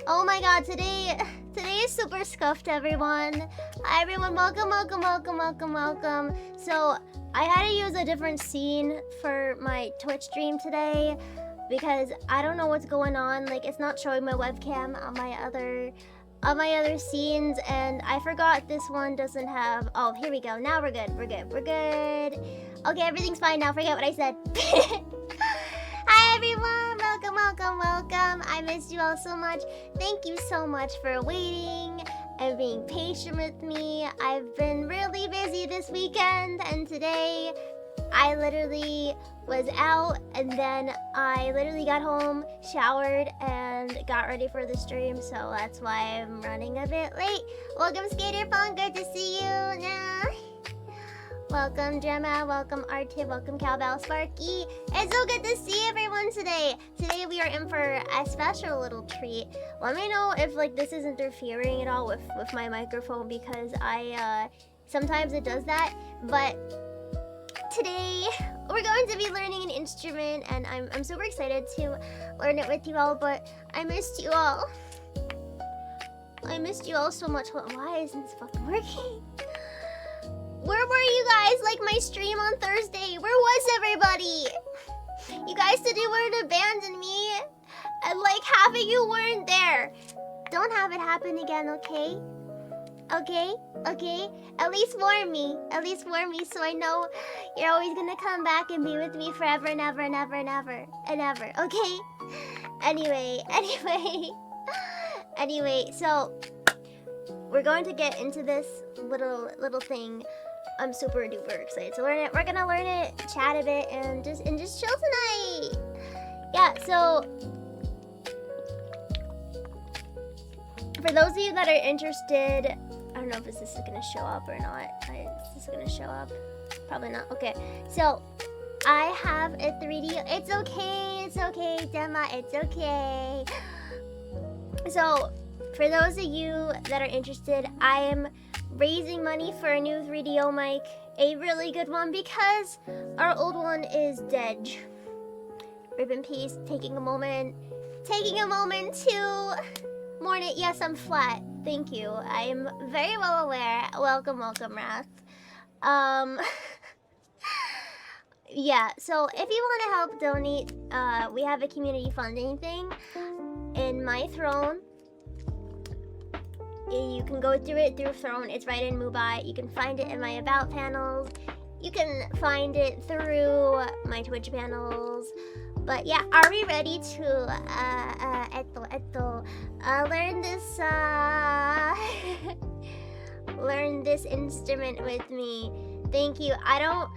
Oh my god, today is super scuffed, everyone. Hi everyone, welcome. So I had to use a different scene for my Twitch stream today. because I don't know what's going on. Like, it's not showing my webcam on my other scenes, and I forgot this one doesn't have. Oh, here we go. Now we're good. We're good. Okay, everything's fine now. Forget what I said. Hi everyone. Welcome. I missed you all so much. Thank you so much for waiting and being patient with me. I've been really busy this weekend, and today I literally was out, and then I literally got home, showered, and got ready for the stream, so that's why I'm running a bit late. Welcome Skater Fun, good to see you. Nah. Welcome Gemma, welcome Artib, welcome Cowbell Sparky. It's so good to see everyone today. Today we are in for a special little treat. Let me know if like this is interfering at all with my microphone, because I sometimes it does that. But today we're going to be learning an instrument, and I'm super excited to learn it with you all, but I missed you all. I missed you all so much. Why isn't this fucking working? Where were you guys? Like my stream on Thursday. Where was everybody? You guys said you wouldn't abandon me, and like half of you weren't there. Don't have it happen again, okay? Okay? At least warn me. So I know you're always gonna come back and be with me forever and ever. Okay? Anyway, so we're going to get into this little thing. I'm super duper excited to learn it. We're gonna learn it, chat a bit, and just chill tonight. Yeah, so for those of you that are interested, I don't know if this is gonna show up or not. Is this gonna show up? Probably not. Okay, so I have a 3D. It's okay, Gemma. It's okay. So for those of you that are interested, I am raising money for a new 3DO mic, a really good one, because our old one is dead. Rip in peace. Taking a moment to mourn it. Yes, I'm flat. Thank you. I am very well aware. Welcome, Wrath. Yeah, so if you want to help donate, we have a community funding thing in my Throne. You can go through it through Throne. It's right in Mumbai. You can find it in my About panels. You can find it through my Twitch panels. But yeah, are we ready to learn this learn this instrument with me? Thank you. I don't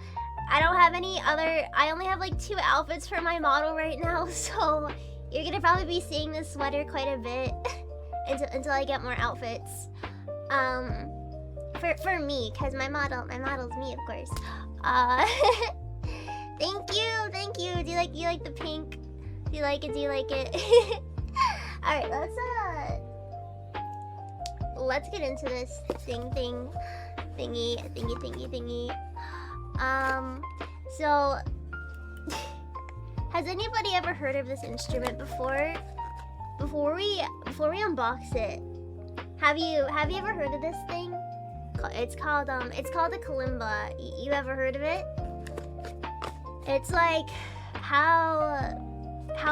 have any other. I only have like 2 outfits for my model right now, so you're gonna probably be seeing this sweater quite a bit until I get more outfits. For me, cause my model's me, of course. Thank you. Do you like the pink? Do you like it? All right, let's get into this thingy. So has anybody ever heard of this instrument before? Before we unbox it, have you ever heard of this thing? It's called a kalimba. You ever heard of it? It's like, how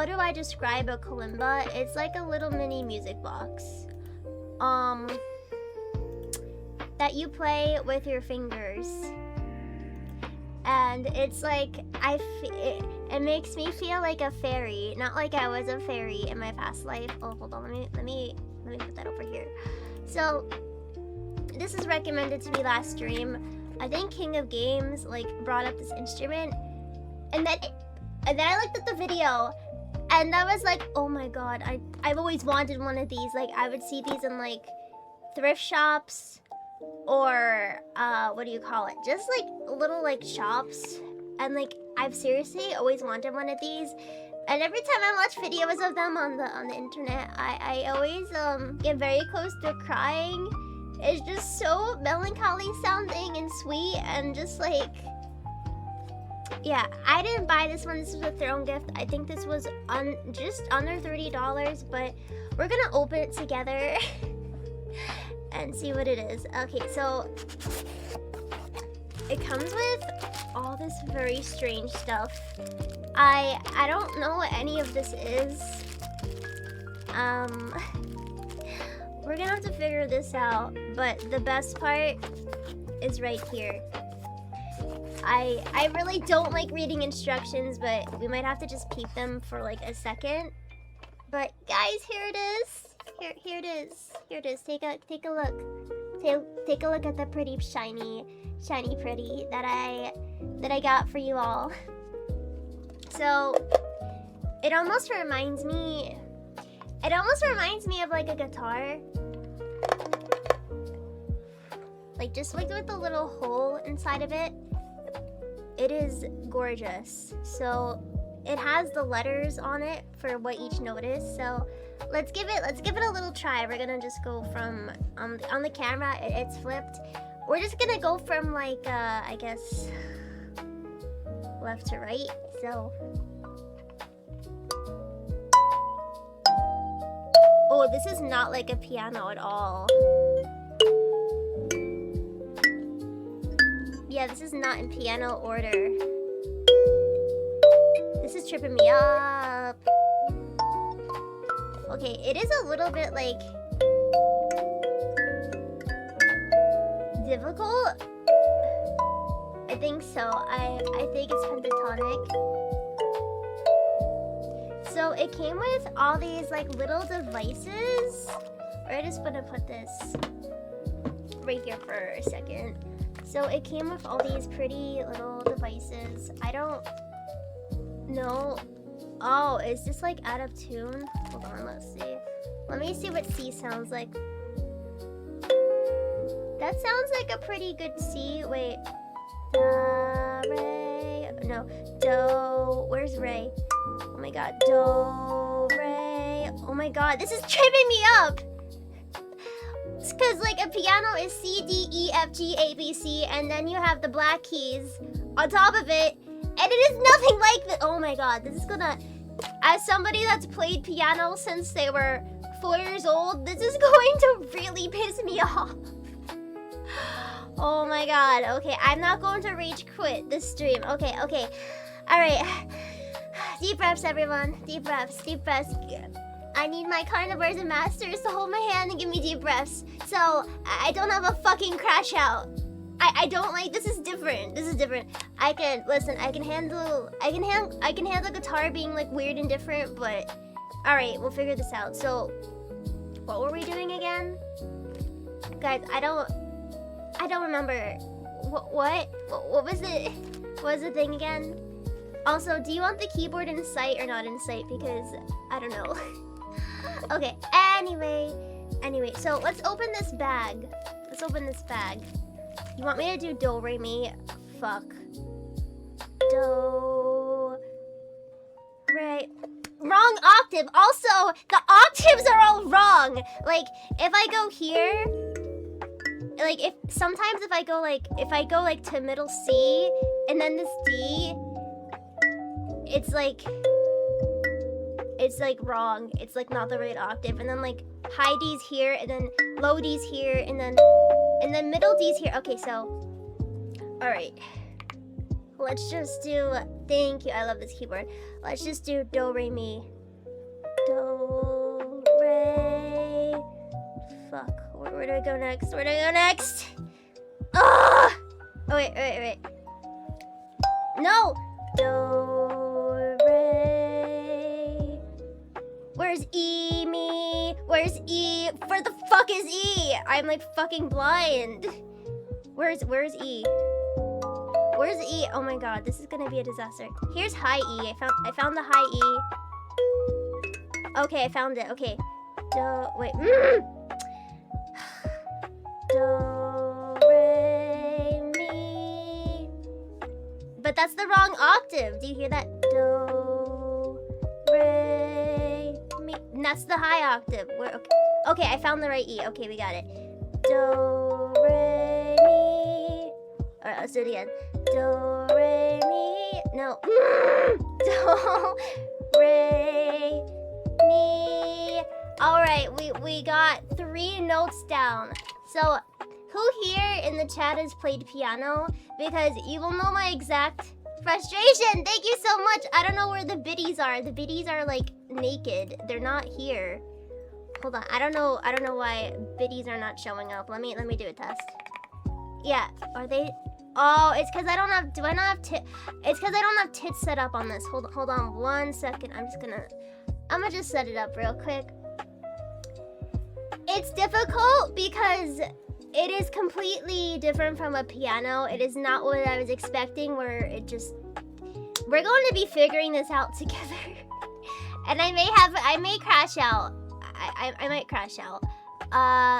do I describe a kalimba? It's like a little mini music box that you play with your fingers, and it's like it makes me feel like a fairy, not like I was a fairy in my past life. Oh, hold on, let me put that over here. So this is recommended to me last stream. I think King of Games like brought up this instrument, and then I looked at the video, and I was like, oh my god, I've always wanted one of these. Like, I would see these in like thrift shops, or what do you call it? Just like little like shops, and like I've seriously always wanted one of these. And every time I watch videos of them on the internet, I always get very close to crying. It's just so melancholy sounding and sweet, and just like, yeah, I didn't buy this one. This was a Throne gift. I think this was just under $30, but we're gonna open it together and see what it is. Okay, so it comes with all this very strange stuff. I don't know what any of this is. We're gonna have to figure this out, but the best part is right here. I really don't like reading instructions, but we might have to just peep them for like a second. But guys, here it is. Here it is. Here it is. Take a look. Take a look at the pretty shiny pretty that I got for you all. So it almost reminds me of like a guitar. Like just like with a little hole inside of it. It is gorgeous. So it has the letters on it for what each note is. So let's give it a little try. We're gonna just go from on the camera. It's flipped. We're just gonna go from like I guess left to right. So oh, this is not like a piano at all. Yeah, this is not in piano order. This is tripping me up. Okay, it is a little bit like difficult. I think so. I think it's pentatonic. So it came with all these like little devices. We're just gonna put this right here for a second. So it came with all these pretty little devices. I don't know. Oh, is this like out of tune? Hold on, let's see. Let me see what C sounds like. That sounds like a pretty good C. Wait. Da, re. No. Do. Where's Re? Oh my god. Do, Re. Oh my god. This is tripping me up. It's because like a piano is C, D, E, F, G, A, B, C. And then you have the black keys on top of it. And it is nothing like this. Oh my god. This is gonna... As somebody that's played piano since they were 4 years old, this is going to really piss me off. Oh my god. Okay, I'm not going to rage quit this stream. Okay. Alright. Deep breaths, everyone. Deep breaths. I need my carnivores and masters to hold my hand and give me deep breaths. So I don't have a fucking crash out. I don't like, this is different. I can handle guitar being like weird and different, but alright, we'll figure this out. So what were we doing again? Guys, I don't remember. What was it? What was the thing again? Also, do you want the keyboard in sight or not in sight? Because I don't know. Okay, anyway, so let's open this bag. You want me to do do, re, mi? Fuck. Do, re. Wrong octave. Also, the octaves are all wrong. Like, if I go here, like sometimes if I go like to middle C and then this D, it's like wrong. It's like not the right octave. And then like high D's here and then low D's here and then middle D's here. Okay, so all right. Let's just do, thank you, I love this keyboard. Let's just do do, re, mi. Do, re. Fuck, where do I go next? Ah! Oh, wait. No! Do, re. Where's E, mi? Where's E? Where the fuck is E? I'm like fucking blind. Where's E? Where's E? Oh my god, this is gonna be a disaster. Here's high E. I found the high E. Okay, I found it. Okay. Do, wait. Do, re, mi. But that's the wrong octave. Do you hear that? Do, re, mi. And that's the high octave. Okay, I found the right E. Okay, we got it. Do, re, mi. Alright, let's do it again. Do, re, mi. No. Do, re, mi. Alright, we got 3 notes down. So, who here in the chat has played piano? Because you will know my exact Frustration, thank you so much. I don't know where the biddies are. The biddies are like naked. They're not here. Hold on. I don't know why biddies are not showing up. Let me do a test. Yeah, are they? Oh, it's because I don't have. Do I not have tit? It's because I don't have tits set up on this. Hold on 1 second. I'm gonna just set it up real quick. It's difficult because it is completely different from a piano. It is not what I was expecting. We're going to be figuring this out together. And I may crash out. I might crash out.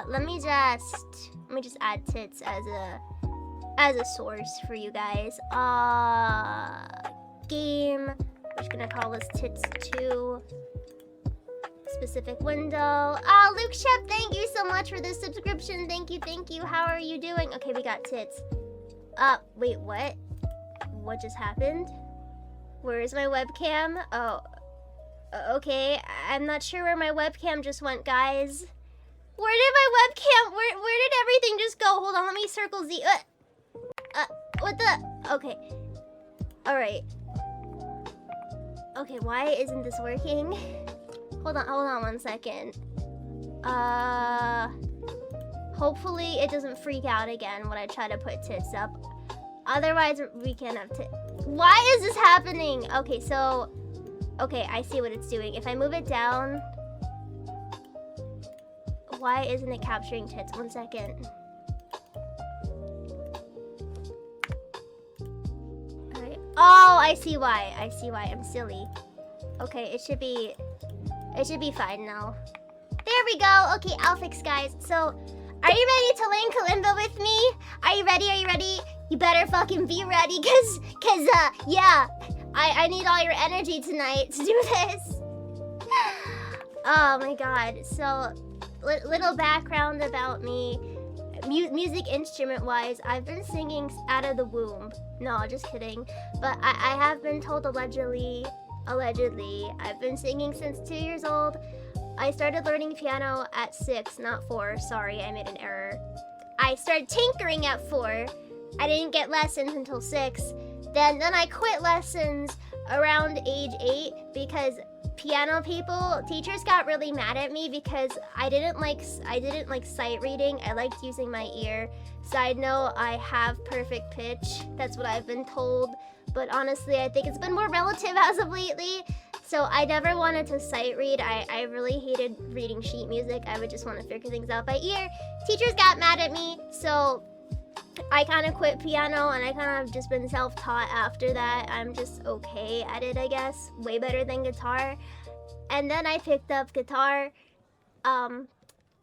Let me just add tits as a source for you guys. Game. I'm just gonna call this tits 2. Specific window. Luke Shep, thank you so much for this subscription. Thank you. How are you doing? Okay, we got tits. Wait, what? What just happened? Where is my webcam? Oh, okay. I'm not sure where my webcam just went, guys. Where did my webcam? Where did everything just go? Hold on, let me circle Z. What the? Okay. All right. Okay, why isn't this working? Hold on 1 second. Hopefully it doesn't freak out again when I try to put tits up. Otherwise, we can't have tits. Why is this happening? Okay, so... Okay, I see what it's doing. If I move it down... Why isn't it capturing tits? 1 second. Alright. Oh, I see why. I'm silly. Okay, it should be fine now. There we go. Okay, I'll fix, guys. So, are you ready to learn kalimba with me? Are you ready? You better fucking be ready, cause yeah, I need all your energy tonight to do this. Oh my god. So, little background about me. Music instrument-wise, I've been singing out of the womb. No, just kidding. But I have been told allegedly, I've been singing since 2 years old. I started learning piano at 6, not 4. Sorry, I made an error. I started tinkering at 4. I didn't get lessons until 6. Then I quit lessons around age 8 because piano teachers got really mad at me because I didn't like sight reading. I liked using my ear. Side note, I have perfect pitch. That's what I've been told. But honestly, I think it's been more relative as of lately. So I never wanted to sight read. I really hated reading sheet music. I would just want to figure things out by ear. Teachers got mad at me, so I kind of quit piano and I kind of just been self-taught after that. I'm just okay at it, I guess. Way better than guitar. And then I picked up guitar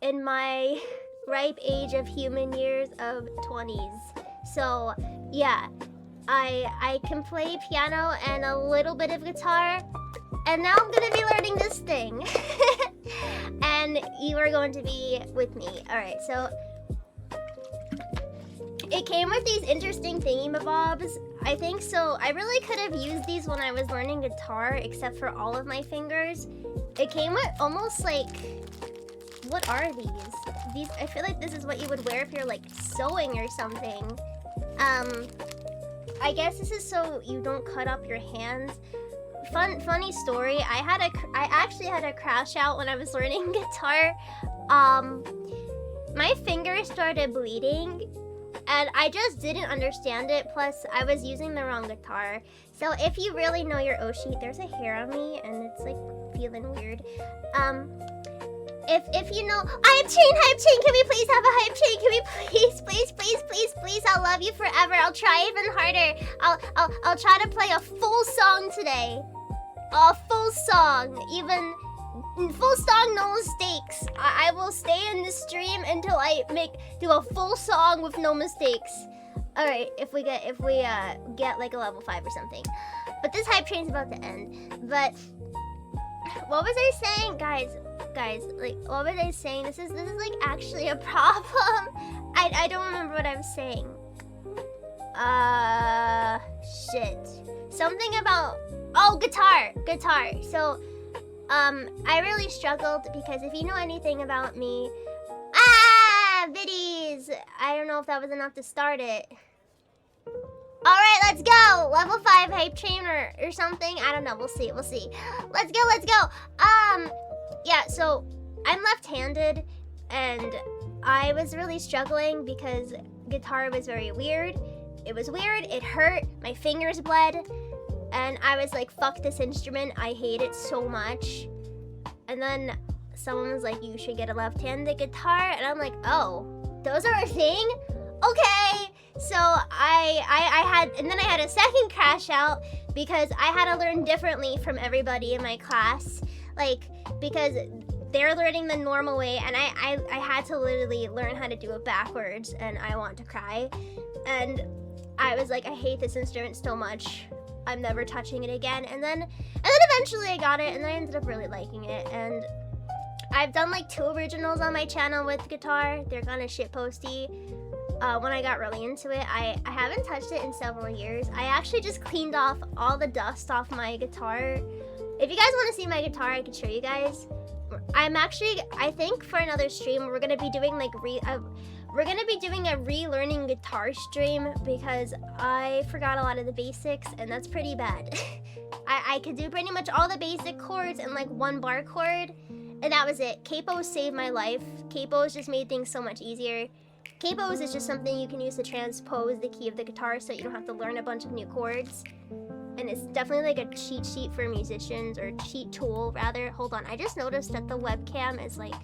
in my ripe age of human years of 20s. So yeah, I can play piano and a little bit of guitar. And now I'm gonna be learning this thing. And you are going to be with me. Alright, so it came with these interesting thingy-mabobs. I think so. I really could have used these when I was learning guitar, except for all of my fingers. It came with almost like... What are these? I feel like this is what you would wear if you're like sewing or something. I guess this is so you don't cut up your hands. Funny story. I actually had a crash out when I was learning guitar. My fingers started bleeding, and I just didn't understand it. Plus, I was using the wrong guitar. So if you really know your Oshi, there's a hair on me, and it's like feeling weird. If you know, hype chain, can we please have a hype chain? Can we please? I'll love you forever. I'll try even harder. I'll try to play a full song today. A full song, full song, no mistakes. I will stay in this stream until I do a full song with no mistakes. All right, if we get like a level 5 or something. But this hype train's about to end. But what was I saying, guys? Like, what was I saying? This is like actually a problem. I don't remember what I was saying. Shit. Something about guitar. So, I really struggled because if you know anything about me, viddies. I don't know if that was enough to start it. Alright, let's go! Level 5 hype train or something. I don't know. We'll see. Let's go. Yeah, so I'm left-handed and I was really struggling because guitar was very weird. It was weird, it hurt, my fingers bled, and I was like, fuck this instrument, I hate it so much. And then someone was like, you should get a left-handed guitar, and I'm like, oh, those are a thing? Okay. So I had a second crash out because I had to learn differently from everybody in my class, like, because they're learning the normal way and I had to literally learn how to do it backwards, and I want to cry. And I was like, I hate this instrument so much, I'm never touching it again. And then eventually I got it and I ended up really liking it. And I've done like 2 originals on my channel with guitar. They're kind of shitposty. When I got really into it, I haven't touched it in several years. I actually just cleaned off all the dust off my guitar. If you guys want to see my guitar, I can show you guys. I think for another stream, we're gonna be doing like a relearning guitar stream because I forgot a lot of the basics, and that's pretty bad. I could do pretty much all the basic chords in like 1 bar chord, and that was it. Capos saved my life. Capos just made things so much easier. Capos is just something you can use to transpose the key of the guitar so you don't have to learn a bunch of new chords. And it's definitely like a cheat sheet for musicians, or cheat tool rather. Hold on, I just noticed that the webcam is like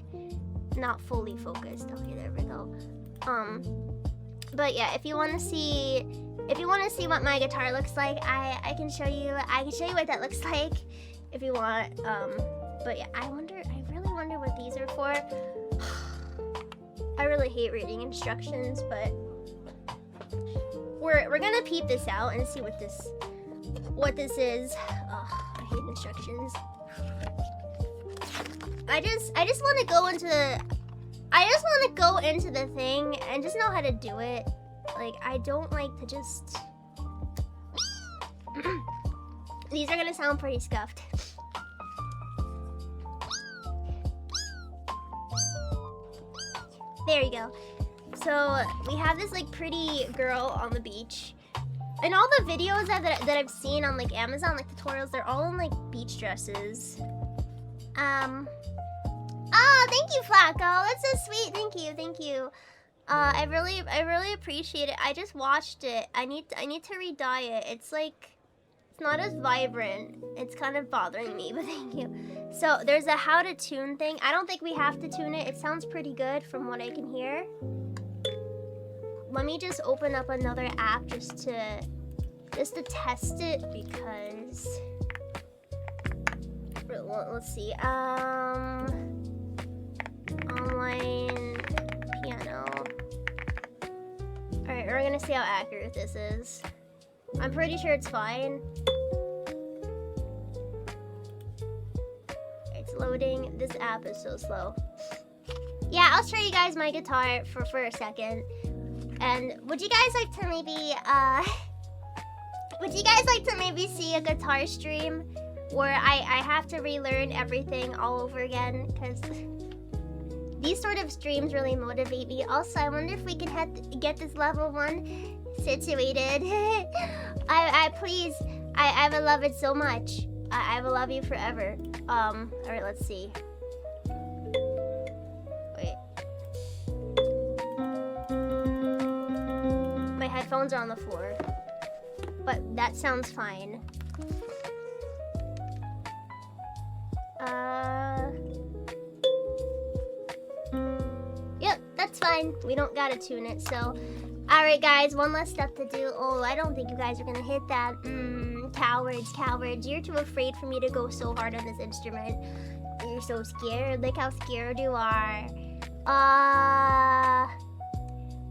not fully focused. Okay, there we go. But yeah, if you want to see what my guitar looks like, I can show you what that looks like if you want. But yeah, I really wonder what these are for. I really hate reading instructions, but we're gonna peep this out and see what this is. Ugh, I hate instructions. I just want to go into the thing and just know how to do it. Like, I don't like to just these are gonna sound pretty scuffed. There you go. So we have this like pretty girl on the beach. And all the videos that I've seen on like Amazon, like tutorials, they're all in like beach dresses. Oh, thank you, Flacco. That's so sweet. Thank you. I really appreciate it. I just watched it. I need to re-dye it. It's not as vibrant. It's kind of bothering me, but thank you. So there's a how to tune thing. I don't think we have to tune it. It sounds pretty good from what I can hear. Let me just open up another app just to test it, because let's see. Online piano. Alright, we're gonna see how accurate this is. I'm pretty sure it's fine. It's loading. This app is so slow. Yeah, I'll show you guys my guitar for a second. And would you guys like to maybe see a guitar stream where I have to relearn everything all over again? Because these sort of streams really motivate me. Also, I wonder if we can get this level 1 situated. I will love it so much. I will love you forever. Alright, let's see. Wait. My headphones are on the floor, but that sounds fine. Yep, that's fine. We don't gotta tune it, so. Alright guys, one less step to do. Oh, I don't think you guys are gonna hit that. Cowards. You're too afraid for me to go so hard on this instrument. You're so scared. Look how scared you are.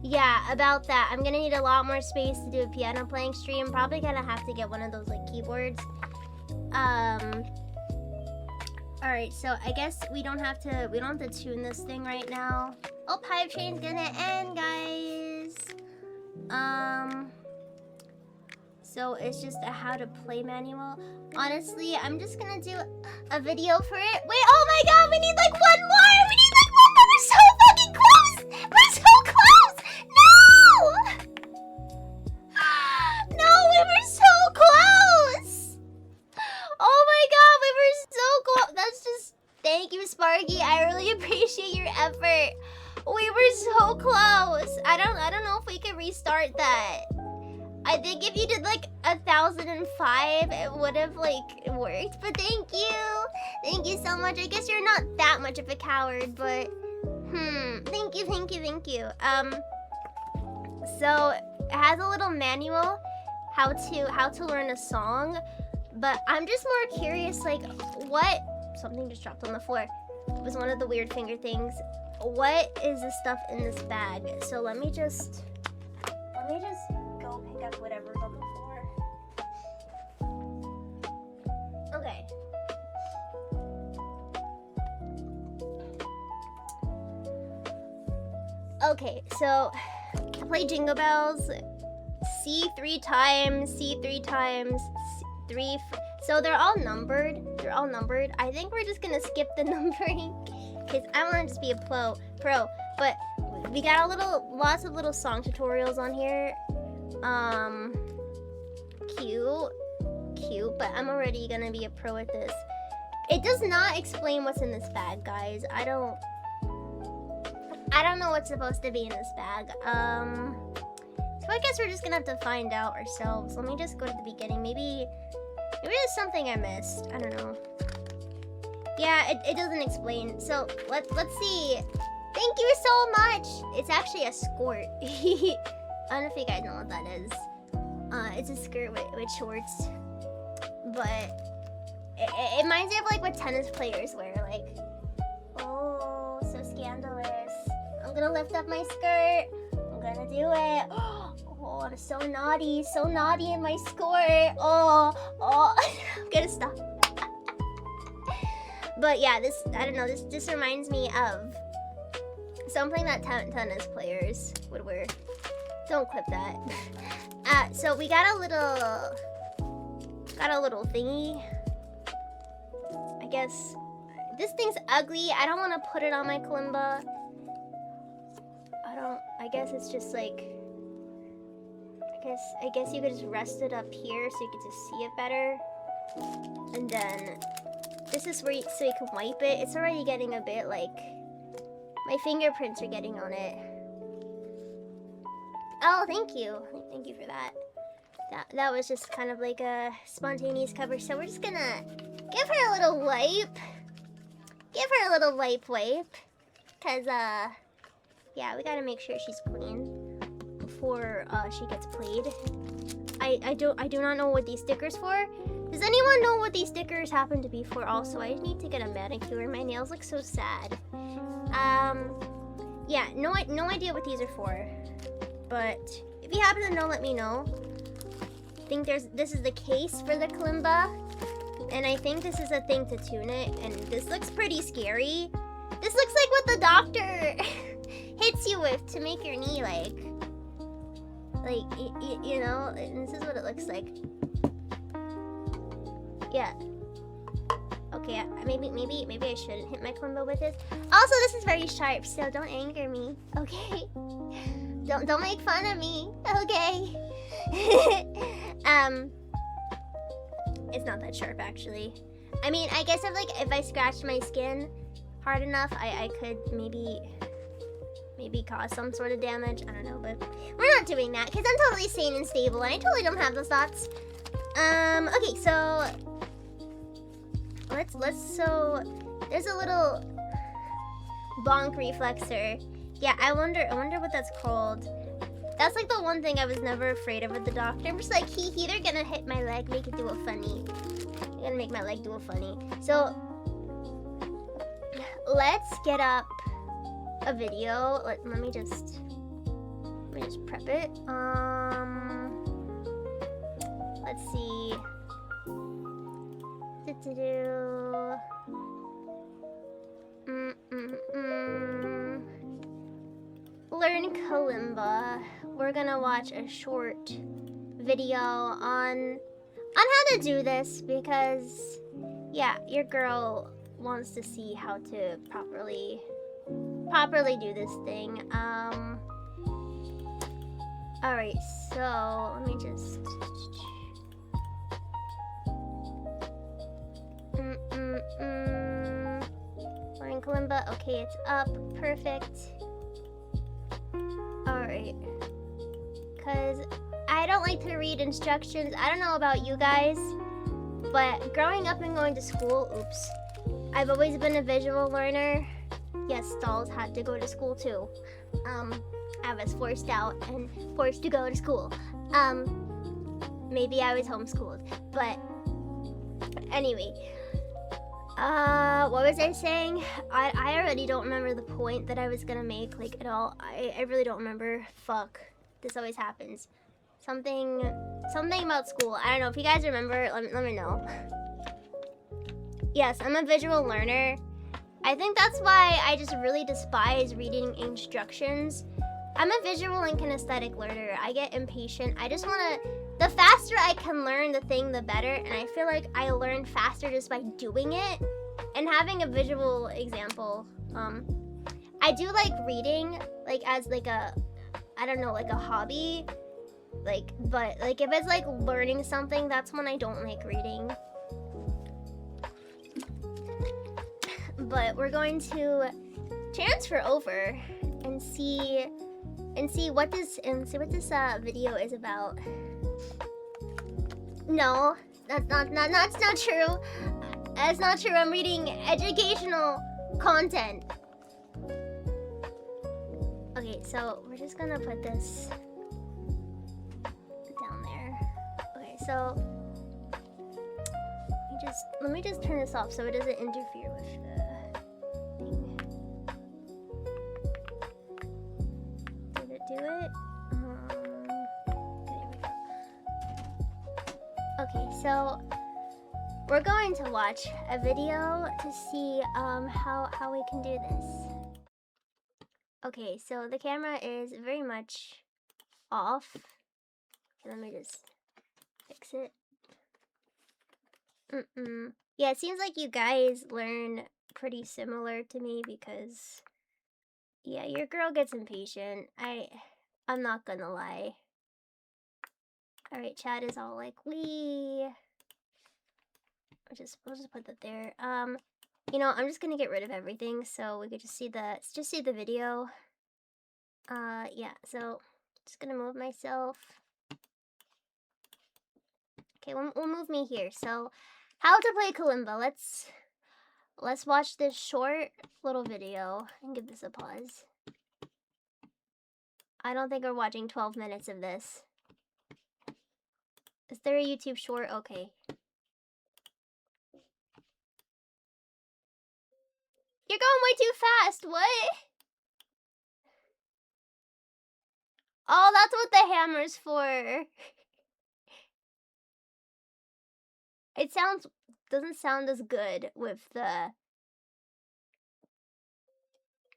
Yeah, about that. I'm gonna need a lot more space to do a piano playing stream. Probably gonna have to get one of those like keyboards. Alright, so I guess we don't have to tune this thing right now. Oh, Pipe Train's gonna end, guys. So it's just a how to play manual. Honestly, I'm just gonna do a video for it. Wait, oh my god, we need like one more! We need like one more! We're so fucking close! We're so close! No! No, Thank you, Sparky. I really appreciate your effort. We were so close. I don't know if we could restart that. I think if you did like 1,005, it would have like worked. But thank you so much. I guess you're not that much of a coward, but thank you. So it has a little manual how to learn a song, but I'm just more curious, like what? Something just dropped on the floor. It was one of the weird finger things. What is the stuff in this bag? So let me just go pick up whatever's on the floor. Okay. Okay, so I play Jingle Bells. C 3 times, C 3 times, C3. So they're all numbered. I think we're just gonna skip the numbering because I want to just be a pro. But we got lots of little song tutorials on here. Cute. But I'm already gonna be a pro at this. It does not explain what's in this bag, guys. I don't know what's supposed to be in this bag. So I guess we're just gonna have to find out ourselves. Let me just go to the beginning. Maybe there's something I missed. I don't know. Yeah, it doesn't explain. So let's see. Thank you so much. It's actually a skirt. I don't know if you guys know what that is. It's a skirt with shorts. But it reminds me of like what tennis players wear. Like, oh, so scandalous. I'm gonna lift up my skirt. I'm gonna do it. Oh, I'm so naughty in my skirt. Oh, I'm gonna stop. But yeah, I don't know, this reminds me of something that tennis players would wear. Don't clip that. So we got a little thingy. I guess this thing's ugly. I don't want to put it on my kalimba. I guess it's just like, I guess you could just rest it up here so you could just see it better. And then this is where so you can wipe it. It's already getting a bit like, my fingerprints are getting on it. Oh, thank you for that. That was just kind of like a spontaneous cover. So we're just gonna give her a little wipe. Cause yeah, we gotta make sure she's clean before she gets played. I do not know what these stickers for. Does anyone know what these stickers happen to be for? Also, I need to get a manicure. My nails look so sad. Yeah, no idea what these are for. But if you happen to know, let me know. I think this is the case for the kalimba, and I think this is a thing to tune it. And this looks pretty scary. This looks like what the doctor hits you with to make your knee you know. And this is what it looks like. Yeah. Okay, maybe I shouldn't hit my kalimba with this. Also, this is very sharp, so don't anger me, okay? Don't make fun of me, okay? It's not that sharp actually. I mean, I guess if I scratched my skin hard enough, I could maybe cause some sort of damage. I don't know, but we're not doing that because I'm totally sane and stable, and I totally don't have those thoughts. Okay, so so there's a little bonk reflexor. Yeah, I wonder what that's called. That's like the one thing I was never afraid of with the doctor. I'm just like, hee, they're gonna hit my leg, make it do a funny. They're gonna make my leg do a funny. So let's get up a video. Let me just prep it. Let's see. Learn kalimba. We're gonna watch a short video on how to do this because, yeah, your girl wants to see how to properly do this thing. Alright, so let me just kalimba. Okay, it's up. Perfect. Alright. Because I don't like to read instructions. I don't know about you guys, but growing up and going to school, oops, I've always been a visual learner. Yes, dolls had to go to school too. I was forced out and forced to go to school. Maybe I was homeschooled, but anyway. What was I saying? I already don't remember the point that I was gonna make, like, at all. I really don't remember. Fuck. This always happens. Something about school. I don't know. If you guys remember, let me know. Yes, I'm a visual learner. I think that's why I just really despise reading instructions. I'm a visual and kinesthetic learner. I get impatient. I just wanna... The faster I can learn the thing, the better. And I feel like I learn faster just by doing it. And having a visual example. I do like reading, like, as, like, a... I don't know, like, a hobby. Like, but, like, if it's, like, learning something, that's when I don't like reading. But we're going to transfer over and see what this video is about. No, that's not true. That's not true. I'm reading educational content. Okay, so we're just gonna put this down there. Okay, so let me just turn this off so it doesn't interfere with the thing. Did it do it? Okay, so we're going to watch a video to see how we can do this. Okay, so the camera is very much off. Okay, let me just fix it. Yeah, it seems like you guys learn pretty similar to me because, yeah, your girl gets impatient. I'm not gonna lie. Alright, chat is all like, we'll just put that there. You know, I'm just gonna get rid of everything so we could just see the video. Yeah, so just gonna move myself. Okay, we'll move me here. So, how to play kalimba. Let's watch this short little video and give this a pause. I don't think we're watching 12 minutes of this. Is there a YouTube short? Okay. You're going way too fast. What? Oh, that's what the hammer's for. It doesn't sound as good with the...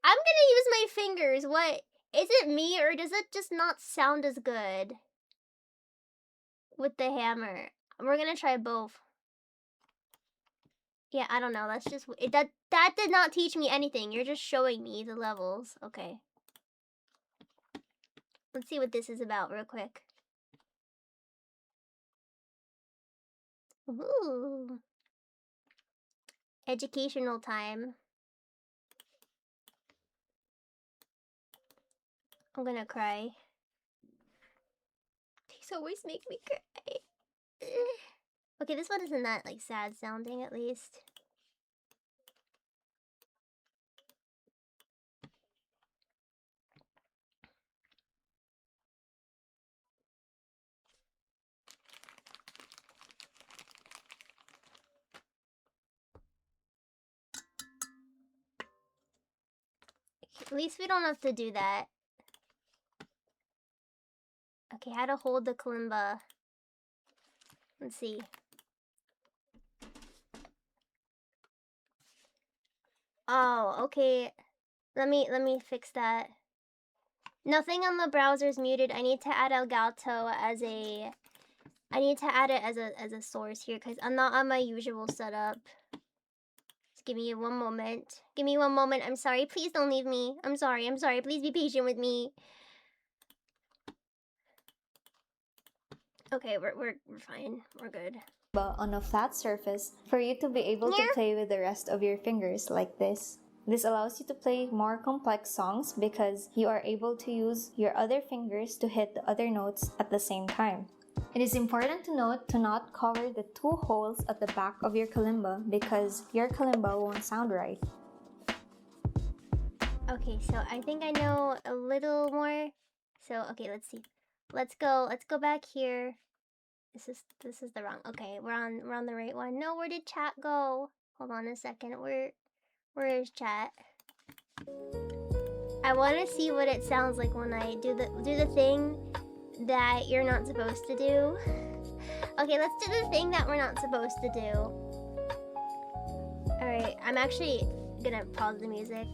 I'm gonna use my fingers. What? Is it me or does it just not sound as good with the hammer? We're gonna try both. Yeah, I don't know. That's just... That did not teach me anything. You're just showing me the levels. Okay. Let's see what this is about real quick. Ooh. Educational time. I'm gonna cry. These always make me cry. Okay, this one isn't that, like, sad sounding, at least. At least we don't have to do that. Okay, how to hold the kalimba. Let's see. Oh, okay. Let me fix that. Nothing on the browser is muted. I need to add Elgato as a... I need to add it as a source here because I'm not on my usual setup. Just give me one moment. Give me one moment. I'm sorry. Please don't leave me. I'm sorry. I'm sorry. Please be patient with me. Okay, we're fine. We're good. On a flat surface for you to be able to play with the rest of your fingers like this. This allows you to play more complex songs because you are able to use your other fingers to hit the other notes at the same time. It is important to note to not cover the two holes at the back of your kalimba because your kalimba won't sound right. Okay, so I think I know a little more. So okay, let's see. Let's go back here. This is the wrong. Okay, we're on the right one. No, where did chat go? Hold on a second. Where is chat? I want to see what it sounds like when I do the thing that you're not supposed to do. Okay, let's do the thing that we're not supposed to do. Alright, I'm actually gonna pause the music.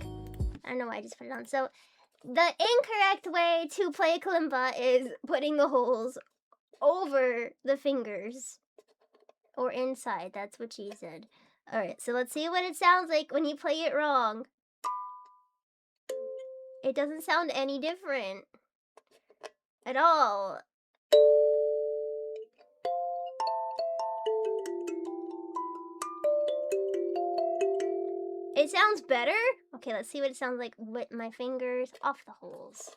I don't know why I just put it on. So, the incorrect way to play kalimba is putting the holes over the fingers. Or inside, that's what she said. Alright, so let's see what it sounds like when you play it wrong. It doesn't sound any different. At all. It sounds better? Okay, let's see what it sounds like with my fingers off the holes.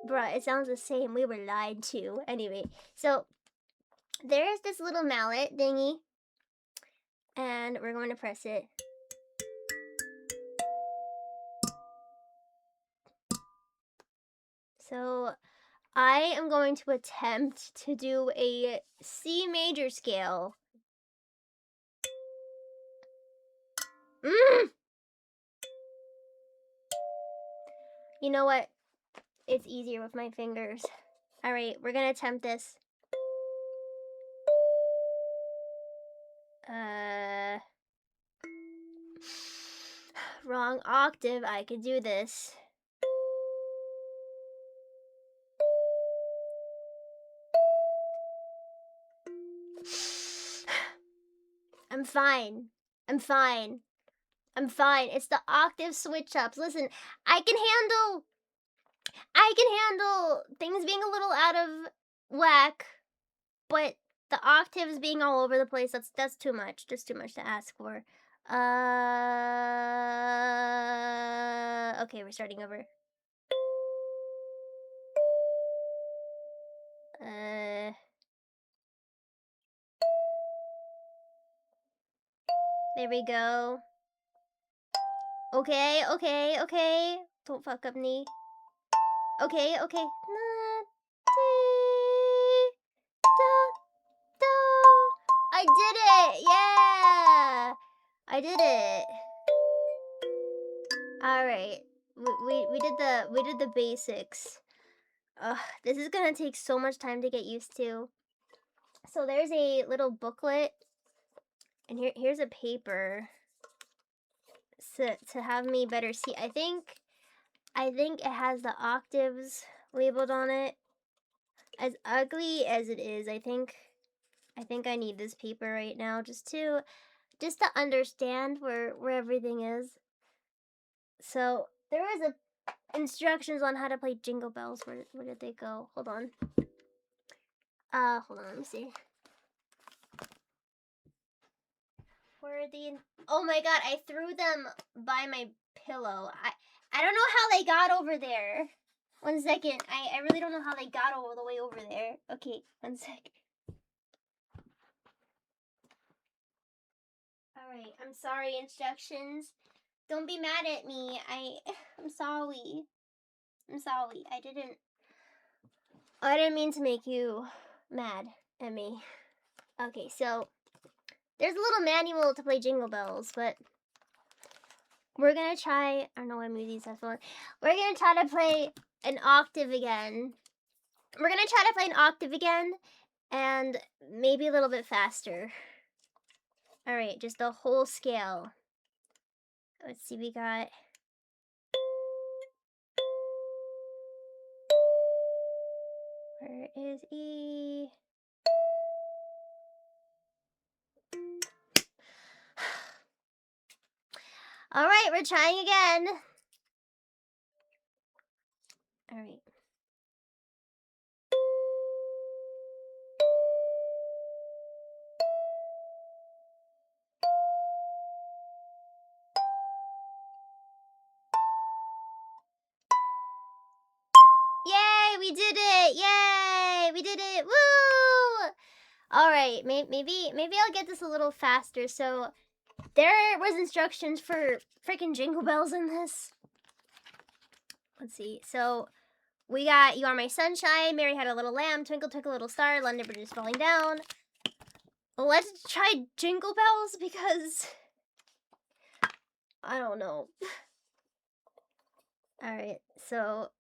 Bruh, it sounds the same. We were lied to. Anyway, so there's this little mallet thingy. And we're going to press it. So I am going to attempt to do a C major scale. You know what? It's easier with my fingers. Alright, we're gonna attempt this. Wrong octave. I could do this. I'm fine. I'm fine. I'm fine. It's the octave switch ups. Listen, I can handle things being a little out of whack, but the octaves being all over the place, that's too much. Just too much to ask for. Okay, we're starting over. There we go. Okay. Don't fuck up me. Okay. I did it! Yeah! I did it. Alright. We did the basics. Ugh, this is gonna take so much time to get used to. So there's a little booklet, and here's a paper to have me better see. I think it has the octaves labeled on it. As ugly as it is, I think I need this paper right now just to understand where everything is. So there is instructions on how to play Jingle Bells. Where did they go? Hold on. Hold on, let me see. Where are the... Oh my god, I threw them by my pillow. I don't know how they got over there. 1 second. I really don't know how they got all the way over there. Okay, 1 sec. Alright, I'm sorry, instructions. Don't be mad at me. I'm sorry. I'm sorry. I didn't mean to make you mad at me. Okay, so there's a little manual to play Jingle Bells, but we're gonna try. I don't know why I'm using these headphones. We're gonna try to play an octave again. And maybe a little bit faster. Alright, just the whole scale. Let's see, we got... Where is E? Alright, we're trying again. Alright. We did it! Yay! We did it! Woo! All right, maybe I'll get this a little faster. So there was instructions for freaking jingle bells in this. Let's see. So we got "You Are My Sunshine," "Mary Had a Little Lamb," "Twinkle Twinkle Little Star," "London Bridge is Falling Down." Let's try Jingle Bells because I don't know. All right, so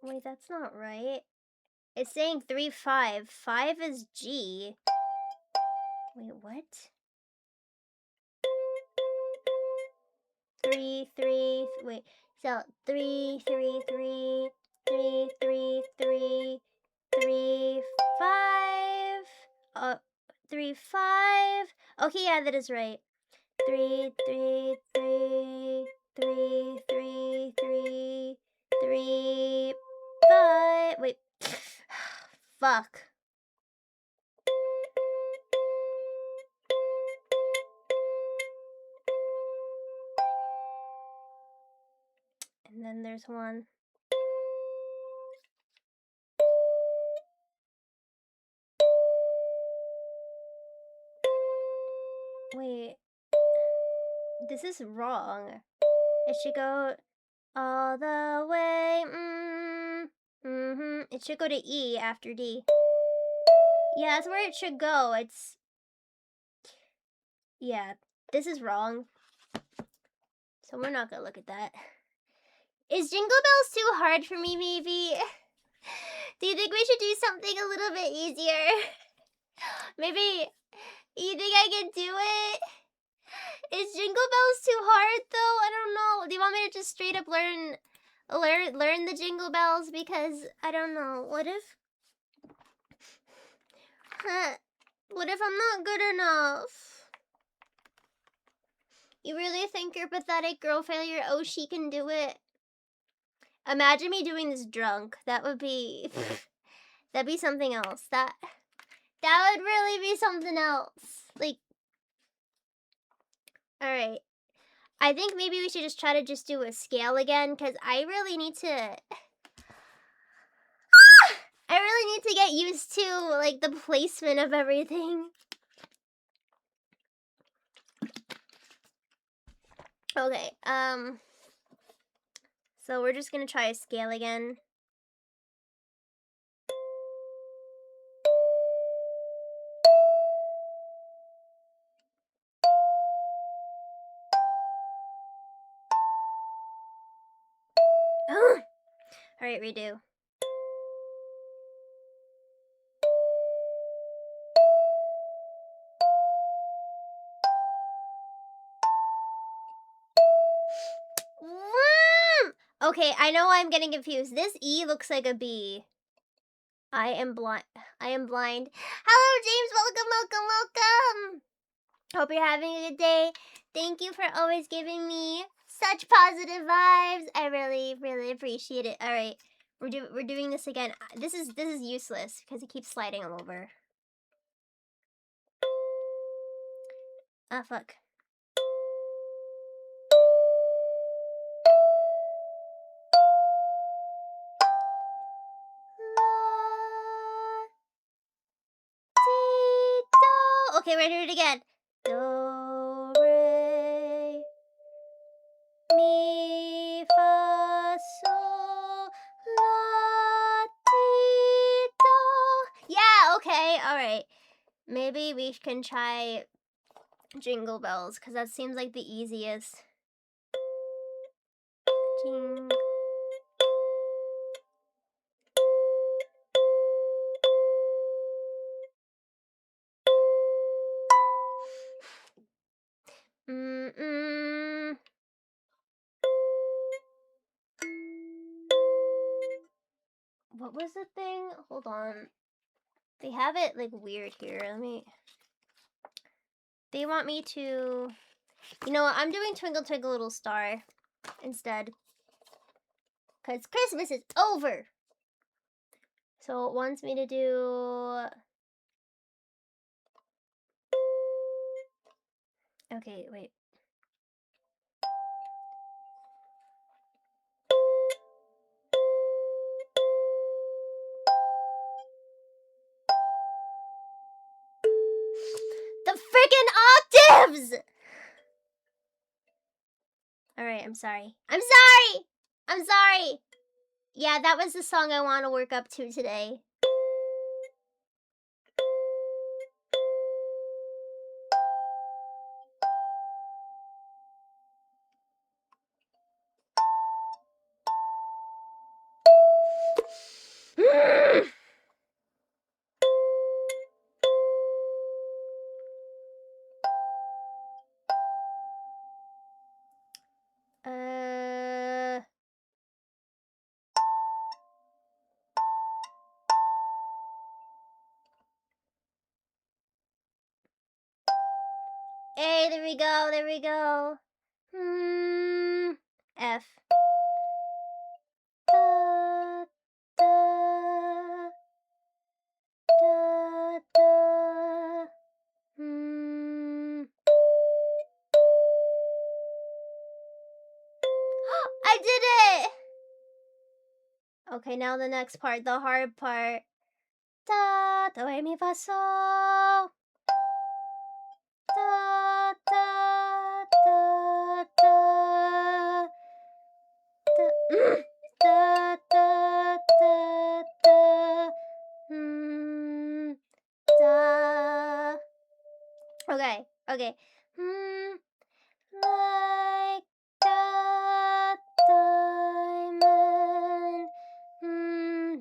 wait, that's not right. It's saying 3-5. 5 is G. Wait, what? 3 3. Wait. So 3 3 3 3 3 3 3 5. 3 5. Okay, yeah, that is right. 3 3 3 3 3 3 3 5. Wait. Fuck. And then there's one. Wait. This is wrong. It should go all the way. It should go to E after D. Yeah, that's where it should go. It's... Yeah, this is wrong. So we're not gonna look at that. Is Jingle Bells too hard for me, maybe? Do you think we should do something a little bit easier? Maybe... You think I can do it? Is Jingle Bells too hard, though? I don't know. Do you want me to just straight up learn the Jingle Bells? Because, I don't know. What if... What if I'm not good enough? You really think your pathetic girl failure, oh, she can do it? Imagine me doing this drunk. That would be... That'd be something else. That would really be something else. Like... Alright. I think maybe we should just try to just do a scale again, because I really need to... I really need to get used to, like, the placement of everything. Okay, so we're just gonna try a scale again. Alright, redo. Okay, I know I'm getting confused. This E looks like a B. I am blind. Hello, James. Welcome. Hope you're having a good day. Thank you for always giving me such positive vibes. I really, really appreciate it. All right, we're doing this again. This is useless because it keeps sliding all over. Ah, fuck. Okay, we're gonna do it again. Do, re, mi, fa, sol, la, ti, do. Yeah, okay, alright. Maybe we can try Jingle Bells, because that seems like the easiest. Jingle. What was the thing? Hold on. They have it like weird here. They want me to... You know what? I'm doing Twinkle Twinkle Little Star instead. Because Christmas is over. So it wants me to do... Okay, wait. The freaking octaves! Alright, I'm sorry. I'm sorry! I'm sorry! Yeah, that was the song I want to work up to today. Hey, there we go, there we go. F. Da, da, da, da. I did it! Okay, now the next part, the hard part. Da, do, re, mi, fa, sol. Da, da, da, da. Da, da, da, da, da. Da. Okay, okay. Like a diamond.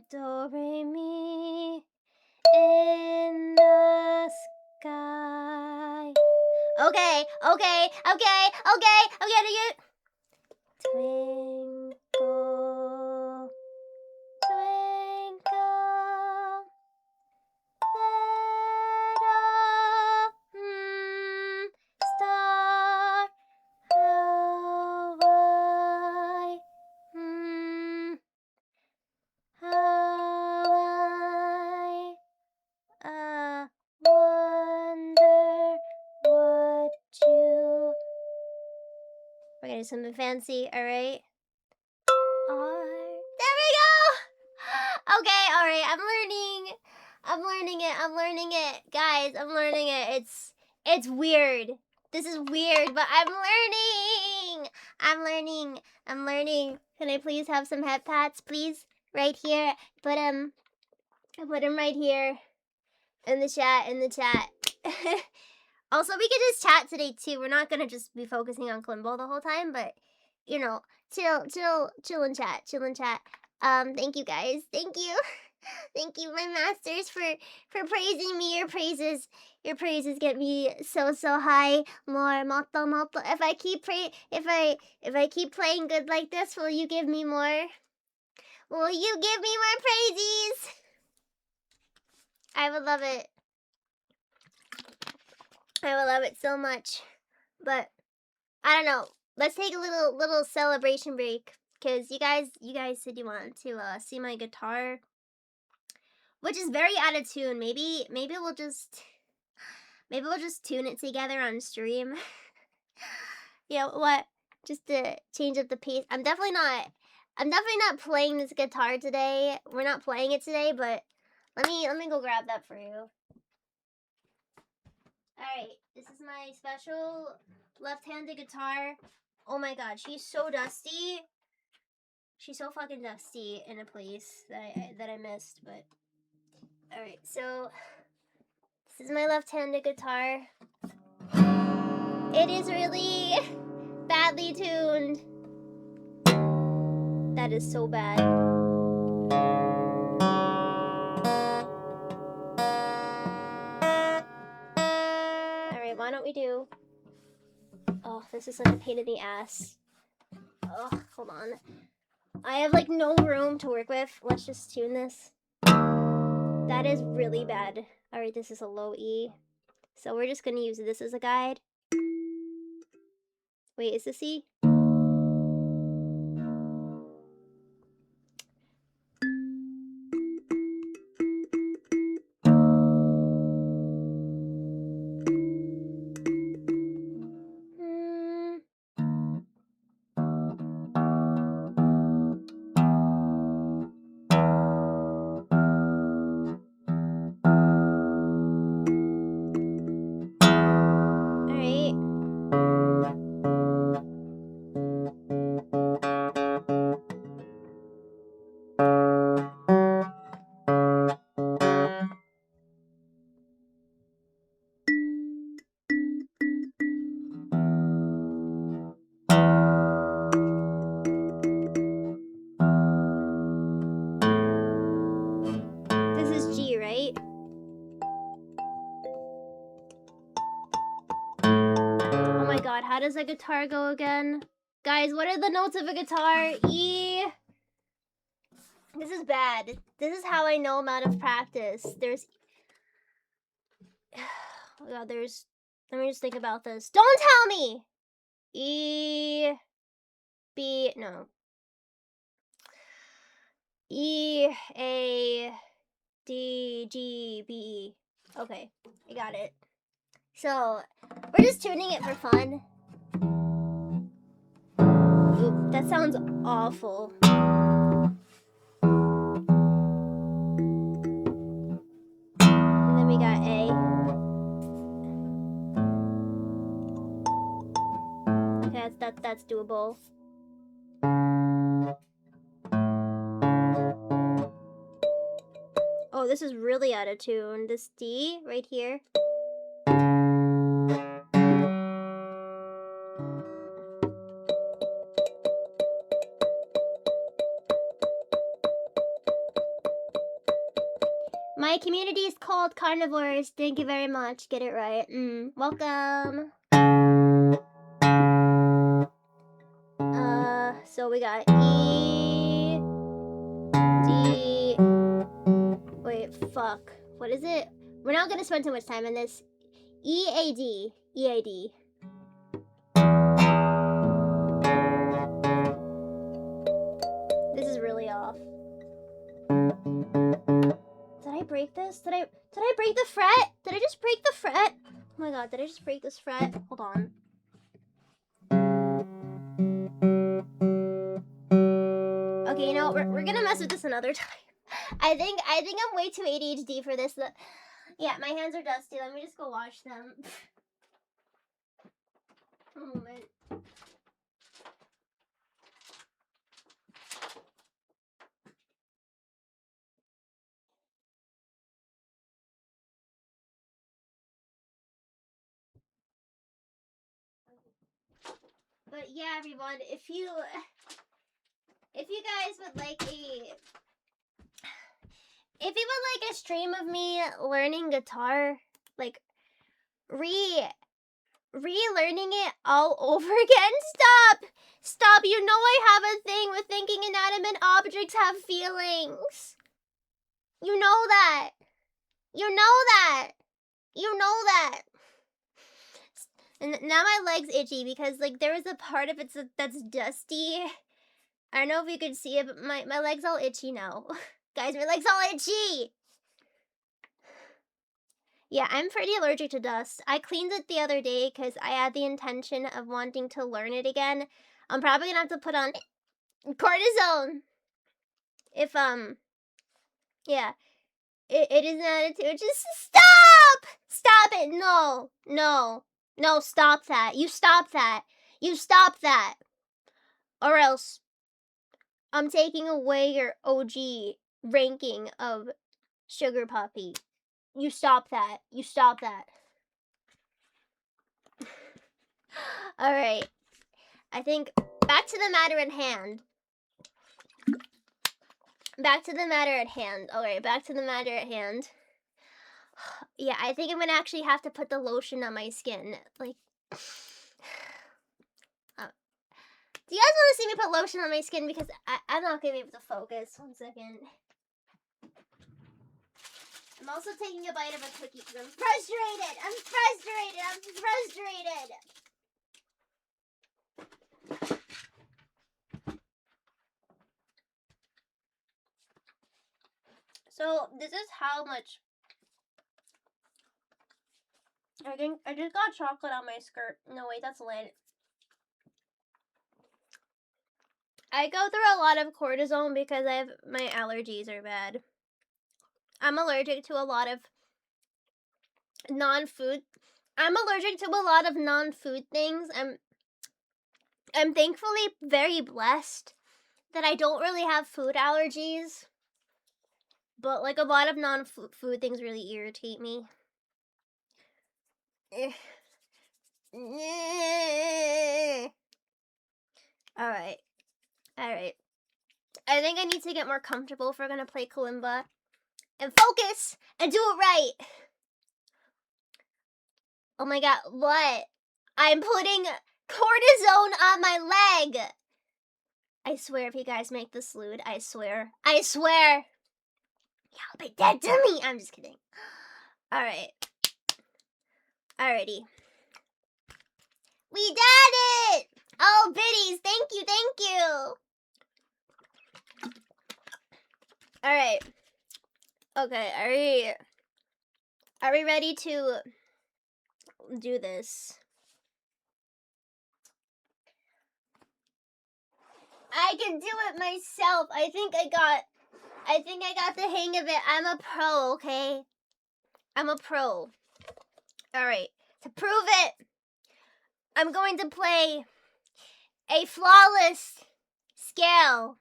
Do, re, mi. In the sky. Okay, okay, okay, okay, I'm getting it. Twinkle, twinkle, little star, how I wonder what you. We're gonna do something fancy, alright? There we go! Okay, alright, I'm learning it. Guys, I'm learning it. It's weird. This is weird, but I'm learning. Can I please have some head pats, please? Right here. Put 'em right here. In the chat. Also, we could just chat today too. We're not gonna just be focusing on Klimbo the whole time, but you know, chill and chat. Thank you guys. Thank you. Thank you, my masters, for praising me. Your praises get me so high. More, moto. If I keep playing good like this, will you give me more? Will you give me more praises? I would love it. I would love it so much. But I don't know. Let's take a little celebration break, because you guys said you wanted to see my guitar, which is very out of tune. Maybe we'll just tune it together on stream. You know what? Just to change up the pace. I'm definitely not playing this guitar today. We're not playing it today, but let me go grab that for you. Alright, this is my special left-handed guitar. Oh my god, she's so dusty. She's so fucking dusty in a place that I missed, but alright, so this is my left-handed guitar. It is really badly tuned. That is so bad. Alright, why don't we do... Oh, this is such a pain in the ass. Oh, hold on. I have like no room to work with. Let's just tune this. That is really bad. Alright, this is a low E. So we're just gonna use this as a guide. Wait, is this E? how does a guitar go again? Guys, what are the notes of a guitar? E. This is bad. This is how I know I'm out of practice. There's... Oh god, there's... Let me just think about this. Don't tell me! E... B... No. E... A... D... G... B... E. Okay, I got it. So, we're just tuning it for fun. Oop, that sounds awful. And then we got A. Okay, that's doable. Oh, this is really out of tune. This D right here. My community is called Carnivores. Thank you very much. Get it right. Welcome. So we got E, D. Wait, fuck. What is it? We're not gonna spend too much time on this. E A D. E A D. This is really off. Did I break this? Did I break the fret? Did I just break the fret? Oh my god, did I just break this fret? Hold on. Okay, you know, we're gonna mess with this another time. I think I'm way too ADHD for this. Yeah, my hands are dusty. Let me just go wash them. A moment. But yeah, everyone, if you guys would like a stream of me learning guitar, like relearning it all over again, stop. You know I have a thing with thinking inanimate objects have feelings. You know that. And now my leg's itchy because like there was a part of it that's dusty. I don't know if you could see it, but my leg's all itchy now. Guys, my leg's all itchy! Yeah, I'm pretty allergic to dust. I cleaned it the other day because I had the intention of wanting to learn it again. I'm probably gonna have to put on cortisone. If, yeah. It is an attitude. Just stop! Stop it! No, stop that. You stop that. Or else I'm taking away your OG ranking of Sugar Puppy. You stop that. Alright. I think back to the matter at hand. Alright, back to the matter at hand. Yeah, I think I'm gonna actually have to put the lotion on my skin. Like, do you guys want to see me put lotion on my skin? Because I'm not gonna be able to focus. 1 second. I'm also taking a bite of a cookie because I'm frustrated. So this is how much I just got chocolate on my skirt. No wait, that's lint. I go through a lot of cortisone because my allergies are bad. I'm allergic to a lot of non-food things. I'm thankfully very blessed that I don't really have food allergies. But like a lot of non-food things really irritate me. Alright. I think I need to get more comfortable if we're gonna play kalimba. And focus! And do it right! Oh my god, what? I'm putting cortisone on my leg. I swear if you guys make this lewd, I swear. Y'all be dead to me. I'm just kidding. Alright. Alrighty. We did it! Oh, biddies, thank you. Alright. Okay, are we ready to do this? I can do it myself. I think I got the hang of it. I'm a pro, okay? I'm a pro. Alright. To prove it, I'm going to play a flawless scale.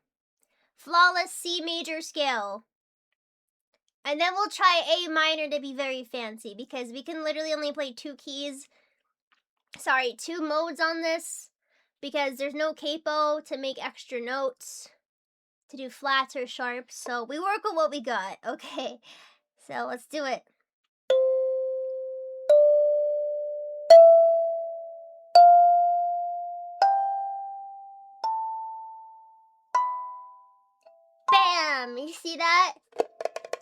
Flawless C major scale. And then we'll try A minor to be very fancy because we can literally only play two modes on this because there's no capo to make extra notes to do flats or sharps. So we work with what we got, okay? So let's do it. Bam! You see that?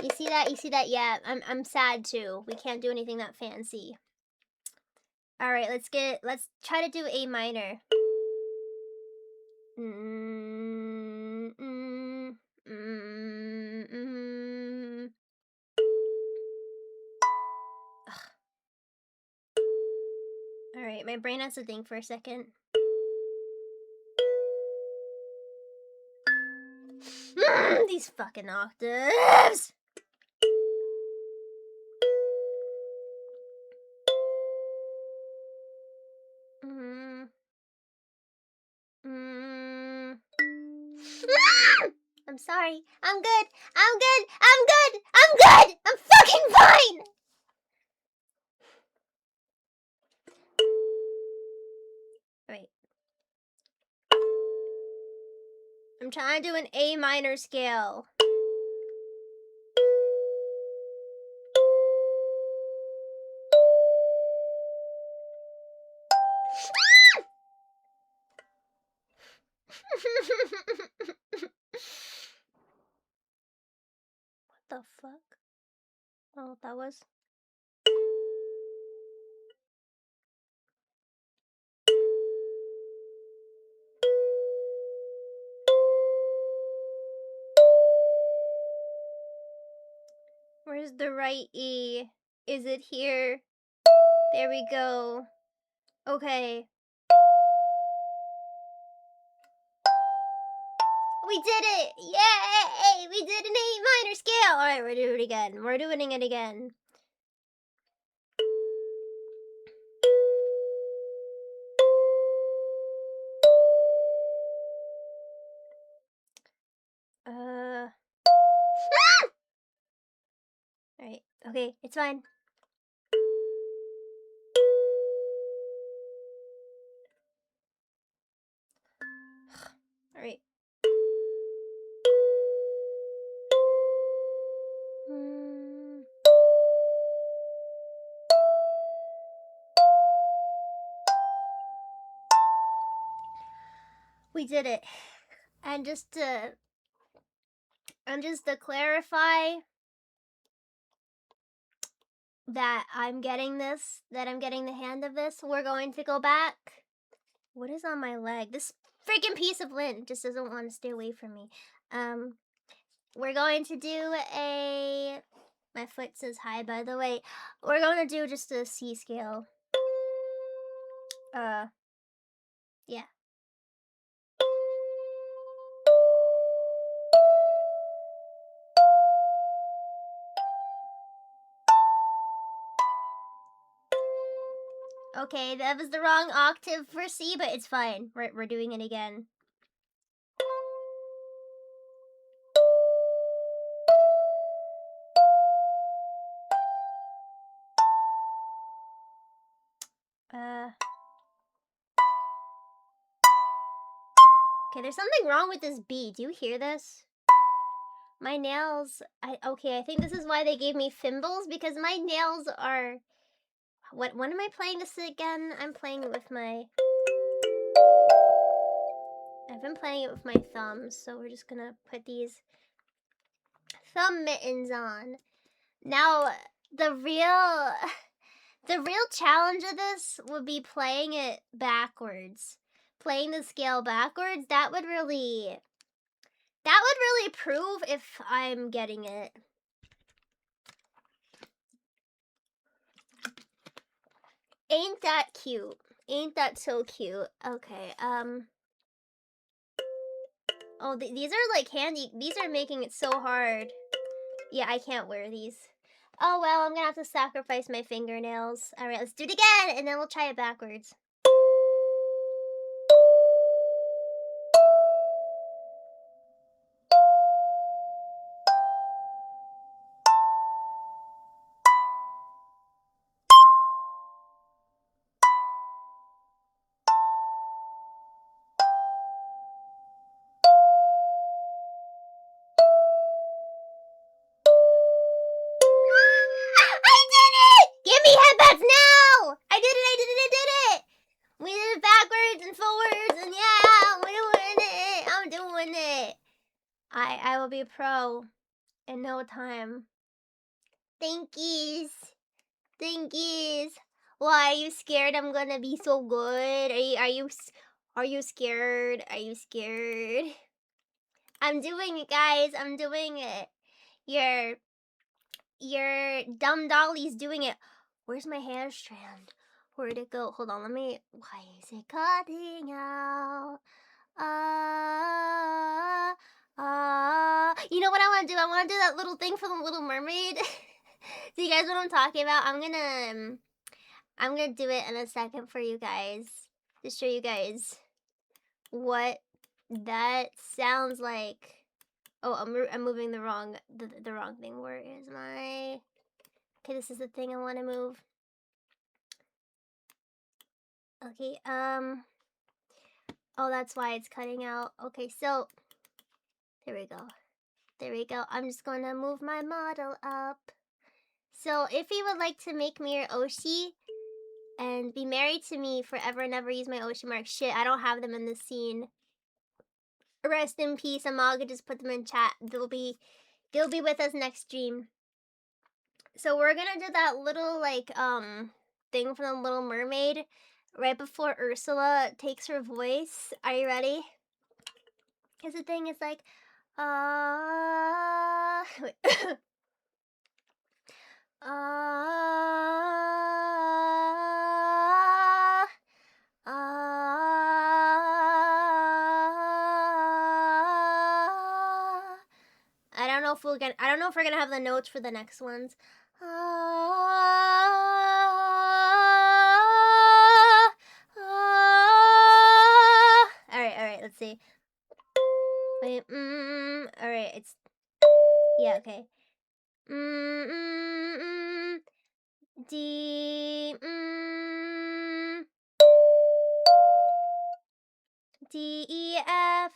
You see that? Yeah, I'm sad too. We can't do anything that fancy. Alright, let's try to do A minor. Alright, my brain has to think for a second. These fucking octaves! I'm sorry. I'm good. I'm fucking fine! Alright. I'm trying to do an A minor scale. What the fuck? I don't know what that was. Where's the right E? Is it here? There we go. Okay. We did it! Yay! We did an A minor scale! Alright, we're doing it again. We're doing it again. Alright, okay, it's fine. Alright. We did it. And just to clarify that I'm getting the hand of this, we're going to go back. What is on my leg? This freaking piece of lint just doesn't want to stay away from me. We're going to do my foot says hi, by the way. We're going to do just a C scale. Yeah. Okay, that was the wrong octave for C, but it's fine. We're doing it again. Okay, there's something wrong with this B. Do you hear this? My nails, I think this is why they gave me thimbles, because my nails are... When am I playing this again? I'm playing it with my... I've been playing it with my thumbs, so we're just gonna put these thumb mittens on. Now, the real challenge of this would be playing it backwards. Playing the scale backwards, that would really prove if I'm getting it. Ain't that cute? Ain't that so cute? Okay, oh, these are like handy. These are making it so hard. Yeah, I can't wear these. Oh well, I'm gonna have to sacrifice my fingernails. Alright, let's do it again, and then we'll try it backwards. I did it! Give me headbats now! I did it! We did it backwards and forwards, and yeah, I'm doing it. I will be a pro in no time. Thankies. Why, are you scared I'm gonna be so good? Are you scared? Are you scared? I'm doing it, guys. I'm doing it. Your dumb dolly's doing it. Where's my hair strand? Where'd it go? Hold on, why is it cutting out? You know what I want to do? I want to do that little thing from the Little Mermaid. Do you guys know what I'm talking about? I'm gonna do it in a second for you guys to show you guys what that sounds like. Oh, I'm moving the wrong thing. Where is my? Okay, this is the thing I want to move. Okay, oh, that's why it's cutting out. Okay, so there we go. I'm just gonna move my model up. So if you would like to make me your Oshi and be married to me forever and ever, use my Oshi marks. Shit, I don't have them in this scene. Rest in peace. Amaga just put them in chat. They'll be with us next stream. So we're gonna do that little like thing from the Little Mermaid right before Ursula takes her voice. Are you ready? Because the thing is like wait. I don't know if we're gonna have the notes for the next ones. Alright, let's see. Wait, alright, it's, yeah, okay. D, D, E, F.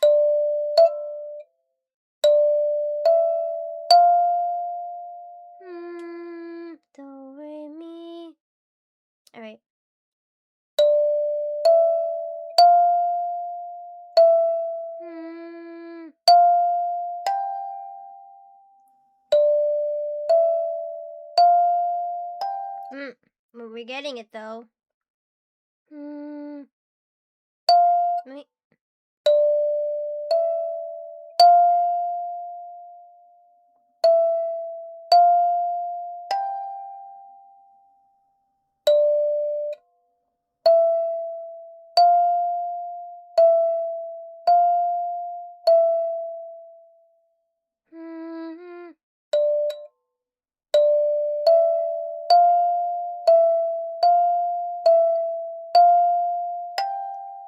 Do, re, mi. Alright. We're getting it though. Wait.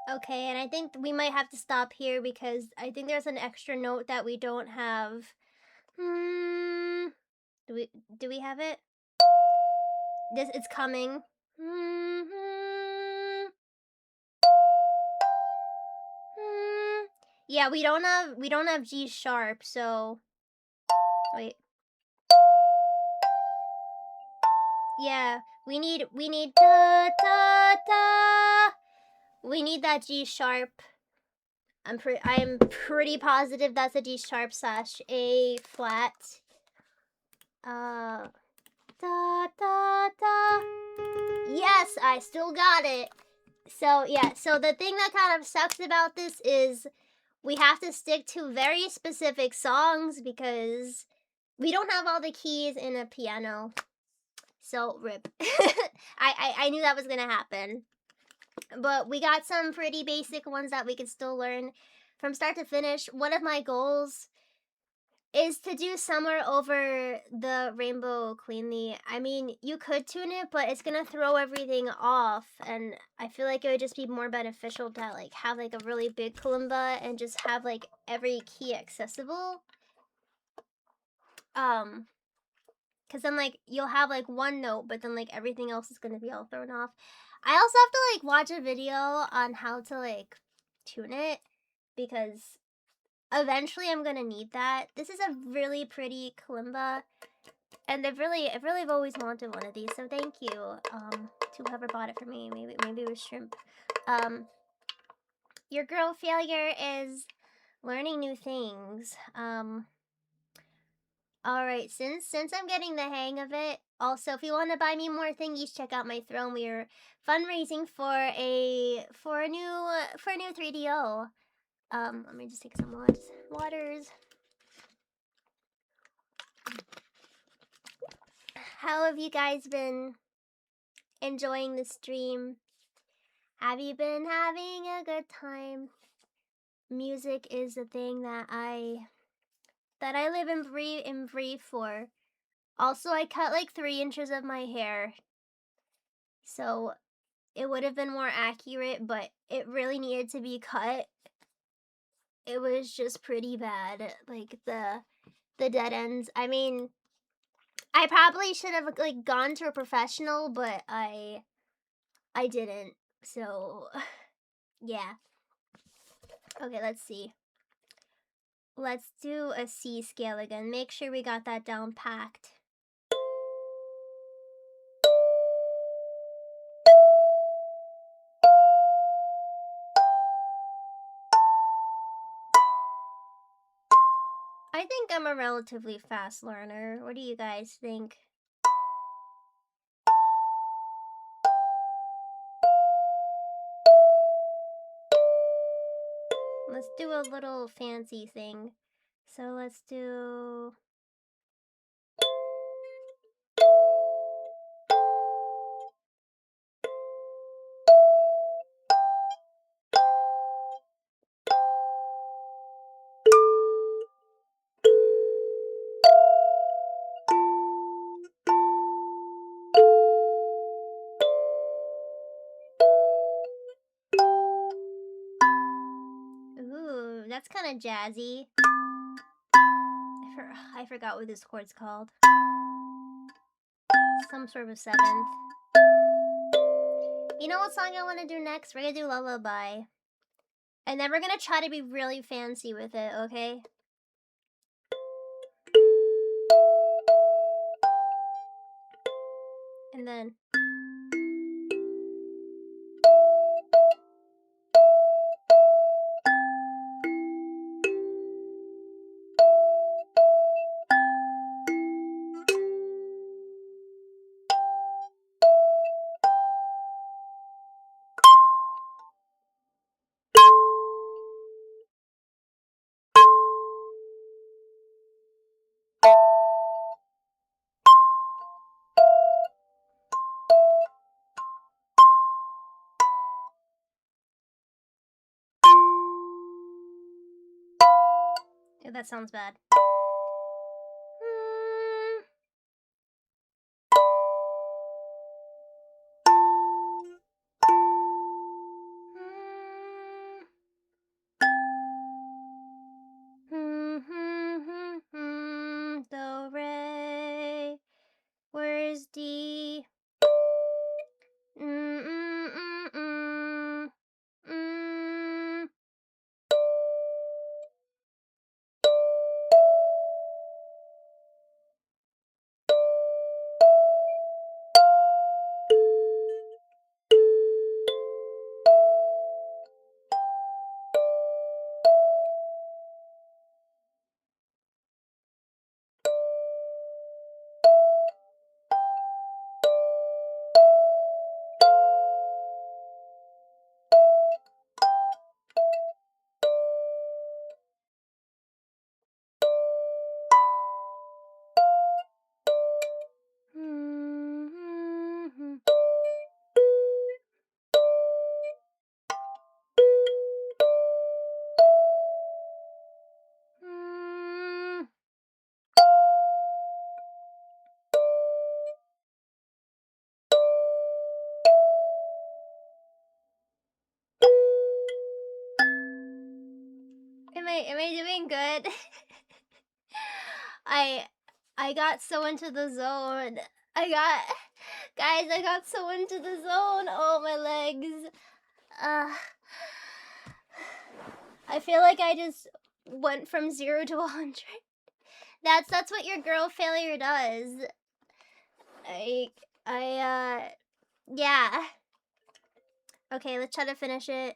Okay, and I think we might have to stop here because I think there's an extra note that we don't have. Do we have it? It's coming. Yeah, we don't have G sharp, so wait. Yeah, we need da da da. We need that G sharp. I am pretty positive that's a D sharp slash A flat. Da da da. Yes, I still got it. So yeah, so the thing that kind of sucks about this is we have to stick to very specific songs because we don't have all the keys in a piano. So rip. I knew that was gonna happen. But we got some pretty basic ones that we could still learn from start to finish. One of my goals is to do Somewhere Over the Rainbow cleanly. I mean, you could tune it, but it's gonna throw everything off, and I feel like it would just be more beneficial to like have like a really big kalimba and just have like every key accessible. Cause then like you'll have like one note, but then like everything else is gonna be all thrown off. I also have to like watch a video on how to like tune it because eventually I'm gonna need that. This is a really pretty kalimba, and I've really always wanted one of these. So thank you to whoever bought it for me. Maybe it was Shrimp. Your girl Failure is learning new things. All right, since I'm getting the hang of it. Also, if you want to buy me more thingies, check out my throne. We are fundraising for a new 3DO. Let me just take some waters. How have you guys been enjoying the stream? Have you been having a good time? Music is the thing that I live and breathe for. Also, I cut like 3 inches of my hair, so it would have been more accurate, but it really needed to be cut. It was just pretty bad, like the dead ends. I mean, I probably should have like gone to a professional, but I didn't. So, yeah. Okay, let's see. Let's do a C scale again. Make sure we got that down packed. I think I'm a relatively fast learner. What do you guys think? Let's do a little fancy thing. So let's do... Ooh, that's kind of jazzy. I forgot what this chord's called. Some sort of 7th. You know what song I want to do next? We're gonna do Lullaby. And then we're gonna try to be really fancy with it, okay? And then... Yeah, that sounds bad. Do, re. Where's D? I doing good? I got so into the zone. I got so into the zone. Oh, my legs. I feel like I just went from 0 to 100. That's what your girl failure does. Yeah. Okay, let's try to finish it.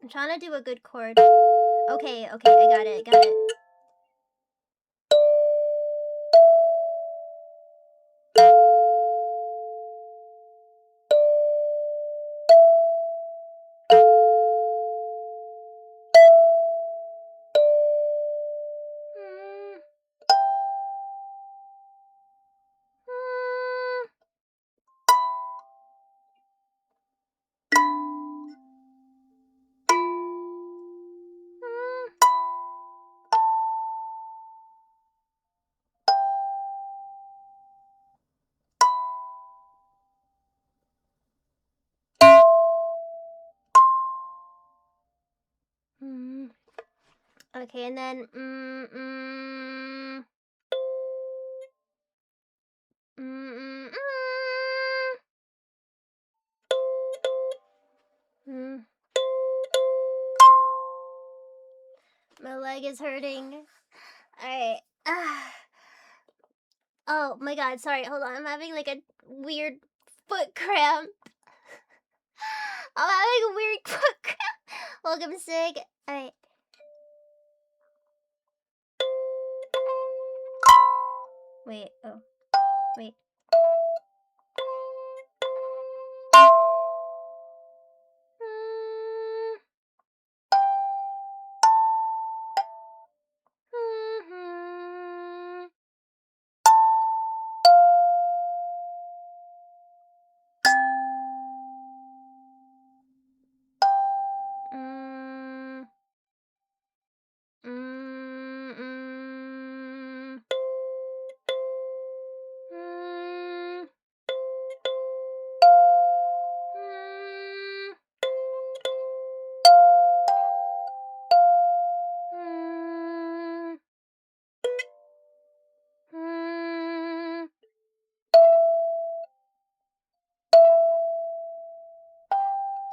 I'm trying to do a good chord. Okay, I got it. Okay, and then my leg is hurting. Alright. Oh my god, sorry, hold on. I'm having like a weird foot cramp. I'm having a weird foot cramp. Welcome, Sig. Alright. Wait, oh. Wait.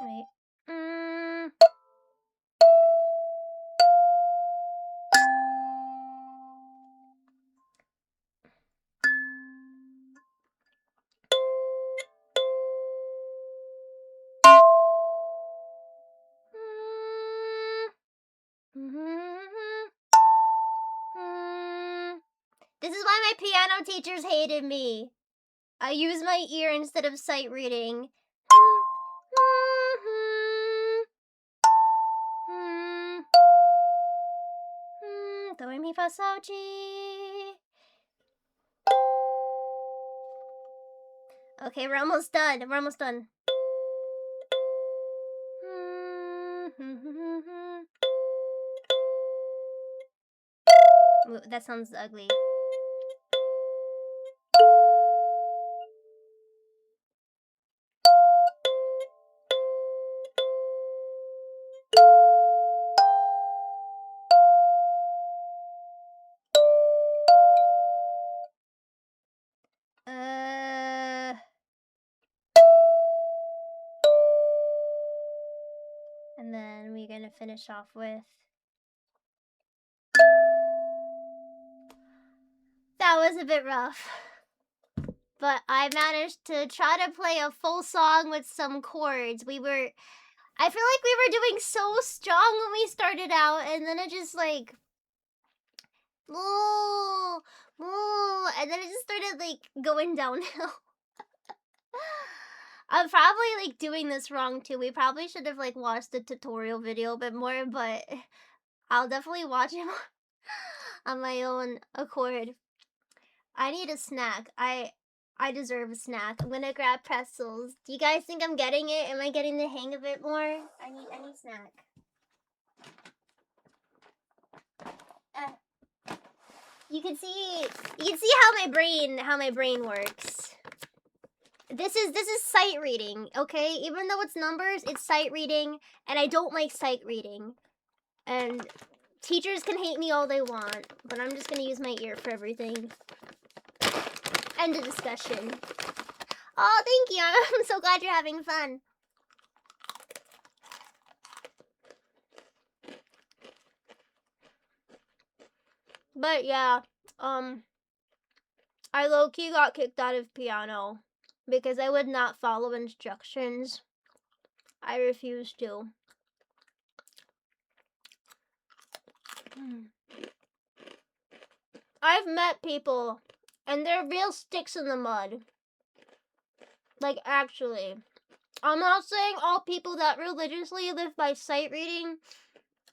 Wait. This is why my piano teachers hated me. I use my ear instead of sight reading. Do re mi fa sol chi. Okay, we're almost done. Ooh, that sounds ugly. And then we're gonna finish off with... That was a bit rough. But I managed to try to play a full song with some chords. I feel like we were doing so strong when we started out, and then it just like... and then it just started like going downhill. I'm probably like doing this wrong too. We probably should have like watched the tutorial video a bit more, but I'll definitely watch it on my own accord. I need a snack. I deserve a snack. I'm gonna grab pretzels. Do you guys think I'm getting it? Am I getting the hang of it more? I need snack. You can see how my brain works. This is sight reading, okay? Even though it's numbers, it's sight reading, and I don't like sight reading. And teachers can hate me all they want, but I'm just gonna use my ear for everything. End of discussion. Oh, thank you. I'm so glad you're having fun. But yeah, I low-key got kicked out of piano because I would not follow instructions. I refused to. I've met people, and they're real sticks in the mud. Like, actually. I'm not saying all people that religiously live by sight reading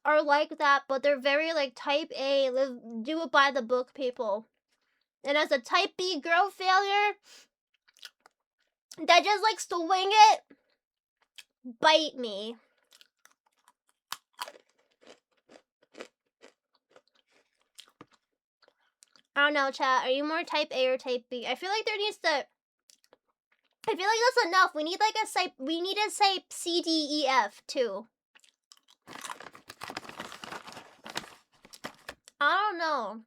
are like that, but they're very, like, type A, do it by the book people. And as a type B girl failure that just likes to wing it, bite me. I don't know, chat. Are you more type A or type B? I feel like there needs to... I feel like that's enough. We need like a type... We need to say C, D, E, F too. I don't know.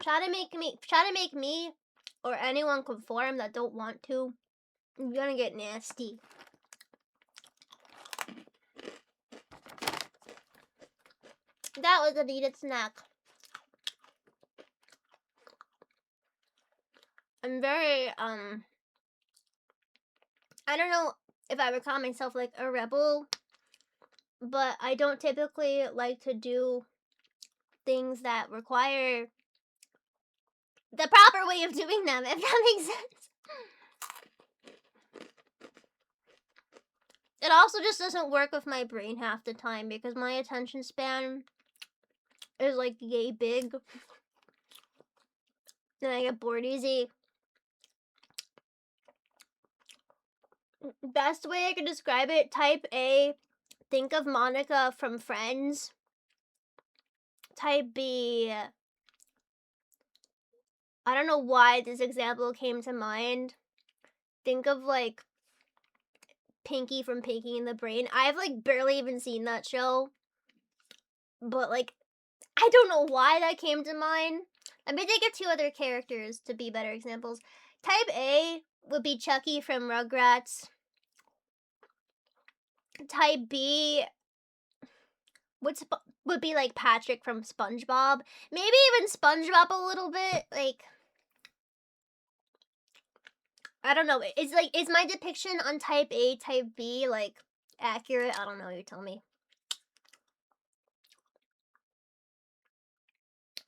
Try to make me or anyone conform that don't want to. You're gonna get nasty. That was a needed snack. I'm very, I don't know if I would call myself like a rebel, but I don't typically like to do things that require the proper way of doing them, if that makes sense. It also just doesn't work with my brain half the time because my attention span is like yay big. And I get bored easy. Best way I can describe it, type A, think of Monica from Friends. Type B, I don't know why this example came to mind. Think of like Pinky from Pinky in the Brain. I've like barely even seen that show. But like, I don't know why that came to mind. Let me think of two other characters to be better examples. Type A would be Chucky from Rugrats. Type B would be like Patrick from SpongeBob. Maybe even SpongeBob a little bit. Like, I don't know. Is my depiction on type A, type B like accurate? I don't know. You tell me.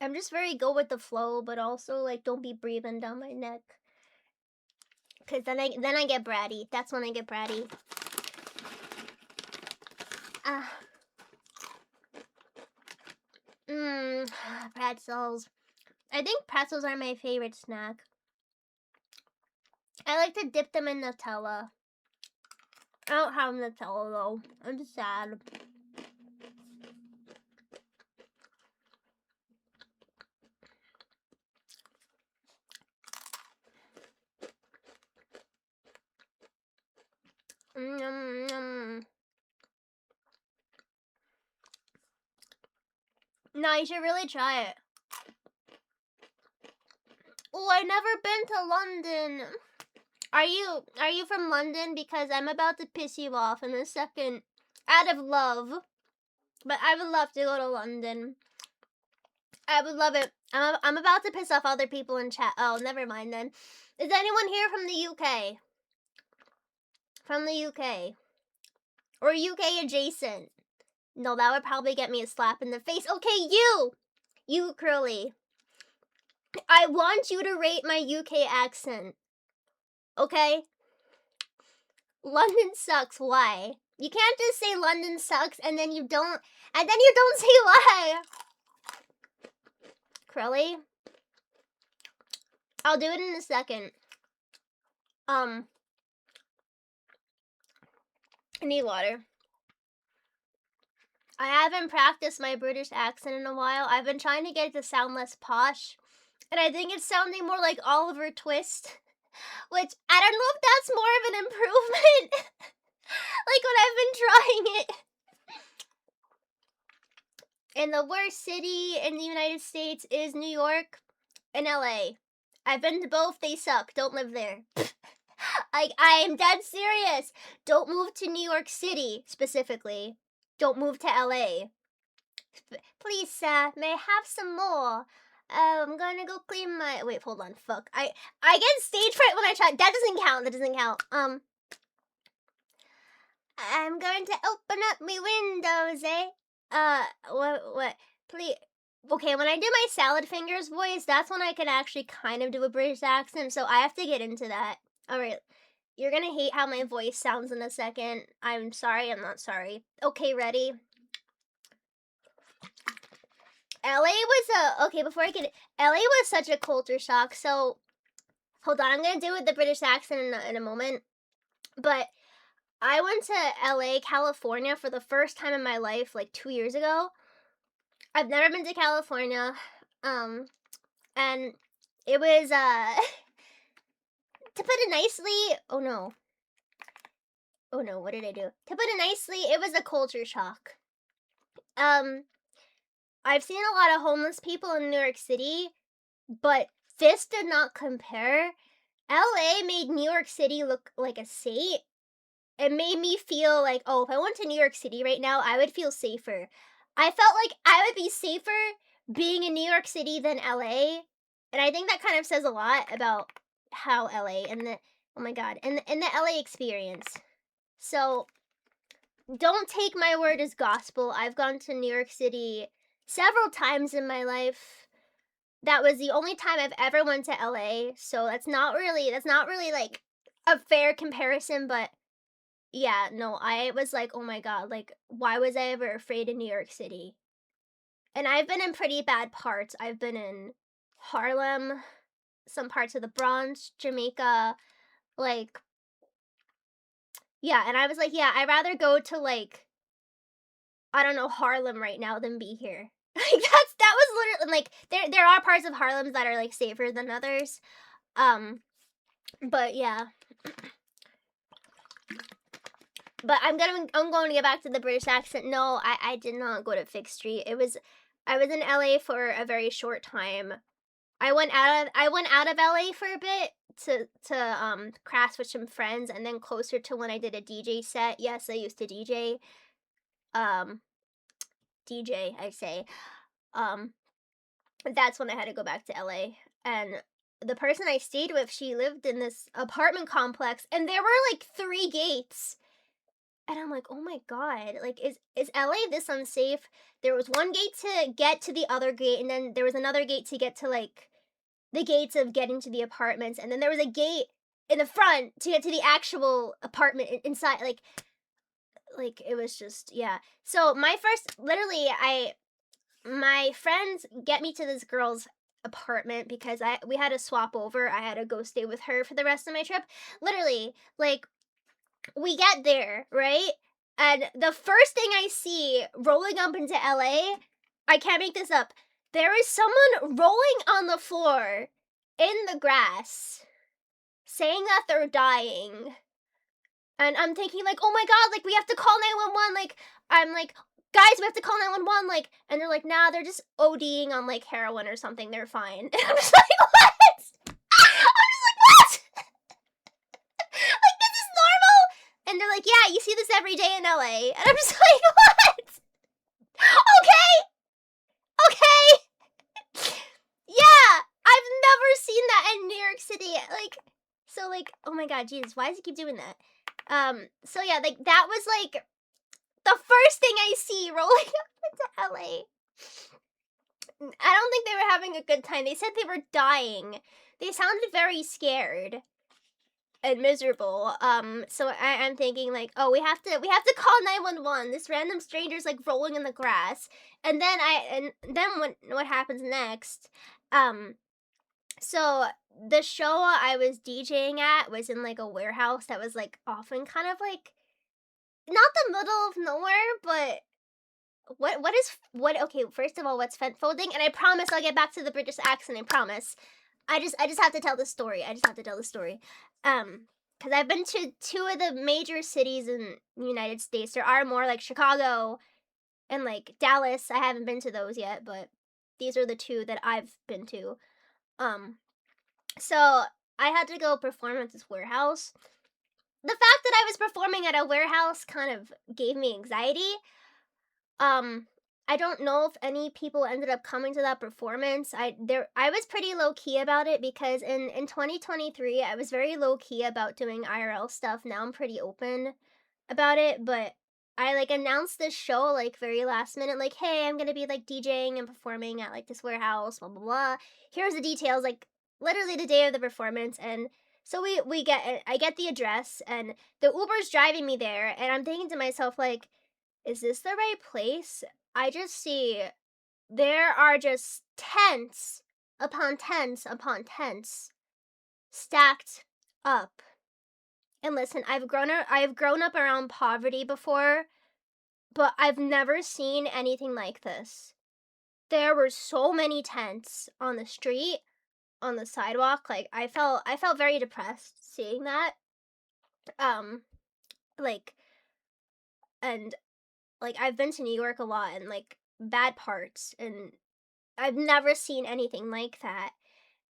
I'm just very go with the flow, but also like don't be breathing down my neck. Cause then I get bratty. That's when I get bratty. Pretzels. I think pretzels are my favorite snack. I like to dip them in Nutella. I don't have Nutella though. I'm just sad. No, you should really try it. Oh, I've never been to London. Are you from London? Because I'm about to piss you off in a second. Out of love. But I would love to go to London. I would love it. I'm about to piss off other people in chat. Oh, never mind then. Is anyone here from the UK? From the UK? Or UK adjacent? No, that would probably get me a slap in the face. Okay, you Curly. I want you to rate my UK accent. Okay? London sucks. Why? You can't just say London sucks and then you don't say why. Curly? I'll do it in a second. I need water. I haven't practiced my British accent in a while. I've been trying to get it to sound less posh, and I think it's sounding more like Oliver Twist, which I don't know if that's more of an improvement. Like when I've been trying it. And the worst city in the United States is New York and LA. I've been to both, they suck. Don't live there. I am dead serious. Don't move to New York City, specifically. Don't move to LA. Please, sir, may I have some more? I'm gonna go clean my... Wait, hold on, fuck. I get stage fright when I try... That doesn't count, I'm going to open up my windows, what, please... Okay, when I do my salad fingers voice, that's when I can actually kind of do a British accent, so I have to get into that. Alright, you're gonna hate how my voice sounds in a second. I'm sorry, I'm not sorry. Okay, ready? LA was okay, before I get LA was such a culture shock, so hold on, I'm gonna do it with the British accent in a moment. But I went to LA, California for the first time in my life, like 2 years ago. I've never been to California, and it was, to put it nicely, oh no, what did I do? To put it nicely, it was a culture shock. I've seen a lot of homeless people in New York City, but this did not compare. LA made New York City look like a state. It made me feel like, oh, if I went to New York City right now, I would feel safer. I felt like I would be safer being in New York City than LA. And I think that kind of says a lot about how LA and the, oh my god, and the LA experience. So don't take my word as gospel. I've gone to New York City several times in my life. That was the only time I've ever went to LA, so that's not really like a fair comparison, but yeah, no, I was like, oh my god, like, why was I ever afraid in New York City? And I've been in pretty bad parts. I've been in Harlem, some parts of the Bronx, Jamaica, like, yeah, and I was like, yeah, I'd rather go to, like, I don't know, Harlem right now than be here. Like, that was literally, like, there are parts of Harlem that are, like, safer than others. But yeah. But I'm going to get back to the British accent. No, I did not go to Fifth Street. I was in LA for a very short time. I went out of LA for a bit to crash with some friends, and then closer to when I did a DJ set. Yes, I used to DJ. DJ, I say. That's when I had to go back to LA. And the person I stayed with, she lived in this apartment complex, and there were like 3 gates. And I'm like, oh my god, like, is LA this unsafe? There was one gate to get to the other gate, and then there was another gate to get to, like, the gates of getting to the apartments, and then there was a gate in the front to get to the actual apartment inside, like, it was just, yeah. So, my friends get me to this girl's apartment because we had to swap over. I had to go stay with her for the rest of my trip. Literally, like, we get there, right? And the first thing I see rolling up into LA, I can't make this up. There is someone rolling on the floor in the grass saying that they're dying. And I'm thinking, like, oh my god, like, we have to call 911. Like, I'm like, guys, we have to call 911. Like, and they're like, nah, they're just ODing on, like, heroin or something. They're fine. And I'm just like, what? I'm just like, what? Like, this is normal? And they're like, yeah, you see this every day in LA. And I'm just like, what? Okay. Yeah, I've never seen that in New York City. Like, so, like, oh my god, Jesus, why does he keep doing that? So yeah, like, that was, like, the first thing I see rolling up into LA. I don't think they were having a good time. They said they were dying. They sounded very scared and miserable. So I'm thinking, like, oh, we have to call 911. This random stranger's, like, rolling in the grass. And then what happens next? So the show I was DJing at was in, like, a warehouse that was, like, often kind of, like, not the middle of nowhere, but Okay, first of all, what's fence folding? And I promise I'll get back to the British accent, I promise. I just have to tell the story. Because I've been to two of the major cities in the United States. There are more, like Chicago and like Dallas. I haven't been to those yet, but these are the two that I've been to. Um, so I had to go perform at this warehouse. The fact that I was performing at a warehouse kind of gave me anxiety. Um, I don't know if any people ended up coming to that performance. I was pretty low key about it because in 2023 I was very low key about doing IRL stuff. Now I'm pretty open about it, but I like announced this show like very last minute, like, hey, I'm gonna be like DJing and performing at like this warehouse, blah blah blah. Here's the details, like literally the day of the performance. And so I get the address and the Uber's driving me there, and I'm thinking to myself, like, is this the right place? I just see there are just tents upon tents upon tents stacked up. And listen, I've grown up around poverty before, but I've never seen anything like this. There were so many tents on the street, on the sidewalk. Like I felt very depressed seeing that. Um like and like I've been to New York a lot and like bad parts, and I've never seen anything like that.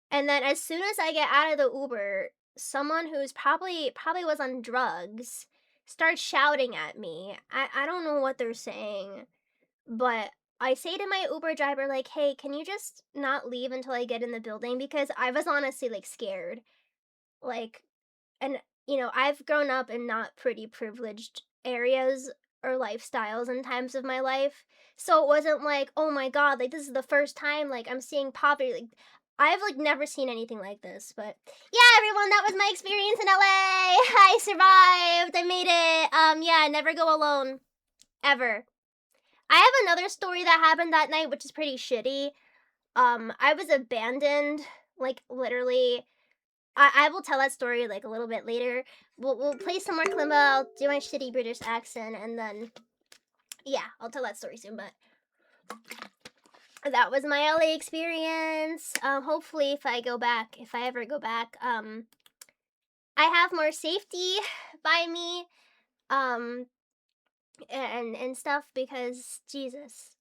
And then as soon as I get out of the Uber, someone who's probably was on drugs starts shouting at me. I don't know what they're saying, but I say to my Uber driver, like, hey, can you just not leave until I get in the building? Because I was honestly like scared. Like, and I've grown up in not pretty privileged areas or lifestyles in times of my life, so it wasn't like, oh my god, like this is the first time like I'm seeing poverty. Like I've like never seen anything like this. But yeah, everyone, that was my experience in LA. I survived, I made it. Yeah, never go alone ever. I have another story that happened that night, which is pretty shitty. I was abandoned, like literally. I will tell that story like a little bit later. We'll play some more kalimba. I'll do my shitty British accent, and then yeah, I'll tell that story soon. But that was my LA experience. Hopefully, if I ever go back, I have more safety by me, um, and stuff, because Jesus,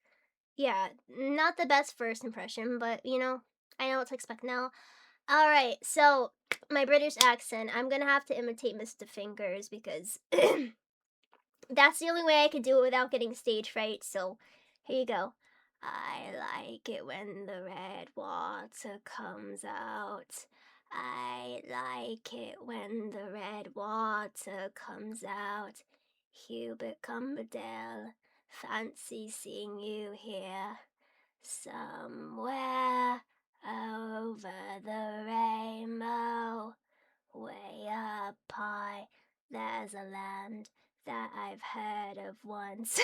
yeah, not the best first impression, but I know what to expect now. All right, so my British accent, I'm gonna have to imitate Mr. Fingers because that's the only way I could do it without getting stage fright. So here you go. I like it when the red water comes out. I like it when the red water comes out. Hubert Cumberdale, fancy seeing you here. Somewhere over the rainbow, way up high, there's a land that I've heard of once.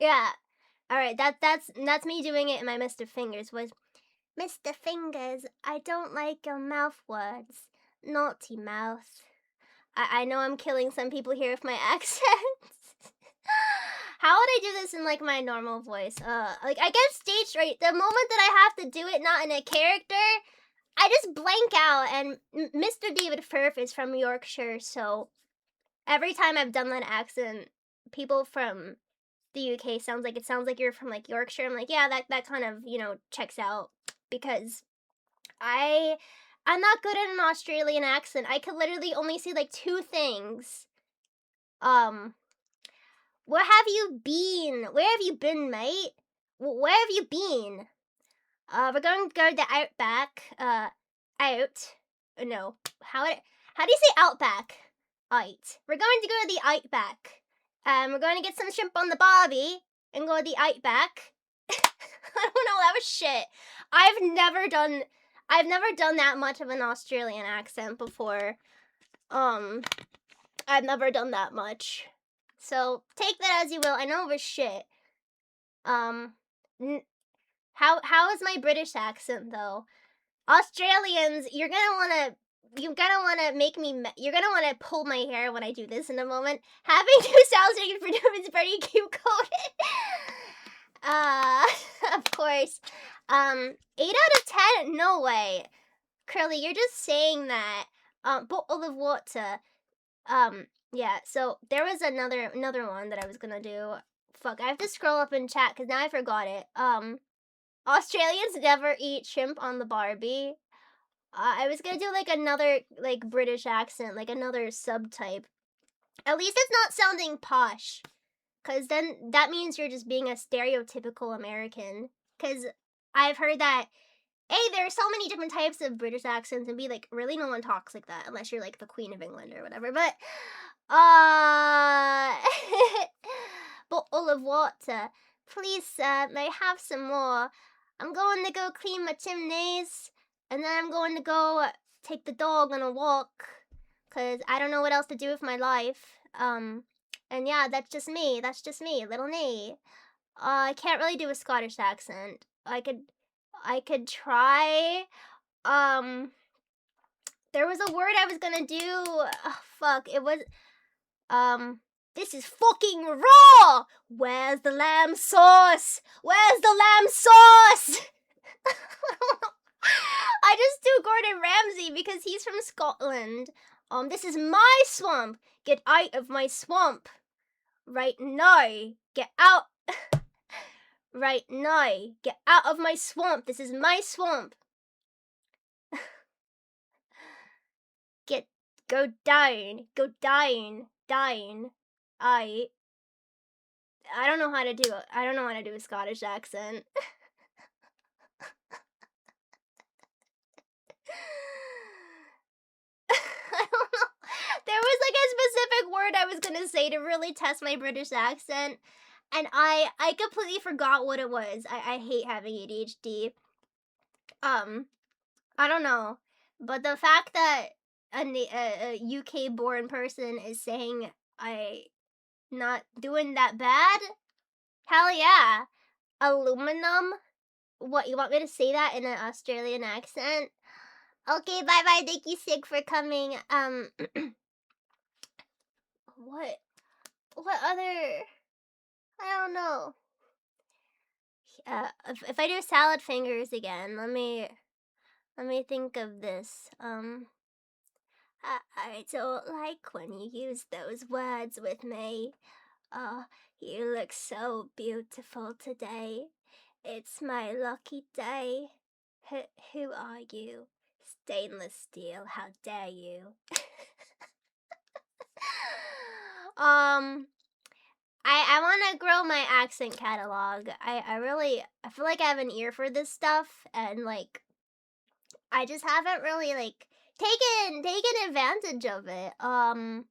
Yeah. All right, that's me doing it in my Mr. Fingers voice. Mr. Fingers, I don't like your mouth words. Naughty mouth. I know I'm killing some people here with my accent. How would I do this in like my normal voice? Like I get stage fright. The moment that I have to do it not in a character, I just blank out. And Mr. David Firth is from Yorkshire, so every time I've done that accent, people from the UK sounds like you're from like Yorkshire. I'm like, yeah, that kind of checks out, because I'm not good at an Australian accent. I could literally only say like two things. Where have you been? Where have you been, mate? Where have you been? We're going to go to the outback. Out. No. How do you say outback? Out. We're going to go to the outback. We're going to get some shrimp on the barbie and go to the outback. I don't know. That was shit. I've never done that much of an Australian accent before. I've never done that much. So take that as you will. I know it was shit. How is my British accent though? Australians, you're gonna wanna you're gonna want to make me. You're gonna want to pull my hair when I do this in a moment. Having 2 sounds making for doom is pretty cute coded. Of course. 8 out of 10. No way. Curly, you're just saying that. Bottle of water. Yeah. So there was another one that I was gonna do. Fuck, I have to scroll up in chat because now I forgot it. Australians never eat shrimp on the Barbie. I was gonna do like another like British accent, like another subtype. At least it's not sounding posh, cause then that means you're just being a stereotypical American. Cause I've heard that A, there are so many different types of British accents, and B, like really no one talks like that unless you're like the Queen of England or whatever. But bottle of water, please, sir. May I have some more? I'm going to go clean my chimneys, and then I'm going to go take the dog on a walk, cause I don't know what else to do with my life. And yeah, that's just me. That's just me, little me. I can't really do a Scottish accent. I could try. There was a word I was gonna do. Oh, fuck, it was this is fucking raw. Where's the lamb sauce? Where's the lamb sauce? I just do Gordon Ramsay because he's from Scotland. This is my swamp. Get out of my swamp. Right now. Get out. Right now. Get out of my swamp. This is my swamp. Go down. Go down. Down. I don't know how to do it. I don't know how to do a Scottish accent. I don't know. There was like a specific word I was gonna say to really test my British accent, and I completely forgot what it was. I hate having ADHD. I don't know, but the fact that a UK born person is saying I not doing that bad, hell yeah. Aluminum. What, you want me to say that in an Australian accent? Okay, bye bye. Thank you, Sig, for coming. What? What other? I don't know. If I do salad fingers again, let me think of this. I don't like when you use those words with me. Oh, you look so beautiful today. It's my lucky day. Who are you? Stainless steel, how dare you? I want to grow my accent catalog. I feel like I have an ear for this stuff, and like I just haven't really like taken advantage of it. I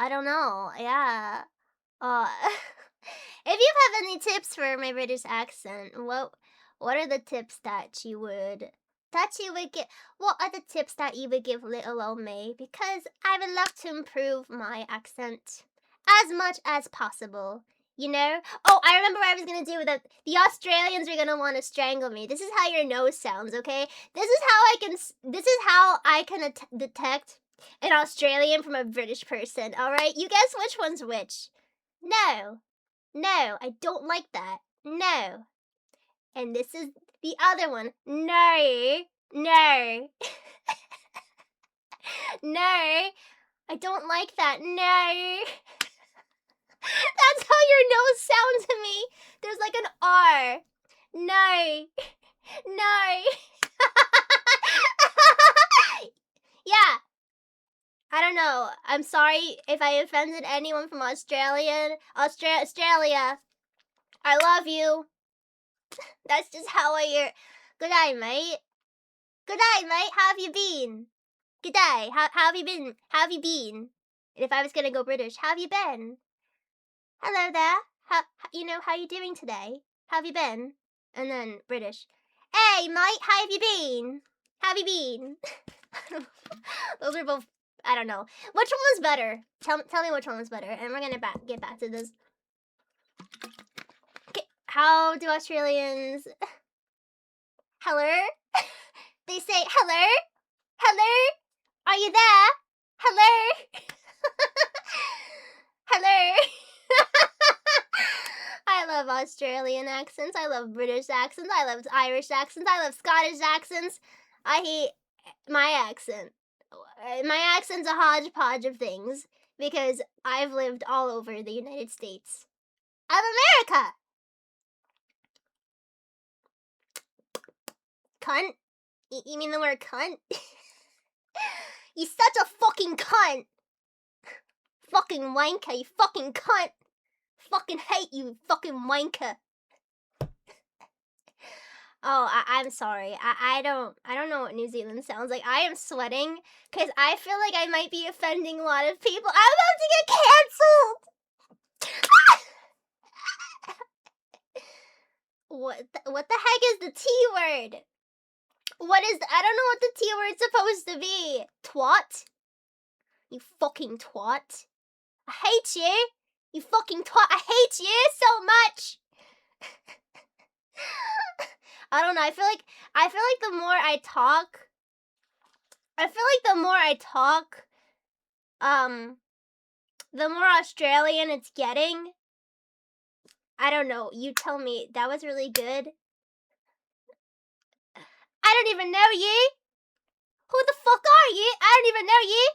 don't know. Yeah. If you have any tips for my British accent, what are the tips that you would give? What are the tips that you would give little old me? Because I would love to improve my accent as much as possible. You know? Oh, I remember what I was gonna do that. The Australians are gonna want to strangle me. This is how your nose sounds, okay? This is how I can detect an Australian from a British person. All right, you guess which one's which? No, I don't like that. No, and this is the other one. No, no, no, I don't like that. No. That's how your nose sounds to me. There's like an R. No. No. Yeah. I don't know. I'm sorry if I offended anyone from Australia. I love you. That's just how I hear. Good day, mate. Good day, mate. How have you been? Good day. How have you been? How have you been? And if I was gonna go British, how have you been? Hello there. How you doing today? How have you been? And then British. Hey, mate. How have you been? How have you been? Those are both. I don't know. Which one was better? Tell me which one was better, and we're gonna get back to this. Okay, how do Australians? Hello? They say hello? Hello? Are you there? Hello? Hello? I love Australian accents. I love British accents. I love Irish accents. I love Scottish accents. I hate my accent. My accent's a hodgepodge of things because I've lived all over the United States of America. Cunt? You mean the word cunt? You such a fucking cunt. Fucking wanker, you fucking cunt. Fucking hate you, fucking wanker. Oh, I'm sorry. I don't know what New Zealand sounds like. I am sweating because I feel like I might be offending a lot of people. I'm about to get canceled. What the heck is the T word? What is I don't know what the T word's supposed to be. Twat? You fucking twat. I hate you. You fucking twat. I hate you so much. I don't know. I feel like the more I talk, the more Australian it's getting. I don't know. You tell me. That was really good. I don't even know you. Who the fuck are you? I don't even know you.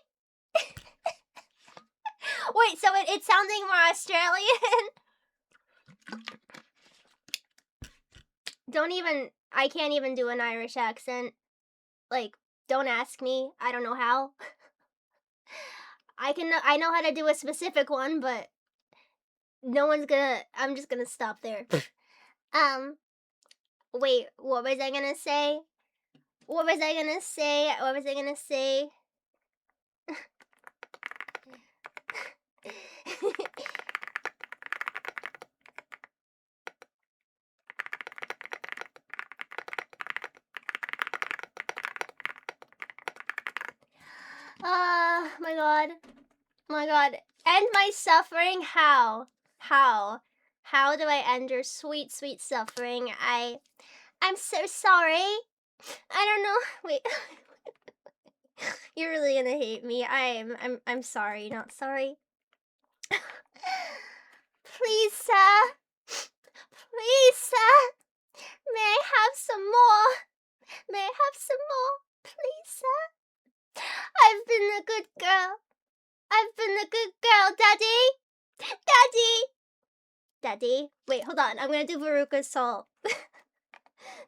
Wait, so it's sounding more Australian? I can't even do an Irish accent. Like, don't ask me. I don't know how. I know how to do a specific one, but I'm just gonna stop there. Wait, what was I gonna say? My god. End my suffering? How? How do I end your sweet, sweet suffering? I'm so sorry. I don't know. Wait. You're really gonna hate me. I'm sorry, not sorry. Please, sir. Please, sir. May I have some more? Please, sir. I've been a good girl. Daddy. Daddy. Wait, hold on. I'm gonna do Veruca's salt.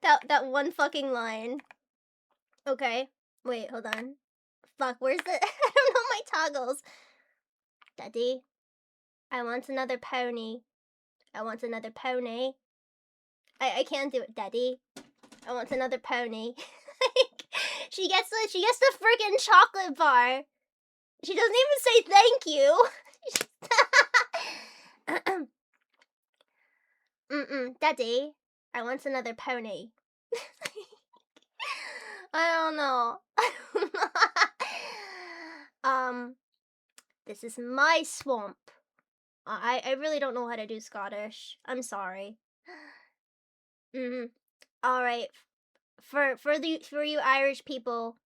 that one fucking line. Okay. Wait, hold on. Fuck, where's the... I don't know my toggles. Daddy. I want another pony. I can't do it, Daddy. I want another pony. She gets the freaking chocolate bar. She doesn't even say thank you. Daddy, I want another pony. I don't know. This is my swamp. I really don't know how to do Scottish. I'm sorry. All right. For you Irish people,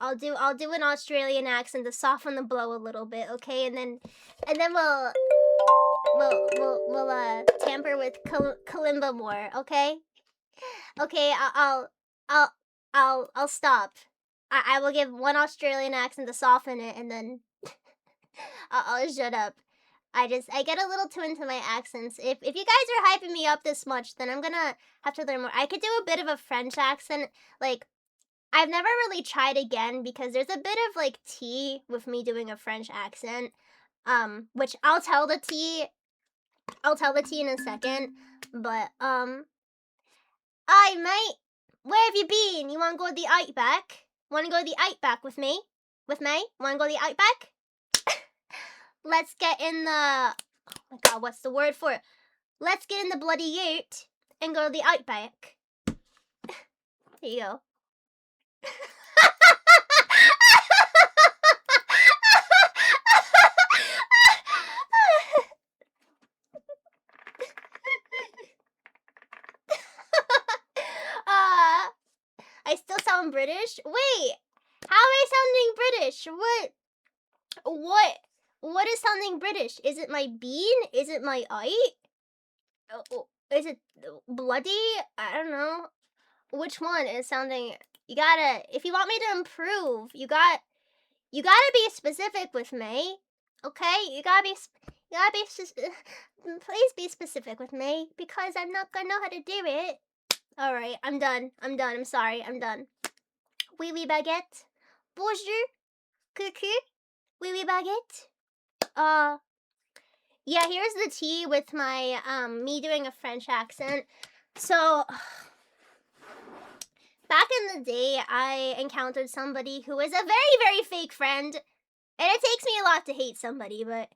I'll do an Australian accent to soften the blow a little bit, okay? And then we'll tamper with kalimba more, okay? Okay, I'll stop. I will give one Australian accent to soften it, and then I'll shut up. I get a little too into my accents. If you guys are hyping me up this much, then I'm gonna have to learn more. I could do a bit of a French accent. Like, I've never really tried again because there's a bit of like tea with me doing a French accent. Which I'll tell the tea in a second. But aye mate, where have you been? You wanna go to the outback? Wanna go to the outback with me? Wanna go to the outback? Let's get in the... Oh my god, what's the word for it? Let's get in the bloody ute and go to the outback. There you go. I still sound British? Wait, How am I sounding British? What is sounding British? Is it my bean? Is it my eye? Is it bloody? I don't know. Which one is sounding? You gotta. If you want me to improve, you gotta be specific with me. Okay? You gotta be. Please be specific with me because I'm not gonna know how to do it. All right, I'm done. I'm sorry. I'm done. Oui, oui, baguette. Bonjour. Coucou. Oui, oui, baguette. Yeah, here's the tea with my me doing a French accent. So back in the day, I encountered somebody who was a very, very fake friend. And it takes me a lot to hate somebody, but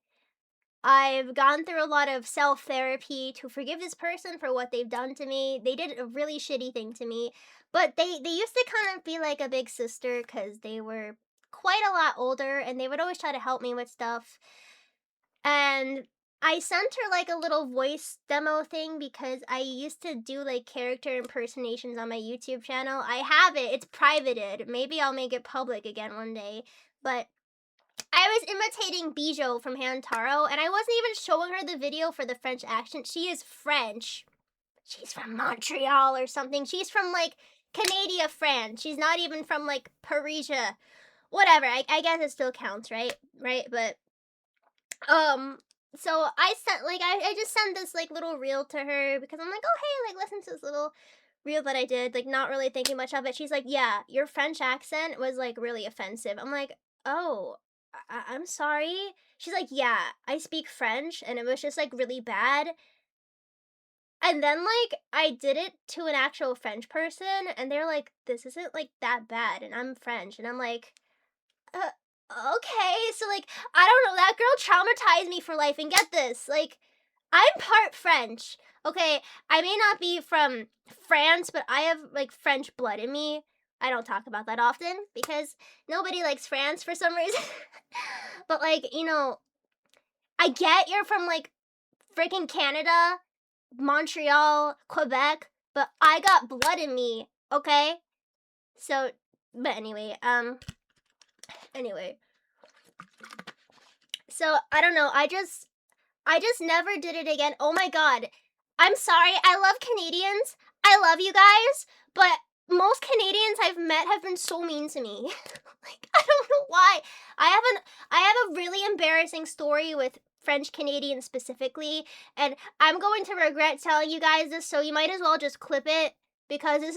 I've gone through a lot of self-therapy to forgive this person for what they've done to me. They did a really shitty thing to me, but they used to kind of be like a big sister because they were quite a lot older and they would always try to help me with stuff. And I sent her like a little voice demo thing because I used to do like character impersonations on my YouTube channel. I have it, it's privated. Maybe I'll make it public again one day. But I was imitating Bijou from Hantaro, and I wasn't even showing her the video for the French accent. She is French. She's from Montreal or something. She's from like Canada, France. She's not even from like Parisia. Whatever. I guess it still counts, right? Right? But so I sent like I just sent this like little reel to her because I'm like, oh hey, like listen to this little reel that I did, like not really thinking much of it. She's like, yeah, your French accent was like really offensive. I'm like, oh, I'm sorry. She's like, yeah, I speak French and it was just like really bad. And then like I did it to an actual French person and they're like, this isn't like that bad and I'm French and I'm like, okay, so like I don't know, that girl traumatized me for life. And get this, like I'm part French. Okay, I may not be from France, but I have like French blood in me. I don't talk about that often because nobody likes France for some reason. But like, you know, I get you're from like freaking Canada, Montreal, Quebec, but I got blood in me, okay? So, but anyway. So, I don't know. I just never did it again. Oh my god. I'm sorry. I love Canadians. I love you guys, but most Canadians I've met have been so mean to me. Like I don't know why. I have a really embarrassing story with French Canadians specifically, and I'm going to regret telling you guys this, so you might as well just clip it because this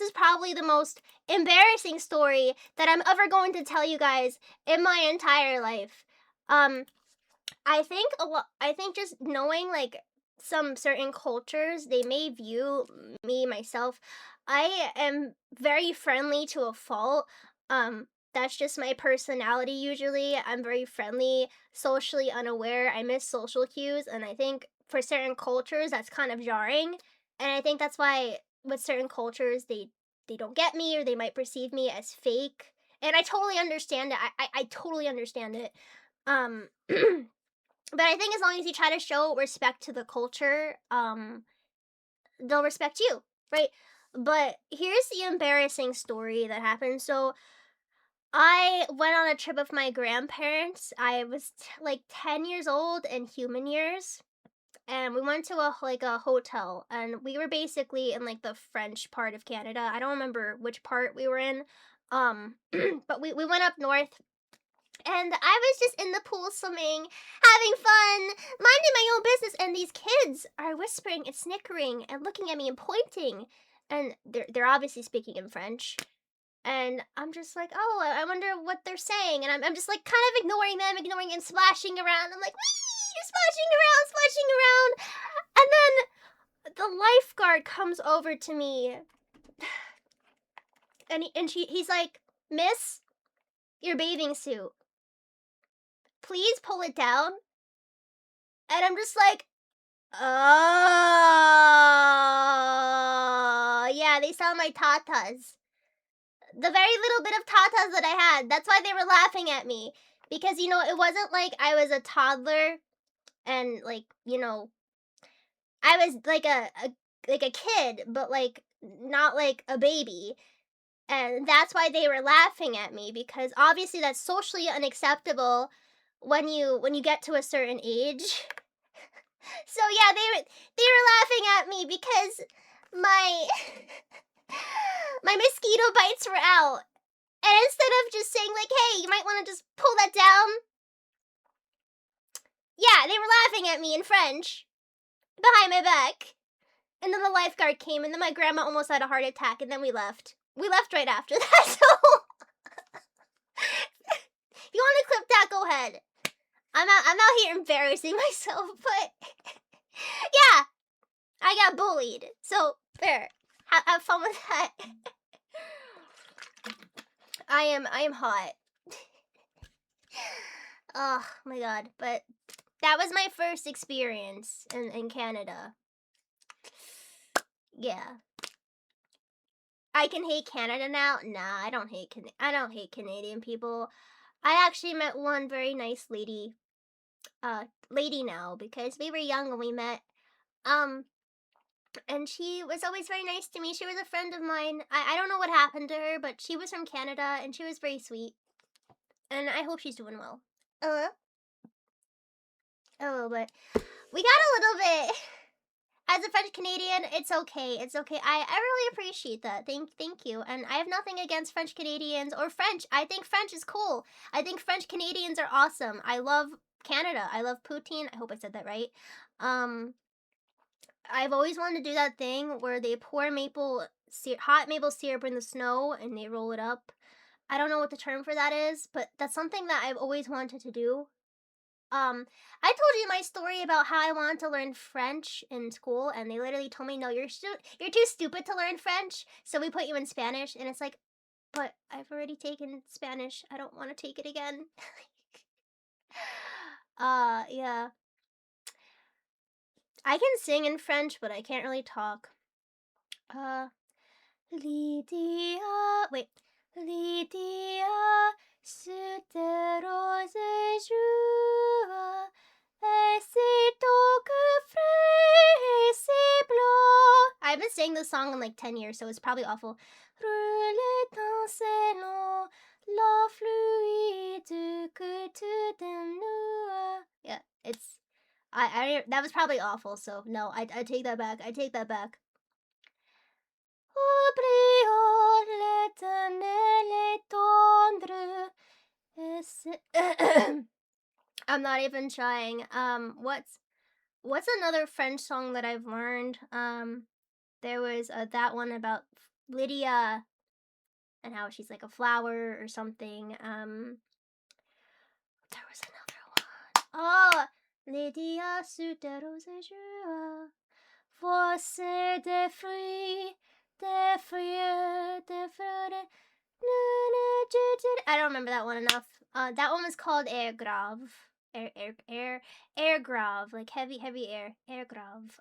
is probably the most embarrassing story that I'm ever going to tell you guys in my entire life. I think just knowing like some certain cultures, they may view me myself. I am very friendly to a fault. That's just my personality usually. I'm very friendly, socially unaware. I miss social cues, and I think for certain cultures that's kind of jarring. And I think that's why with certain cultures they don't get me or they might perceive me as fake. And I totally understand it. I totally understand it. Um But I think as long as you try to show respect to the culture, they'll respect you, right? But here's the embarrassing story that happened. So I went on a trip with my grandparents. I was like 10 years old in human years. And we went to a hotel, and we were basically in like the French part of Canada. I don't remember which part we were in. But we went up north and I was just in the pool swimming, having fun, minding my own business, and these kids are whispering and snickering and looking at me and pointing. And they're obviously speaking in French. And I'm just like, oh, I wonder what they're saying. And I'm just like kind of ignoring them, ignoring and splashing around. I'm like, wee, splashing around. And then the lifeguard comes over to me. And he's like, miss, your bathing suit. Please pull it down. And I'm just like, oh, yeah, they saw my tatas. The very little bit of tatas that I had. That's why they were laughing at me. Because, you know, it wasn't like I was a toddler and, like, you know, I was like a kid, but, like, not like a baby. And that's why they were laughing at me, because obviously that's socially unacceptable when you get to a certain age. So yeah, they were laughing at me because my my mosquito bites were out. And instead of just saying like, "Hey, you might want to just pull that down." Yeah, they were laughing at me in French behind my back. And then the lifeguard came, and then my grandma almost had a heart attack, and then we left. We left right after that, so if you want to clip that, go ahead. I'm out here embarrassing myself, but yeah, I got bullied. So there. Have fun with that. I am hot. Oh my god, but that was my first experience in Canada. Yeah. I can hate Canada now? Nah, I don't hate Canadian people. I actually met one very nice lady now, because we were young when we met. And she was always very nice to me. She was a friend of mine. I don't know what happened to her, but she was from Canada and she was very sweet. And I hope she's doing well. But we got a little bit. As a French Canadian, it's okay. It's okay. I really appreciate that. Thank you. And I have nothing against French Canadians or French. I think French is cool. I think French Canadians are awesome. I love Canada. I love poutine. I hope I said that right. I've always wanted to do that thing where they pour hot maple syrup in the snow and they roll it up. I don't know what the term for that is, but that's something that I've always wanted to do. I told you my story about how I wanted to learn French in school, and they literally told me, "No, you're too stupid to learn French, so we put you in Spanish." And it's like, but I've already taken Spanish. I don't want to take it again. Yeah. I can sing in French, but I can't really talk. Lydia, wait. Lydia, sur tes roses joue, et sitôt que frais et si blanc. I've been singing this song in like 10 years, so it's probably awful. Roule étincelant, la fluide que tu donnes. Yeah, it's that was probably awful, so no, I take that back. I take that back. Oublions l'éternel est tendre. I'm not even trying. What's another French song that I've learned? There was that one about Lydia and how she's like a flower or something. There was another one. Oh, Lydia sur tes roses joue, voici des fruits, des fruits, des fruits. I don't remember that one enough. That one was called Air Grave. Air grave, like heavy air. Air grave.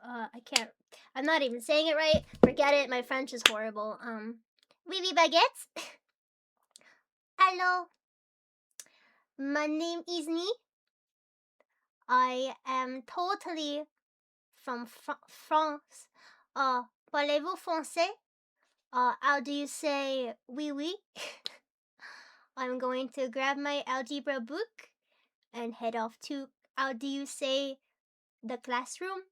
I'm not even saying it right. Forget it. My French is horrible. Oui, baguettes. Hello. My name is Nee. I am totally from France. Parlez-vous français? How do you say oui, oui? I'm going to grab my algebra book and head off to, how do you say, the classroom?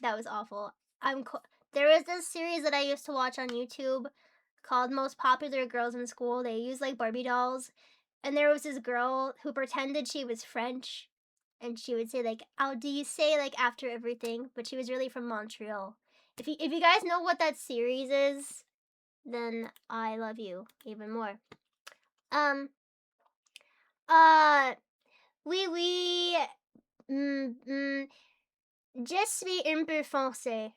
That was awful. There was this series that I used to watch on YouTube called Most Popular Girls in School. They used like Barbie dolls. And there was this girl who pretended she was French. And she would say like, how do you say, like, after everything? But she was really from Montreal. If you guys know what that series is, then I love you even more. Oui, oui. Je suis un peu français.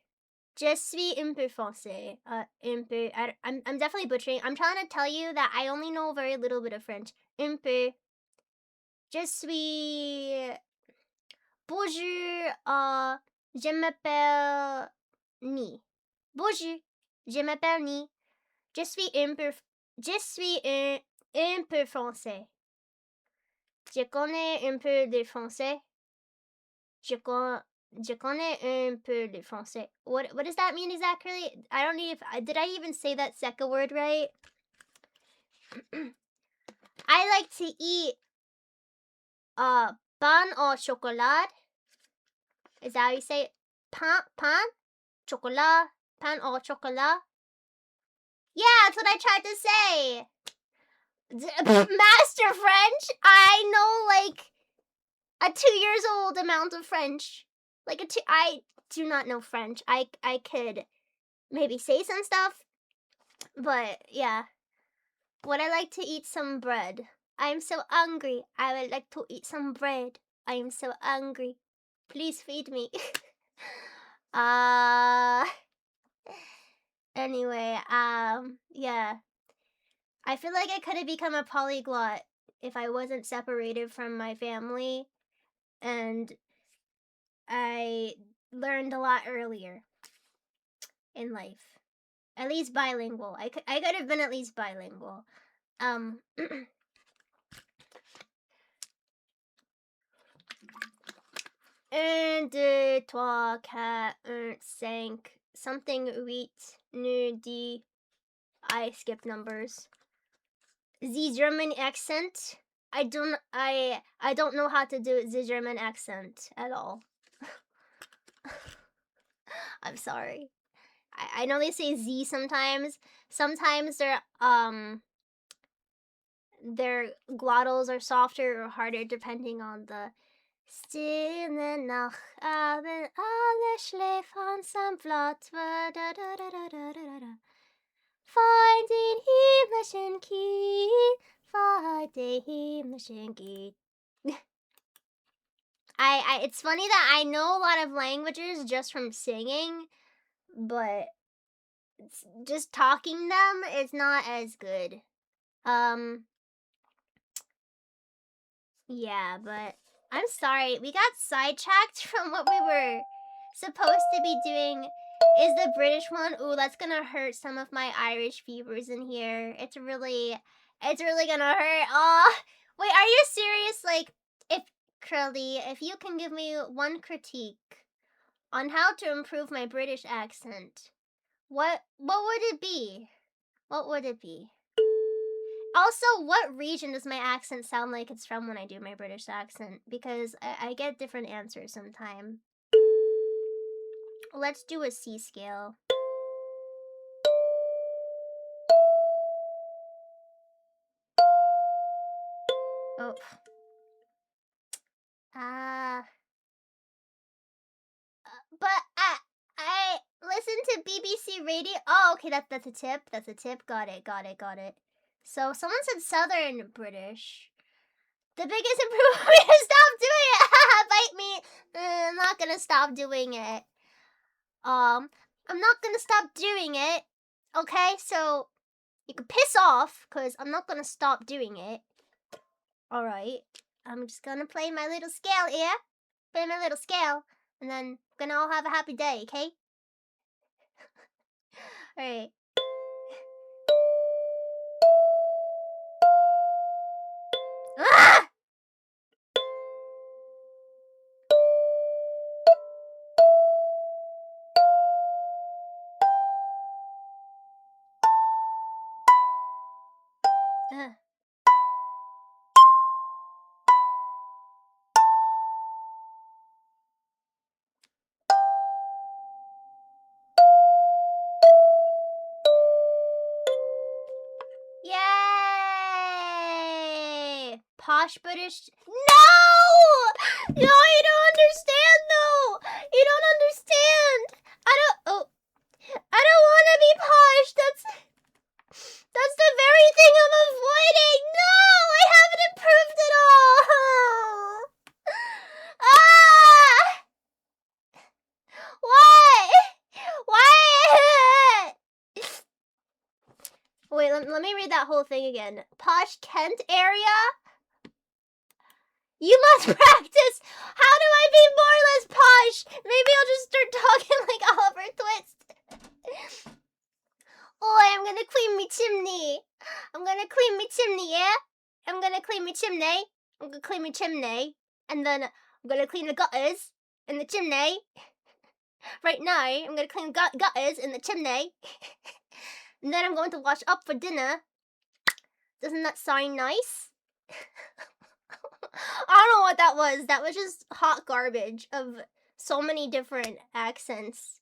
Je suis un peu français. Un peu. I'm definitely butchering. I'm trying to tell you that I only know very little bit of French. Un peu. Je suis. Bonjour. Je m'appelle Ni. Bonjour. Je m'appelle Ni. Je suis un peu français. Je connais un peu de français. Je connais un peu de français. What does that mean exactly? I don't know if did I even say that second word right? I like to eat pain au chocolat. Is that how you say it? Pain? Chocolat? Pain au chocolat? Yeah, that's what I tried to say. Master French? I know like a 2 years old amount of French. I do not know French. I could maybe say some stuff, but yeah. Would I like to eat some bread? I am so hungry. I would like to eat some bread. I am so hungry. Please feed me. Anyway, yeah. I feel like I could have become a polyglot if I wasn't separated from my family, and I learned a lot earlier in life. At least bilingual. I could have been at least bilingual. Un, deux, trois, quatre, un, cinq. Something, huit, neuf, dix. I skipped numbers. The German accent. I don't know how to do the German accent at all. I'm sorry. I know they say Z sometimes. Sometimes their glottals are softer or harder depending on the Stille Nacht, wenn alle schläfern sanft Find den himmlischen Kiel, find den himmlischen Kiel. It's funny that I know a lot of languages just from singing, but just talking them is not as good. Yeah, but I'm sorry, we got sidetracked from what we were supposed to be doing. Is the British one? Ooh, that's gonna hurt some of my Irish viewers in here. It's really gonna hurt. Oh, wait, are you serious? Like, if Curly, if you can give me one critique on how to improve my British accent, what would it be? What would it be? Also, what region does my accent sound like it's from when I do my British accent? Because I get different answers sometimes. Let's do a C scale. Oh. But I listen to BBC Radio. Oh, okay, that's a tip. That's a tip. Got it. So someone said Southern British. The biggest improvement is stop doing it. Bite me. I'm not gonna stop doing it. I'm not gonna stop doing it. Okay, so you can piss off, cause I'm not gonna stop doing it. All right, I'm just gonna play my little scale here. Play my little scale, and then we're gonna all have a happy day. Okay. All right. Ah! Yay! Posh British. No! No, you don't understand though. You don't understand. I don't want to be posh. That's the very thing I'm avoiding. No, I haven't improved at all. Ah! What? Why? Wait, let me read that whole thing again. Posh Kent area? You must practice. How do I be more or less posh? Maybe I'll just start talking like Oliver Twist. Oh, I'm gonna clean me chimney. I'm gonna clean me chimney, yeah? I'm gonna clean me chimney. I'm gonna clean me chimney. And then I'm gonna clean the gutters in the chimney. Right now, I'm gonna clean gutters in the chimney. And then I'm going to wash up for dinner. Doesn't that sound nice? I don't know what that was. That was just hot garbage of so many different accents.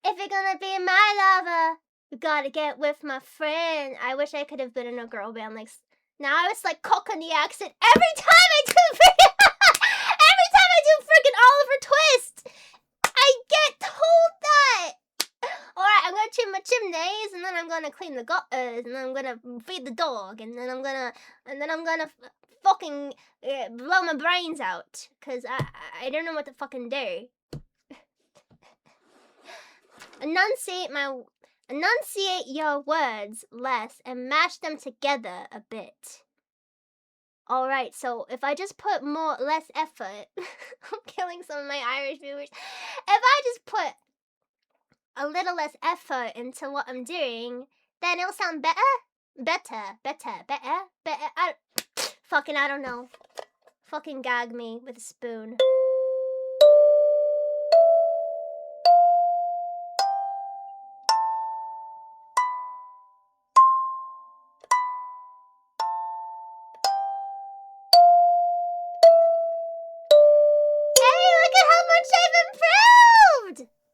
If you're gonna be my lover, you gotta get with my friend. I wish I could have been in a girl band. Like now, I was like Cockney accent every time I do every time I do freaking Oliver Twist. I get told that. All right, I'm gonna trim my chimneys, and then I'm gonna clean the gutters, and then I'm gonna feed the dog, and then I'm gonna fucking blow my brains out, cause I don't know what to fucking do. Enunciate your words less and mash them together a bit. All right, so if I just put less effort, I'm killing some of my Irish viewers. If I just put a little less effort into what I'm doing, then it'll sound better. I don't know. Fucking gag me with a spoon.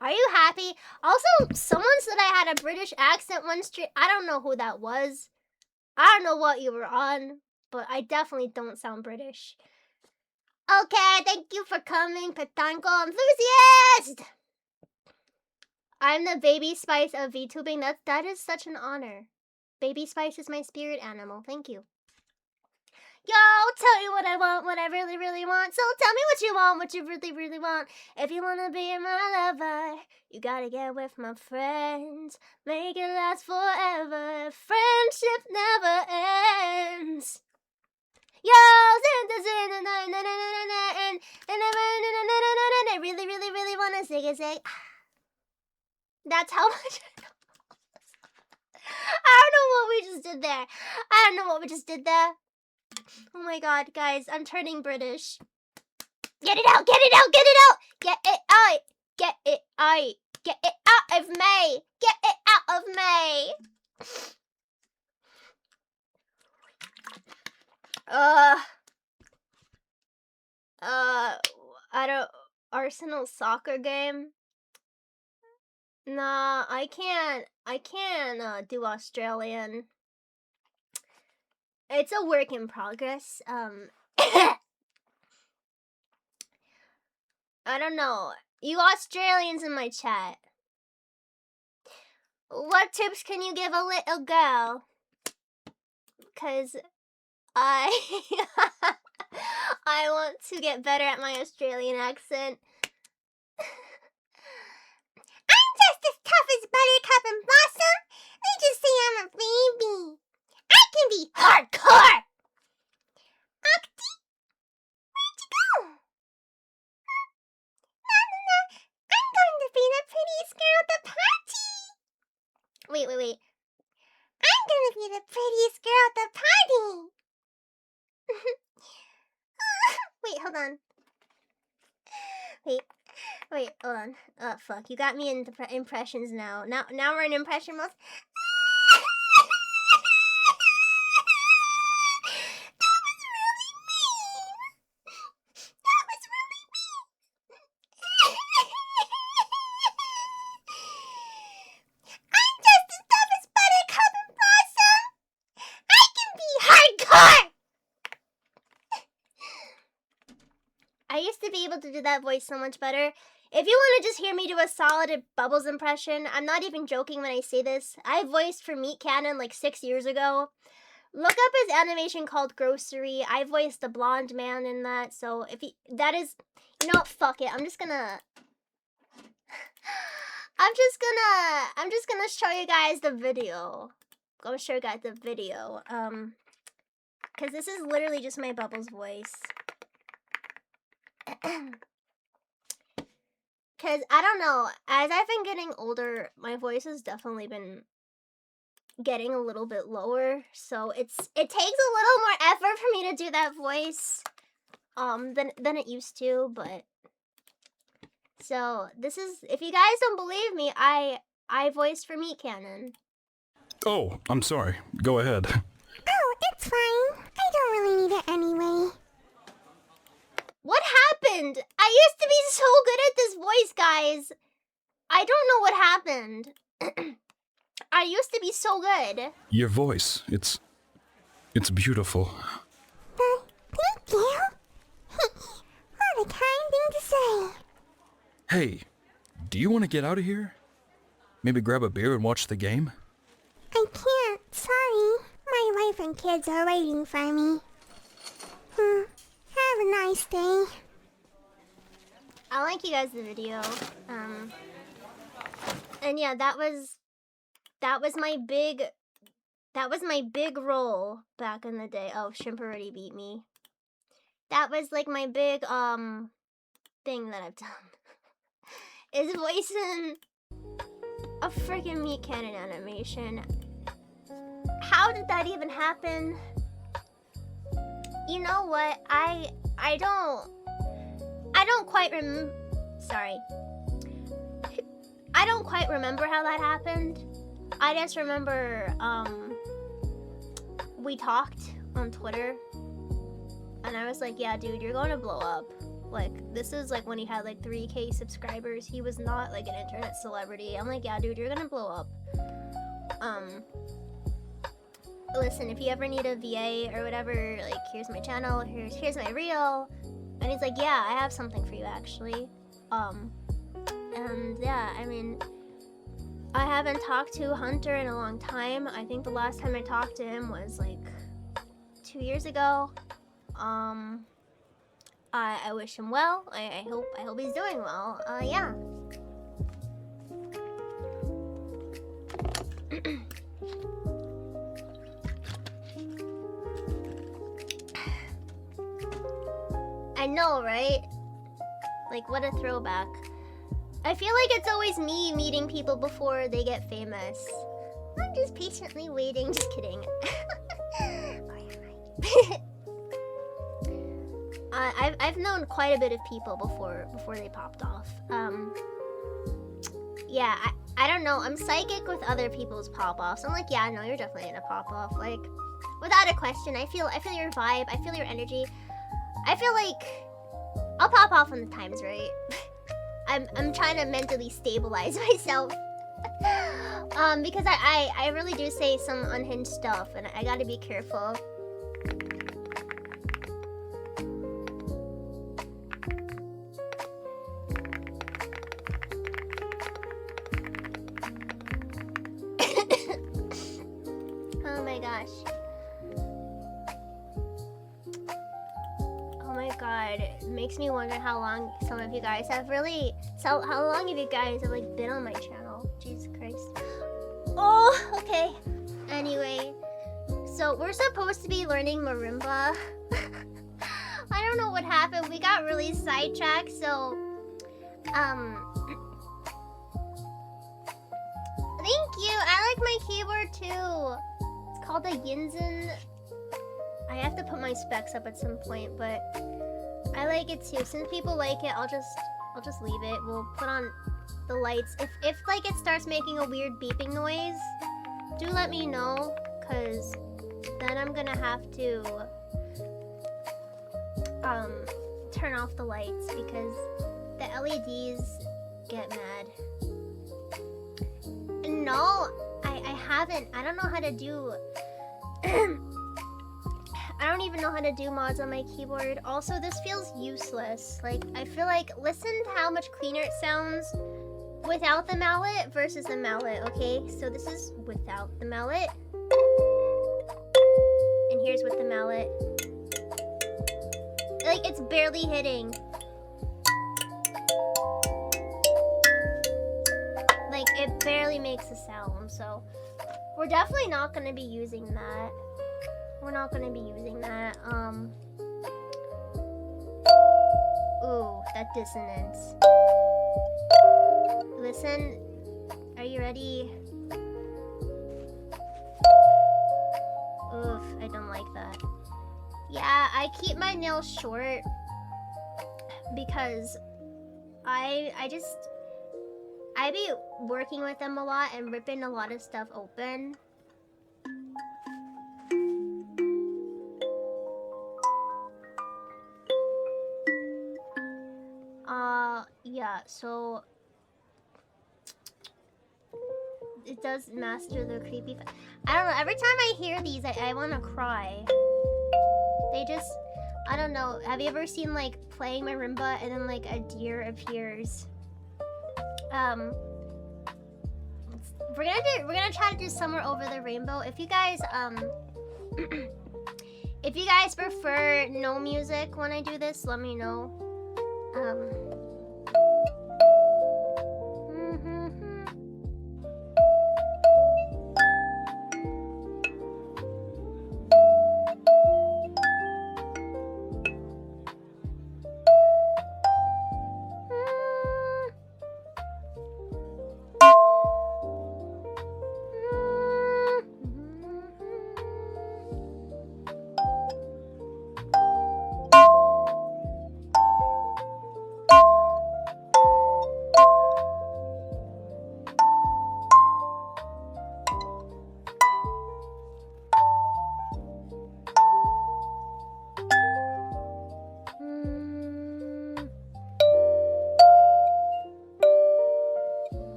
Are you happy? Also, someone said I had a British accent one stream. I don't know who that was. I don't know what you were on, but I definitely don't sound British. Okay, thank you for coming, Petanco enthusiast! I'm the baby spice of VTubing. That is such an honor. Baby spice is my spirit animal. Thank you. Yo, tell you what I want, what I really, really want. So tell me what you want, what you really, really want. If you wanna be my lover, you gotta get with my friends. Make it last forever. Friendship never ends. Yo, I really, really, really wanna sing it, sing. That's how much I know. I don't know what we just did there. I don't know what we just did there. Oh my god, guys, I'm turning British. Get it out, get it out, get it out! Get it out! Get it out! Get it out of me! Get it out of me! I don't... Arsenal soccer game? Nah, I can't do Australian. It's a work in progress. I don't know. You Australians in my chat, what tips can you give a little girl? Cause I I want to get better at my Australian accent. I'm just as tough as Buttercup and Blossom. They just say I'm a baby. I can be hardcore. Octi, where'd you go? No. I'm going to be the prettiest girl at the party. Wait. I'm going to be the prettiest girl at the party. Wait, hold on. Wait, hold on. Oh, fuck. You got me in impressions now. Now we're in impression mode. That was really mean. I'm just as tough as Buttercup and Blossom. I can be hardcore. I used to be able to do that voice so much better. If you want to just hear me do a solid Bubbles impression, I'm not even joking when I say this. I voiced for Meat Cannon like 6 years ago. Look up his animation called Grocery. I voiced the blonde man in that. So if that is, fuck it. I'm just gonna show you guys the video. I'm gonna show you guys the video. Cause this is literally just my Bubbles voice. Cause I don't know, as I've been getting older, my voice has definitely been getting a little bit lower, so it takes a little more effort for me to do that voice than it used to. But so this is, if you guys don't believe me, I voiced for Meat Cannon. Oh, I'm sorry. Go ahead. Oh, it's fine. I don't really need it anyway. What happened? I used to be so good at this voice, guys. I don't know what happened. I used to be so good. Your voice, it's beautiful. Thank you. What a kind thing to say. Hey, do you want to get out of here? Maybe grab a beer and watch the game? I can't, sorry. My wife and kids are waiting for me. Have a nice day. I'll link you guys the video. And yeah, that was my big role back in the day. Oh, Shrimp already beat me. That was like my big thing that I've done. Is voicing a freaking meat cannon animation. How did that even happen? You know what? I don't quite sorry. I don't quite remember how that happened. I just remember we talked on Twitter and I was like, yeah, dude, you're going to blow up. Like, this is like when he had like 3K subscribers. He was not like an internet celebrity. I'm like, yeah, dude, you're gonna blow up. Listen, if you ever need a VA or whatever, like, here's my channel, here's my reel. And he's like, yeah, I have something for you actually. And yeah, I mean, I haven't talked to Hunter in a long time. I think the last time I talked to him was like 2 years ago. I wish him well. I hope he's doing well. Yeah. I know, right? Like, what a throwback. I feel like it's always me meeting people before they get famous. I'm just patiently waiting. Just kidding. I've known quite a bit of people before they popped off. Yeah, I don't know. I'm psychic with other people's pop-offs. I'm like, yeah, no, you're definitely gonna pop off. Like, without a question. I feel your vibe. I feel your energy. I feel like I'll pop off when the time's right. I'm trying to mentally stabilize myself. Because I really do say some unhinged stuff and I gotta be careful. Oh my gosh. Oh my god, it makes me wonder how long some of you guys have how long have you guys have like been on my channel? Jesus Christ. Oh, okay. Anyway, so we're supposed to be learning marimba. I don't know what happened. We got really sidetracked, so thank you. I like my keyboard too. It's called a Yinzen. I have to put my specs up at some point, but I like it too. Since people like it, I'll just leave it. We'll put on the lights. If like it starts making a weird beeping noise, do let me know, cause then I'm gonna have to turn off the lights because the LEDs get mad. No, I haven't. I don't know how to do I don't even know how to do mods on my keyboard. Also, this feels useless. Like, I feel like, listen to how much cleaner it sounds without the mallet versus the mallet, okay? So this is without the mallet. And here's with the mallet. Like, it's barely hitting. Like, it barely makes a sound, so we're definitely not going to be using that. We're not going to be using that. Ooh, that dissonance. Listen, are you ready? Oof, I don't like that. Yeah, I keep my nails short because I be working with them a lot and ripping a lot of stuff open. so it does master the creepy. I don't know. Every time I hear these, I want to cry. They just, I don't know. Have you ever seen like playing marimba and then like a deer appears? We're gonna try to do Somewhere Over the Rainbow. If you guys if you guys prefer no music when I do this, let me know.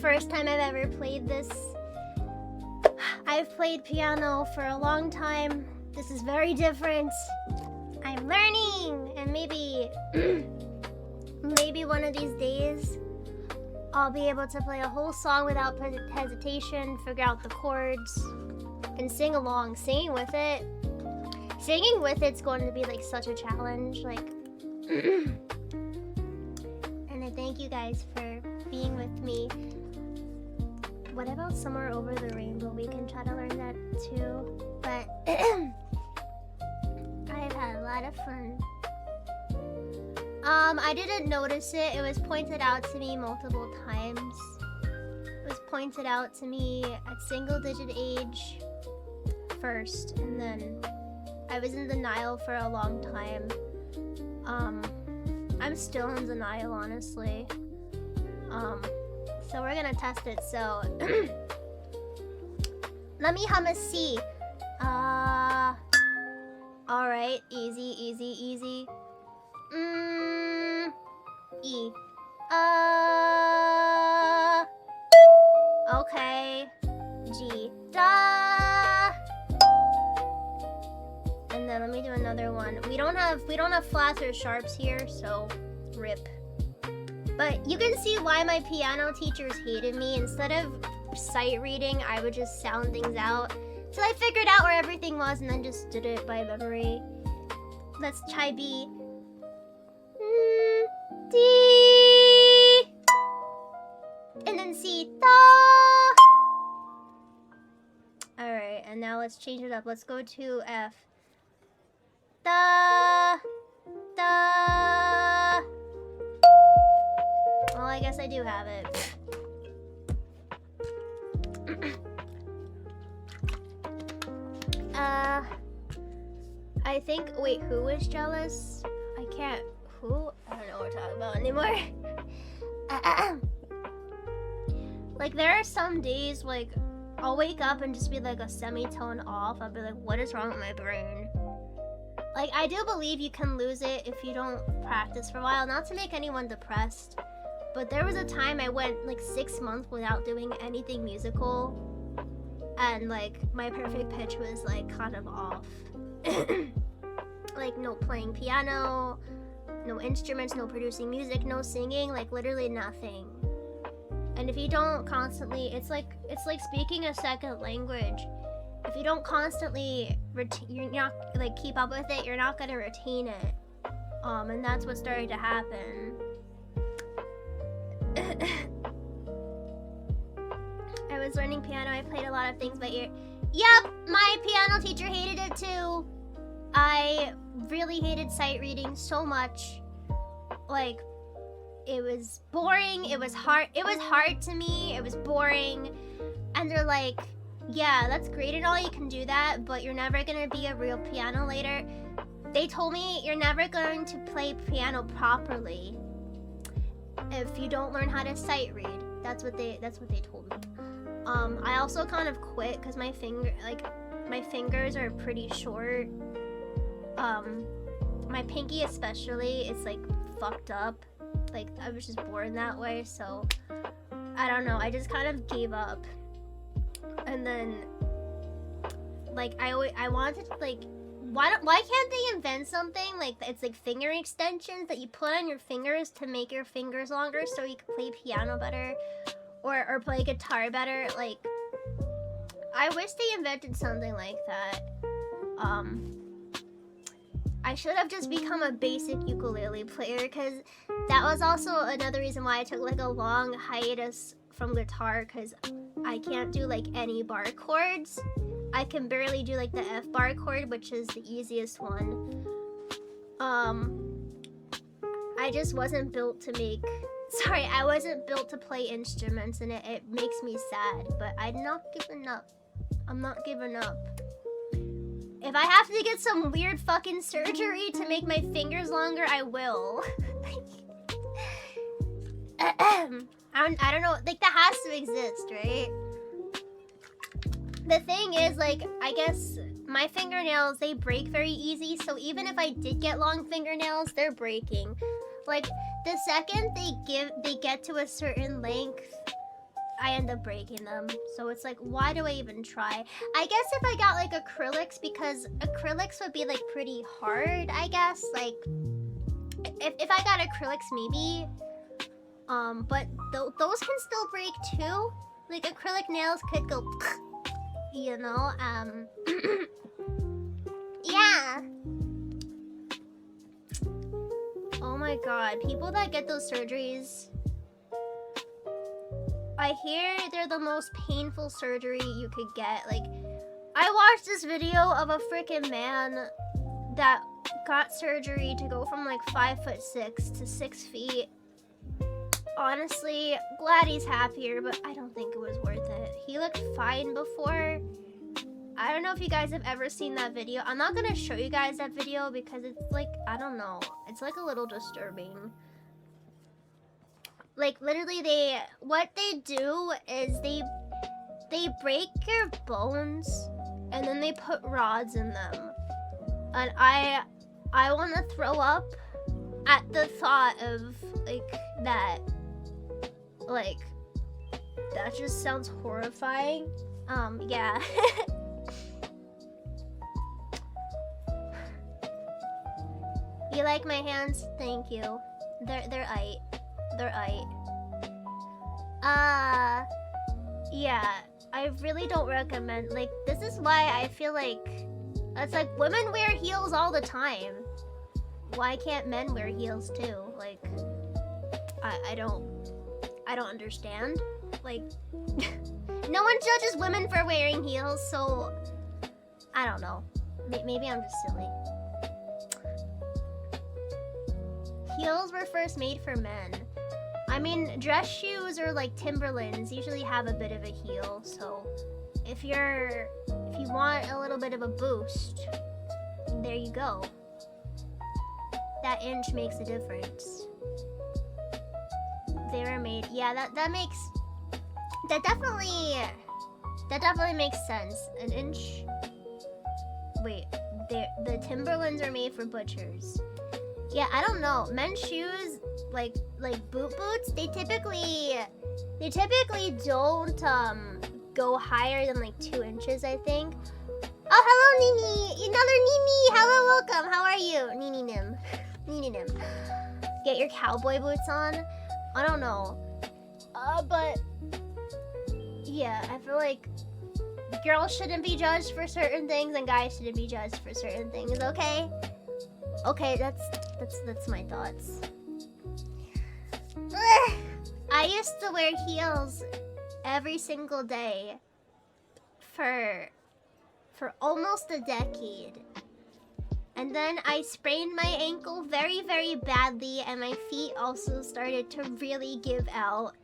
First time I've ever played this. I've played piano for a long time. This is very different. I'm learning, and maybe maybe one of these days I'll be able to play a whole song without hesitation, figure out the chords, and sing along. Singing with it's going to be like such a challenge. Like, and I thank you guys for being with me. What about Somewhere Over the Rainbow? We can try to learn that too. But I've had a lot of fun. I didn't notice it. It was pointed out to me multiple times. It was pointed out to me at single-digit age first, and then I was in denial for a long time. I'm still in denial, honestly. So we're gonna test it. So let me hum a C. Alright, easy. E. Okay. G. Da. And then let me do another one. We don't have flats or sharps here, so rip. But you can see why my piano teachers hated me. Instead of sight reading, I would just sound things out. So I figured out where everything was and then just did it by memory. Let's try B. D. And then C. Da. Alright, and now let's change it up. Let's go to F. Da. Da. Well, I guess I do have it. I think, wait, who is jealous? I can't, who? I don't know what we're talking about anymore. Like, there are some days, like, I'll wake up and just be like a semitone off. I'll be like, what is wrong with my brain? Like, I do believe you can lose it if you don't practice for a while. Not to make anyone depressed, but there was a time I went like 6 months without doing anything musical. And like, my perfect pitch was like kind of off. Like, no playing piano, no instruments, no producing music, no singing, like literally nothing. And if you don't constantly, it's like speaking a second language. If you don't constantly you're not like keep up with it, you're not gonna retain it. And that's what started to happen. I was learning piano. I played a lot of things by ear. Yep, my piano teacher hated it too. I really hated sight reading so much. Like, it was boring. It was hard. It was hard to me. It was boring. And they're like, yeah, that's great and all, you can do that, but you're never gonna be a real piano later. They told me you're never going to play piano properly if you don't learn how to sight read. That's what they told me. I also kind of quit because my fingers are pretty short. My pinky especially is like fucked up. Like, I was just born that way, so I don't know. I just kind of gave up. And then, like, I wanted to, like, why can't they invent something like it's like finger extensions that you put on your fingers to make your fingers longer so you can play piano better or play guitar better? Like, I wish they invented something like that. I should have just become a basic ukulele player, because that was also another reason why I took like a long hiatus from guitar, because I can't do like any bar chords. I can barely do like the F bar chord, which is the easiest one. I just wasn't built to make... Sorry, I wasn't built to play instruments, and it makes me sad, but I'm not giving up. I'm not giving up. If I have to get some weird fucking surgery to make my fingers longer, I will. I don't know, like, that has to exist, right? The thing is, like, I guess my fingernails, they break very easy, so even if I did get long fingernails, they're breaking. Like, the second they get to a certain length, I end up breaking them. So it's like, why do I even try? I guess if I got like acrylics, because acrylics would be like pretty hard, I guess. Like, if I got acrylics, maybe. But those can still break too. Like, acrylic nails could go, you know, yeah. Oh my god, people that get those surgeries, I hear they're the most painful surgery you could get. Like, I watched this video of a freaking man that got surgery to go from like 5'6" to 6 feet. Honestly, glad he's happier, but I don't think it was worth it. He looked fine before. I don't know if you guys have ever seen that video. I'm not gonna show you guys that video because it's like, I don't know. It's like a little disturbing. Like, literally, what they do is they break your bones and then they put rods in them. And I want to throw up at the thought of that, that just sounds horrifying. Yeah. You like my hands? Thank you. They're aight. They're aight. Yeah. I really don't recommend, this is why I feel like it's like women wear heels all the time. Why can't men wear heels too? I don't understand. No one judges women for wearing heels, so I don't know. Maybe I'm just silly. Heels were first made for men. I mean, dress shoes or Timberlands usually have a bit of a heel, so if you want a little bit of a boost, there you go. That inch makes a difference. They were made, yeah, that definitely makes sense. An inch. Wait, the Timberlands are made for butchers. Yeah, I don't know. Men's shoes, like boot boots, they typically don't go higher than 2 inches, I think. Oh, hello, Nini! Another Nini! Hello, welcome! How are you? Nini Nim. Nini Nim. Get your cowboy boots on? I don't know. But yeah, I feel like girls shouldn't be judged for certain things and guys shouldn't be judged for certain things, okay? Okay, that's my thoughts. Ugh. I used to wear heels every single day for almost a decade. And then I sprained my ankle very, very badly, and my feet also started to really give out.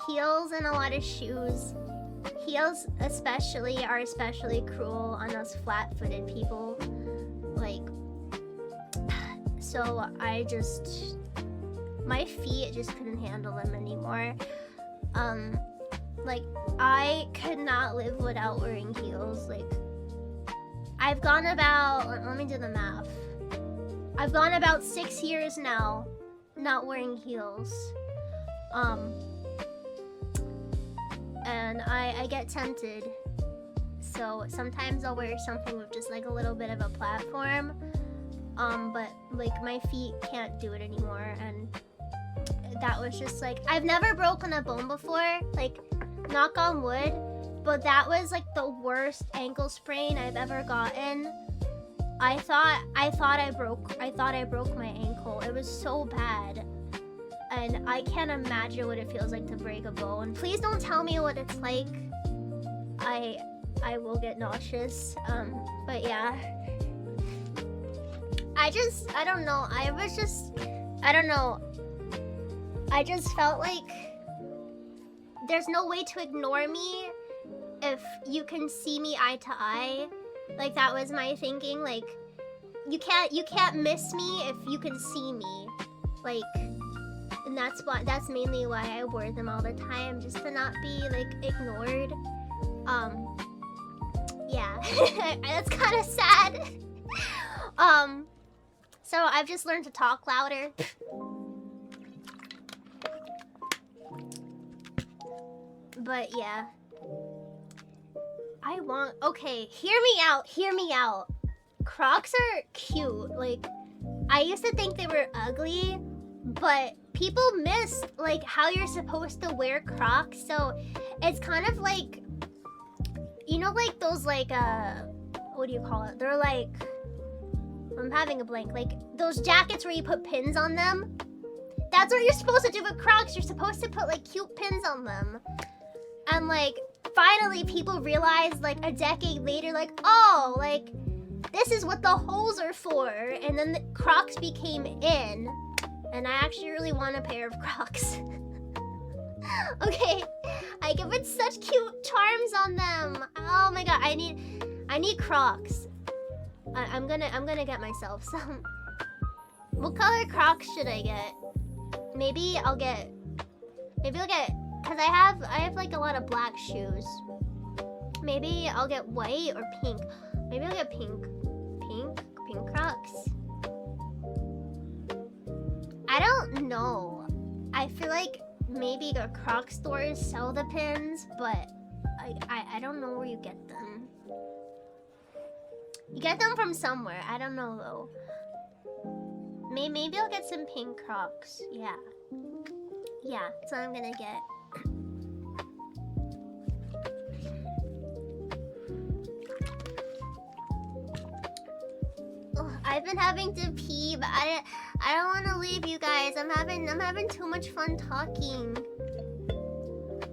Heels and a lot of shoes. Heels are especially cruel on us flat-footed people. So my feet just couldn't handle them anymore. I could not live without wearing heels. I've gone about, let me do the math. I've gone about 6 years now not wearing heels. And I get tempted. So sometimes I'll wear something with just a little bit of a platform. But my feet can't do it anymore, and that was just I've never broken a bone before, knock on wood, but that was the worst ankle sprain I've ever gotten. I thought I broke my ankle. It was so bad. And I can't imagine what it feels like to break a bone. Please don't tell me what it's like. I will get nauseous. But yeah. I don't know. I don't know. I just felt like there's no way to ignore me if you can see me eye to eye. That was my thinking. You can't miss me if you can see me. And that's mainly why I wore them all the time, just to not be ignored. Yeah. That's kind of sad. So I've just learned to talk louder. But yeah. Okay, hear me out. Crocs are cute. I used to think they were ugly, but people miss how you're supposed to wear Crocs. So it's kind of you know, those what do you call it? They're I'm having a blank. Those jackets where you put pins on them. That's what you're supposed to do with Crocs. You're supposed to put cute pins on them. And finally people realize a decade later, oh, this is what the holes are for. And then the Crocs became in. And I actually really want a pair of Crocs. Okay, I can put such cute charms on them. Oh my god, I need Crocs. I'm gonna get myself some. What color Crocs should I get? Maybe I'll get, cause I have a lot of black shoes. Maybe I'll get white or pink. Maybe I'll get pink Crocs. I don't know. I feel like maybe the Croc stores sell the pins, but I don't know where you get them. You get them from somewhere. I don't know though. Maybe I'll get some pink Crocs. Yeah. Yeah, that's what I'm gonna get. Ugh, I've been having to pee, but I don't want to leave you guys. I'm having too much fun talking.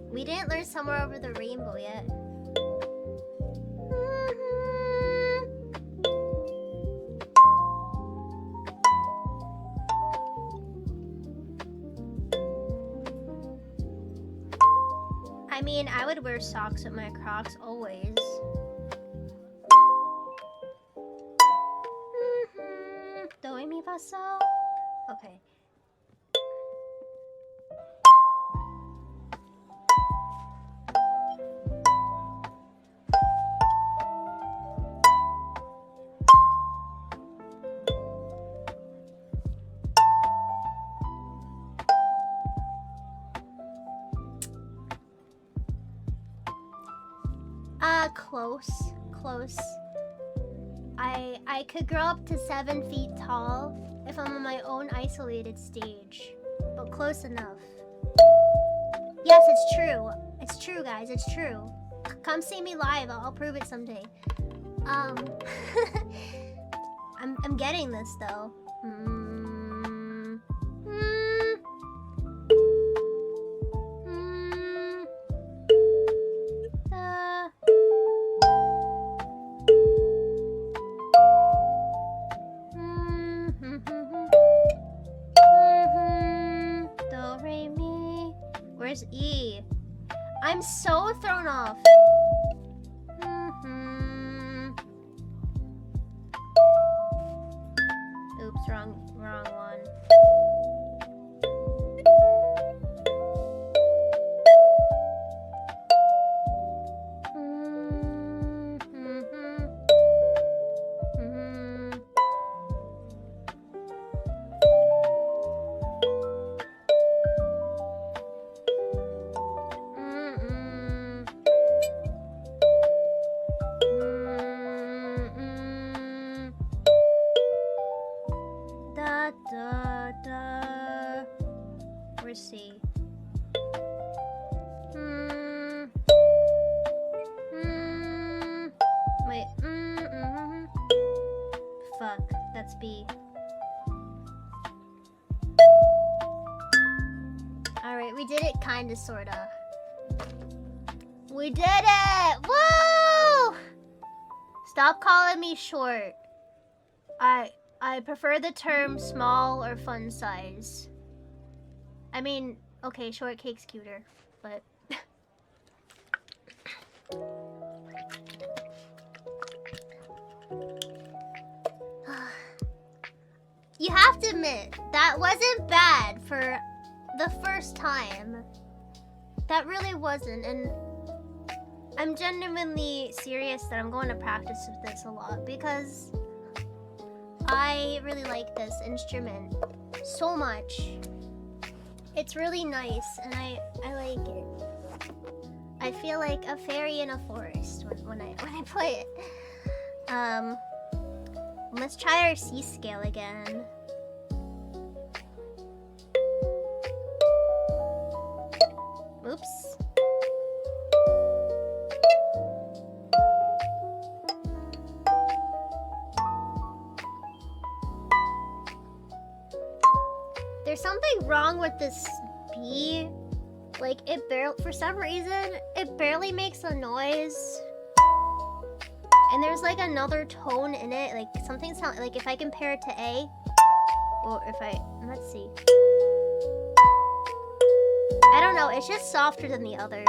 We didn't learn Somewhere Over the Rainbow yet. I mean, I would wear socks with my Crocs always. Do re mi fa sol. Okay. Close. I could grow up to 7 feet tall if I'm on my own isolated stage, but close enough. Yes, it's true. It's true, guys. It's true. Come see me live. I'll prove it someday. I'm getting this though. Do re mi. Where's E? I'm so thrown off. Oops, wrong one. Where's C? Wait. Fuck. That's B. Alright, we did it kinda sorta. We did it! Woo! Stop calling me short. I prefer the term small or fun size. I mean, okay, short cake's cuter, but you have to admit, that wasn't bad for the first time. That really wasn't, and I'm genuinely serious that I'm going to practice with this a lot because I really like this instrument so much. It's really nice and I like it. I feel like a fairy in a forest when I play it. Let's try our C scale again. Oops. There's something wrong with this B. Like, it barely, for some reason, it barely makes a noise. And there's like another tone in it, like something sound like if I compare it to A, or if let's see. I don't know, it's just softer than the others.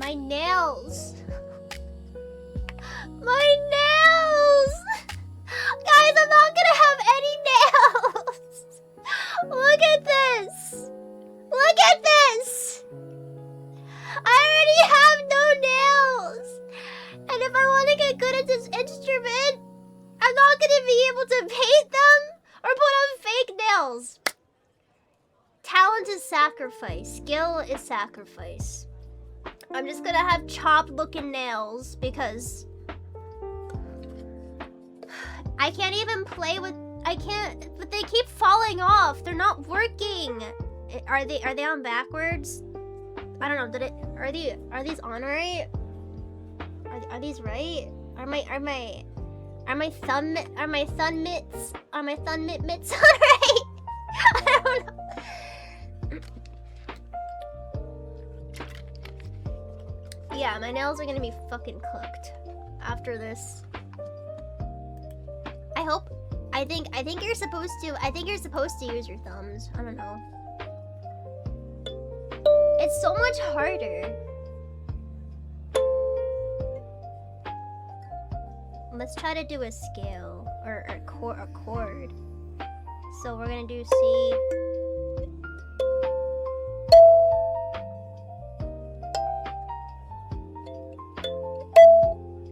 My nails. My nails! Guys, I'm not gonna have any nails! Look at this! Look at this! I already have no nails! And if I want to get good at this instrument, I'm not gonna be able to paint them or put on fake nails. Talent is sacrifice. Skill is sacrifice. I'm just gonna have chopped looking nails because I can't even play with. I can't. But they keep falling off. They're not working. Are they on backwards? I don't know. Did it? Are these on right? Are these right? Are my thumb mitts on right? I don't know. Yeah, my nails are gonna be fucking cooked after this. I think you're supposed to. I think you're supposed to use your thumbs. I don't know. It's so much harder. Let's try to do a scale or a chord. So we're gonna do C.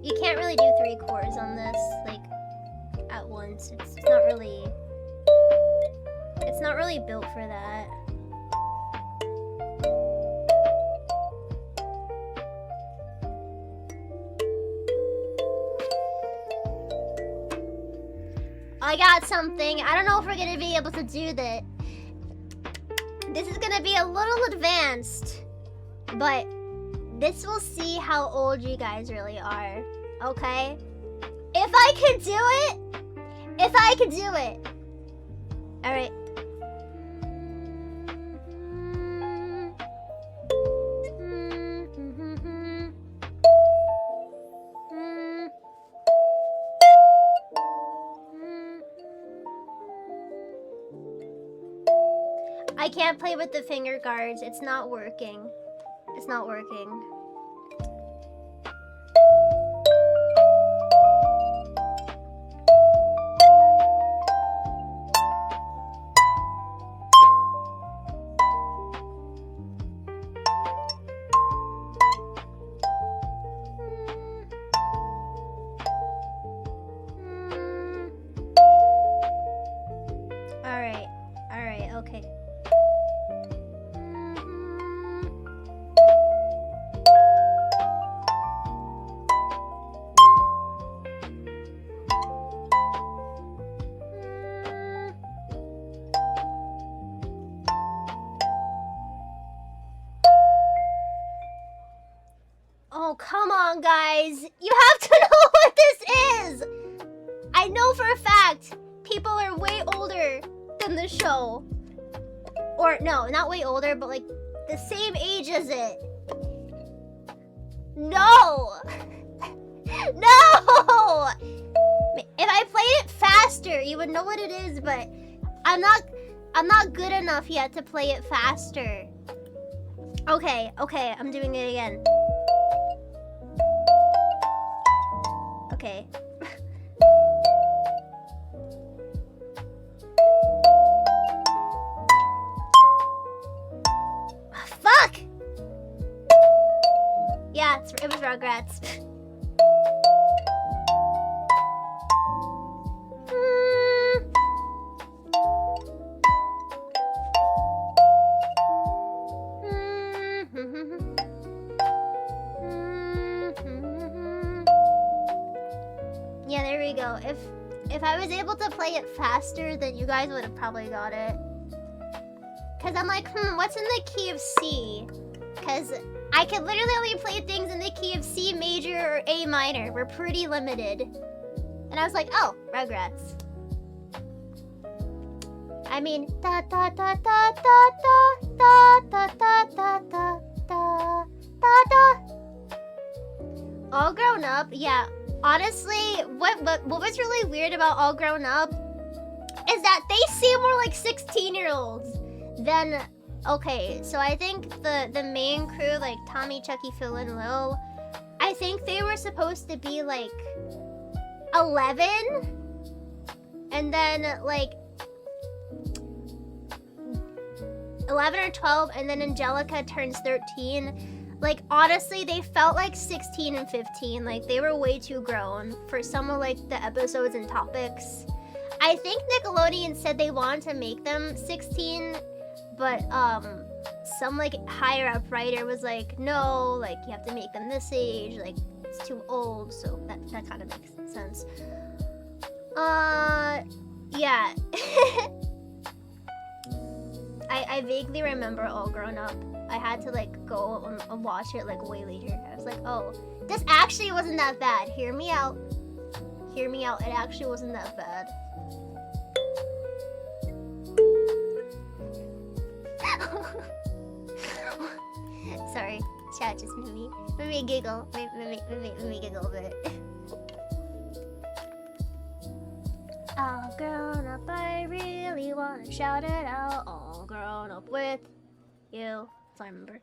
You can't really do 3 chords on this, like, at once. It's not really built for that. I got something. I don't know if we're gonna be able to do that. This is gonna be a little advanced, but this will see how old you guys really are. Okay? If I could do it! If I could do it! Alright. I can't play with the finger guards. It's not working. It's not working. Alright, okay. Oh, come on, guys. You have to know what this is. I know for a fact people are way older than the show. Or, no, not way older, but like the same age as it. No! No! If I played it faster, you would know what it is, but I'm not good enough yet to play it faster. Okay, I'm doing it again. Okay. Fuck! Yeah, it was Rugrats. Yeah, there we go. If I was able to play it faster, then you guys would have probably got it. Cause I'm like, what's in the key of C? Cause I can literally only play things in the key of C major or A minor. We're pretty limited. And I was like, oh, Rugrats. I mean, da da da da da da da da da da da da da. All Grown Up, yeah. Honestly, what was really weird about All Grown Up is that they seem more like 16-year-olds than Okay, so I think the main crew, like Tommy, Chucky, Phil, and Lil, I think they were supposed to be like 11, and then like 11 or 12, and then Angelica turns 13. Like, honestly, they felt like 16 and 15. Like, they were way too grown for some of like the episodes and topics. I think Nickelodeon said they wanted to make them 16, but some like higher up writer was like, no, like you have to make them this age, like it's too old. So that kind of makes sense. Yeah. I vaguely remember All Grown Up. I had to like go and watch it like way later. I was like, oh, this actually wasn't that bad. Hear me out. Hear me out. It actually wasn't that bad. Sorry, chat just made me giggle. Made me giggle a bit. All grown up, I really wanna shout it out. All grown up with you. That's all I remember.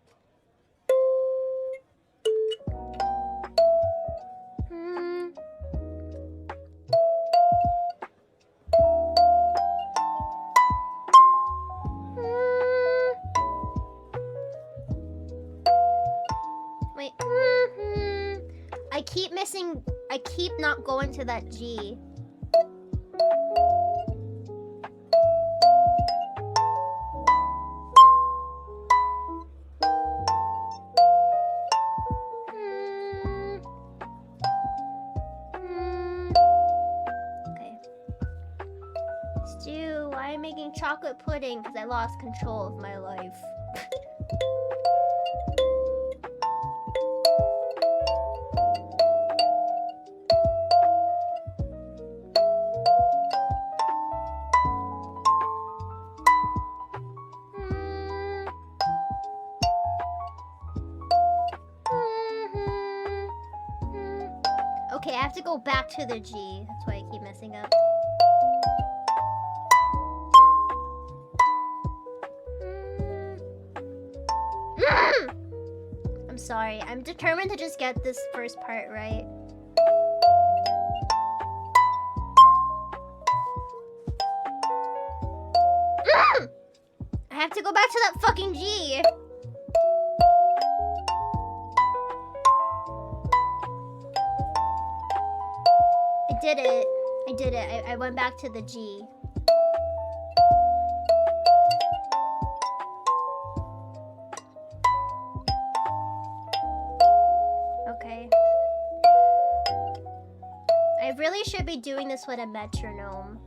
Wait. I keep missing. I keep not going to that G. Okay. Stu, why am I making chocolate pudding? Because I lost control of my life. Okay, I have to go back to the G. That's why I keep messing up. I'm sorry. I'm determined to just get this first part right. I have to go back to that fucking G. I did it. I went back to the G. Okay. I really should be doing this with a metronome.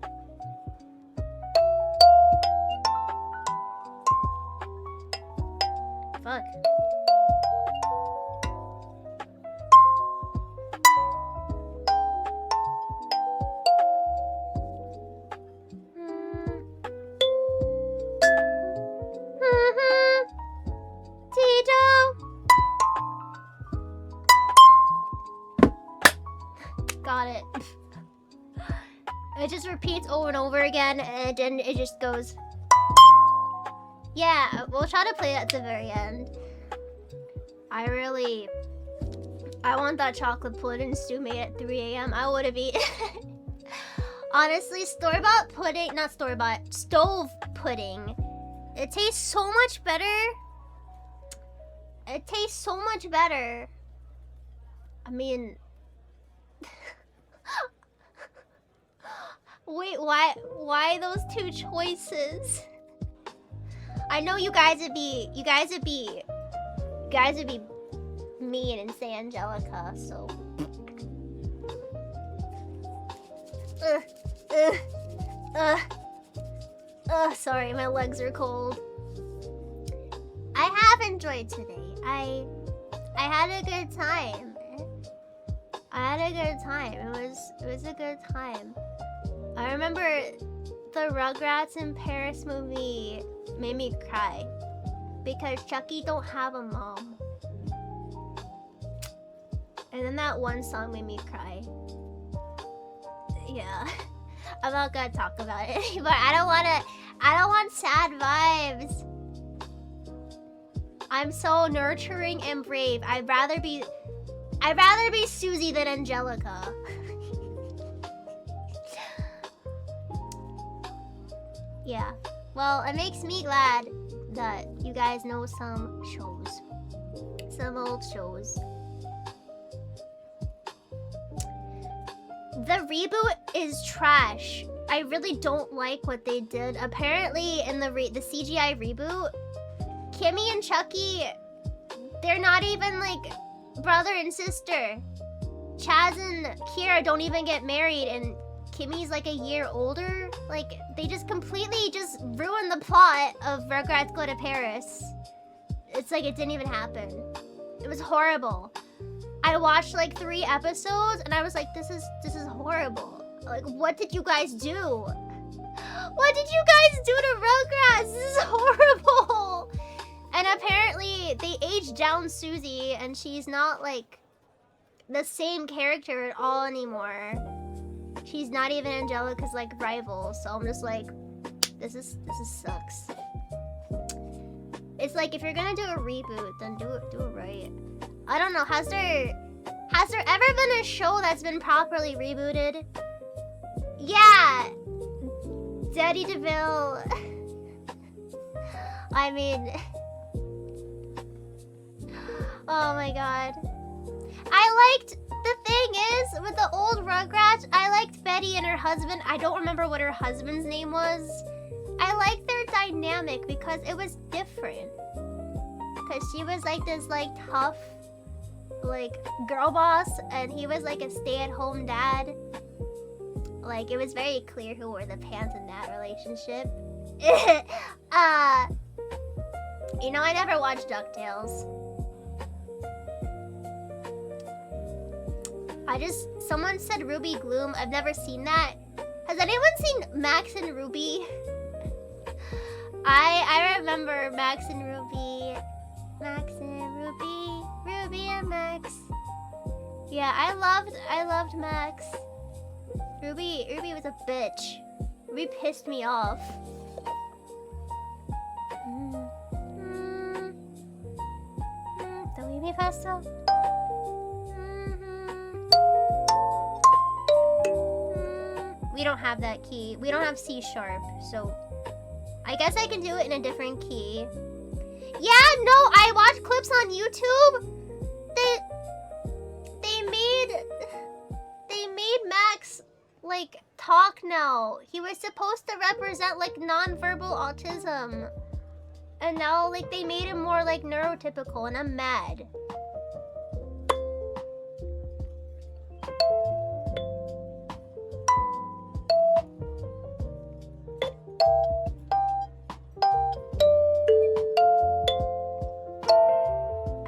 Fuck. Got it. It just repeats over and over again, and then it just goes. Yeah, we'll try to play that to the very end. I want that chocolate pudding Stu made at 3 a.m. I would have eaten. Honestly, store-bought pudding, not store-bought, stove pudding. It tastes so much better. It tastes so much better. I mean... Wait, why those two choices? I know you guys would be mean and say Angelica, so. Sorry, my legs are cold. I have enjoyed today. I had a good time. It was a good time. I remember the Rugrats in Paris movie made me cry because Chucky don't have a mom. And then that one song made me cry. Yeah. I'm not gonna talk about it anymore. I don't want sad vibes. I'm so nurturing and brave. I'd rather be Susie than Angelica. Yeah. Well, it makes me glad that you guys know some shows. Some old shows. The reboot is trash. I really don't like what they did. Apparently, in the CGI reboot, Kimmy and Chucky, they're not even like brother and sister. Chaz and Kira don't even get married, and Kimmy's like a year older. Like, they just completely just ruined the plot of Rugrats Go to Paris. It's like it didn't even happen. It was horrible. I watched like 3 episodes and I was like, this is horrible. Like, what did you guys do? What did you guys do to Rugrats? This is horrible. And apparently they aged down Susie and she's not like the same character at all anymore. She's not even Angelica's like rival. So I'm just like, this sucks. It's like, if you're gonna do a reboot, then do it right. I don't know, has there ever been a show that's been properly rebooted? Yeah! Daddy DeVille. I mean... Oh my god. The thing is, with the old Rugrats, I liked Betty and her husband. I don't remember what her husband's name was. I liked their dynamic because it was different. Because she was like this like tough like girl boss and he was like a stay-at-home dad. Like, it was very clear who wore the pants in that relationship. You know, I never watched DuckTales. Someone said Ruby Gloom. I've never seen that. Has anyone seen Max and Ruby? I remember Max and Ruby. Max and Ruby. Ruby and Max. Yeah, I loved Max. Ruby was a bitch. Ruby pissed me off. Do we be faster? We don't have that key. We don't have C sharp, so I guess I can do it in a different key. Yeah, no, I watched clips on YouTube. They made Max like talk now. He was supposed to represent like non-verbal autism. And now like they made him more like neurotypical and I'm mad.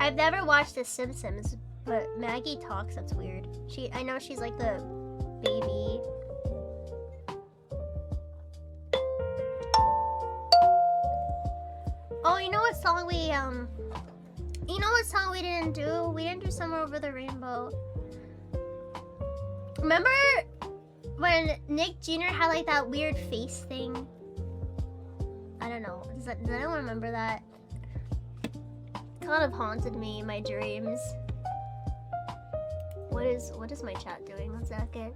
I've never watched The Simpsons, but Maggie talks, that's weird. I know she's like the baby. Oh, you know what song we didn't do? We didn't do Somewhere Over the Rainbow. Remember when Nick Jr. had like that weird face thing? I don't know. Does anyone remember that? Kind of haunted me in my dreams. What is my chat doing? 1 second.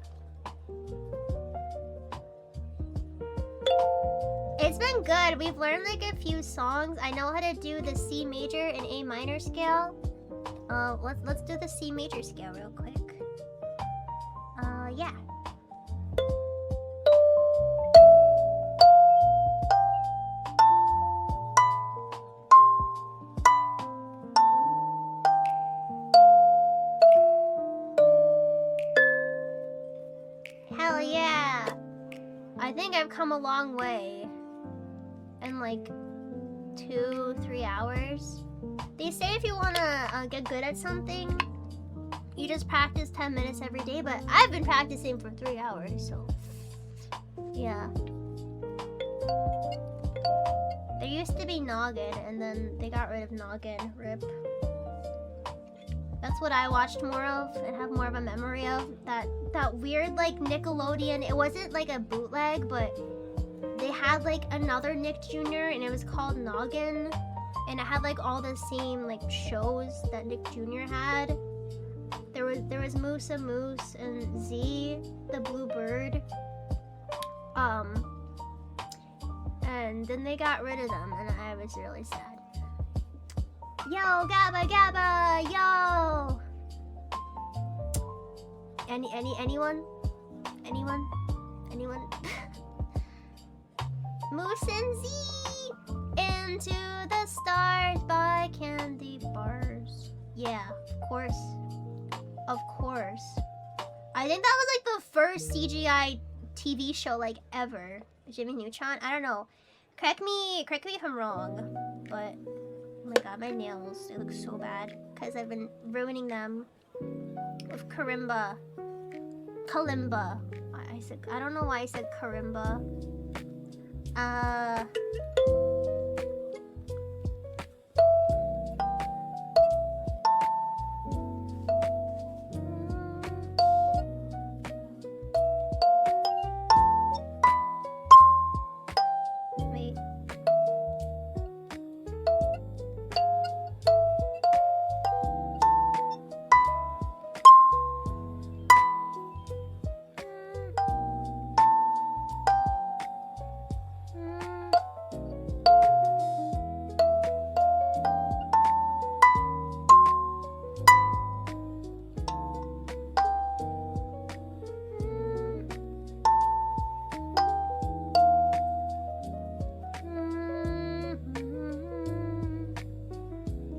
It's been good. We've learned like a few songs. I know how to do the C major and A minor scale. Let's do the C major scale real quick. Yeah. Hell yeah! I think I've come a long way in like 2-3 hours. They say if you wanna get good at something, you just practice 10 minutes every day, but I've been practicing for 3 hours, so yeah. There used to be Noggin, and then they got rid of Noggin. RIP. That's what I watched more of and have more of a memory of. That weird like Nickelodeon. It wasn't like a bootleg, but they had like another Nick Jr. and it was called Noggin. and it had like all the same like shows that Nick Jr. had. There was Moose and Moose and Z, the Blue Bird. And then they got rid of them, and I was really sad. Yo, Gabba Gabba, yo! Anyone? Moose and Z into the stars by candy bars. Yeah, of course. I think that was like the first CGI TV show like ever. Jimmy Neutron? I don't know. Correct me if I'm wrong, but oh my god, my nails, they look so bad because I've been ruining them with kalimba. I don't know why I said kalimba. Wait.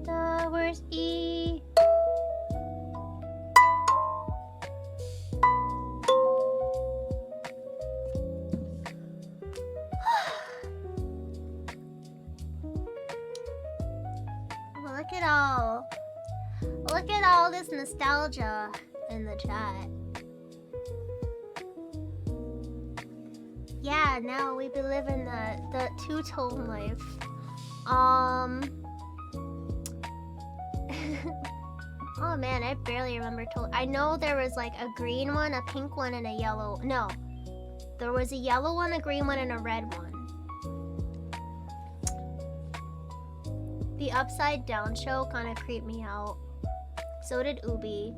The where's E? Look at all this nostalgia in the chat. Yeah, now we be living the two-tone life. Oh man, I barely remember. I know there was like a green one, a pink one, and a yellow. No, there was a yellow one, a green one, and a red one. The Upside Down show kind of creeped me out. So did Ubi.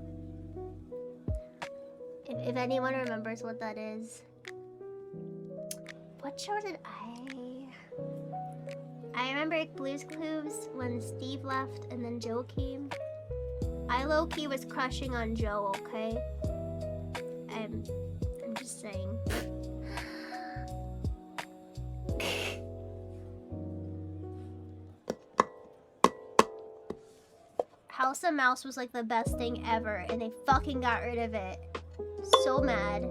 If anyone remembers what that is. What show did I remember Blue's Clues when Steve left and then Joe came. I low-key was crushing on Joe, okay? I'm just saying. House of Mouse was like the best thing ever, and they fucking got rid of it. So mad.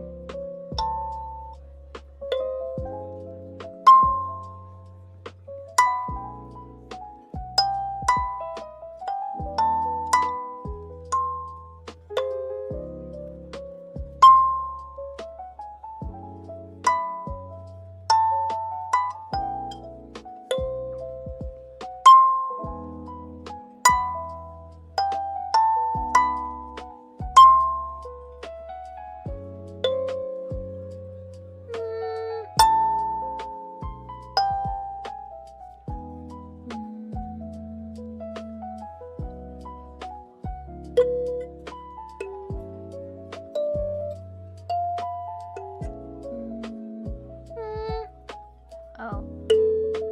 Oh,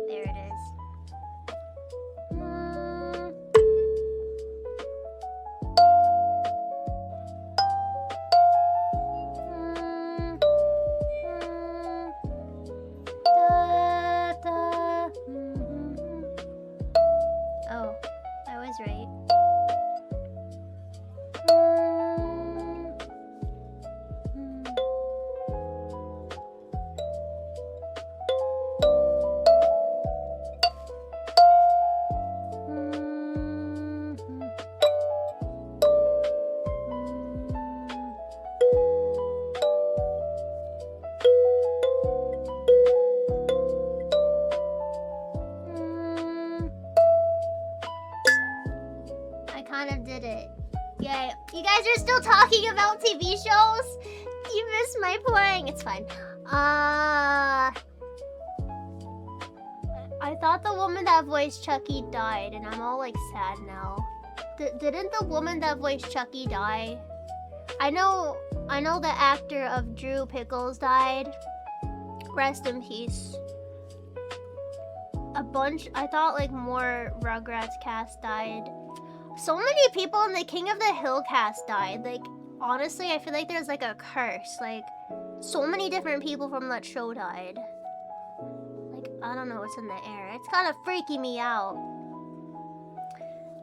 there it is. Oh, I was right. Did it. Yay. You guys are still talking about TV shows? You missed my point. It's fine. I I thought the woman that voiced Chucky died, and I'm all like sad now. Didn't the woman that voiced Chucky die? I know the actor of Drew Pickles died. Rest in peace. I thought like more Rugrats cast died. So many people in the King of the Hill cast died. Like, honestly, I feel like there's like a curse. Like, so many different people from that show died. Like, I don't know what's in the air. It's kind of freaking me out.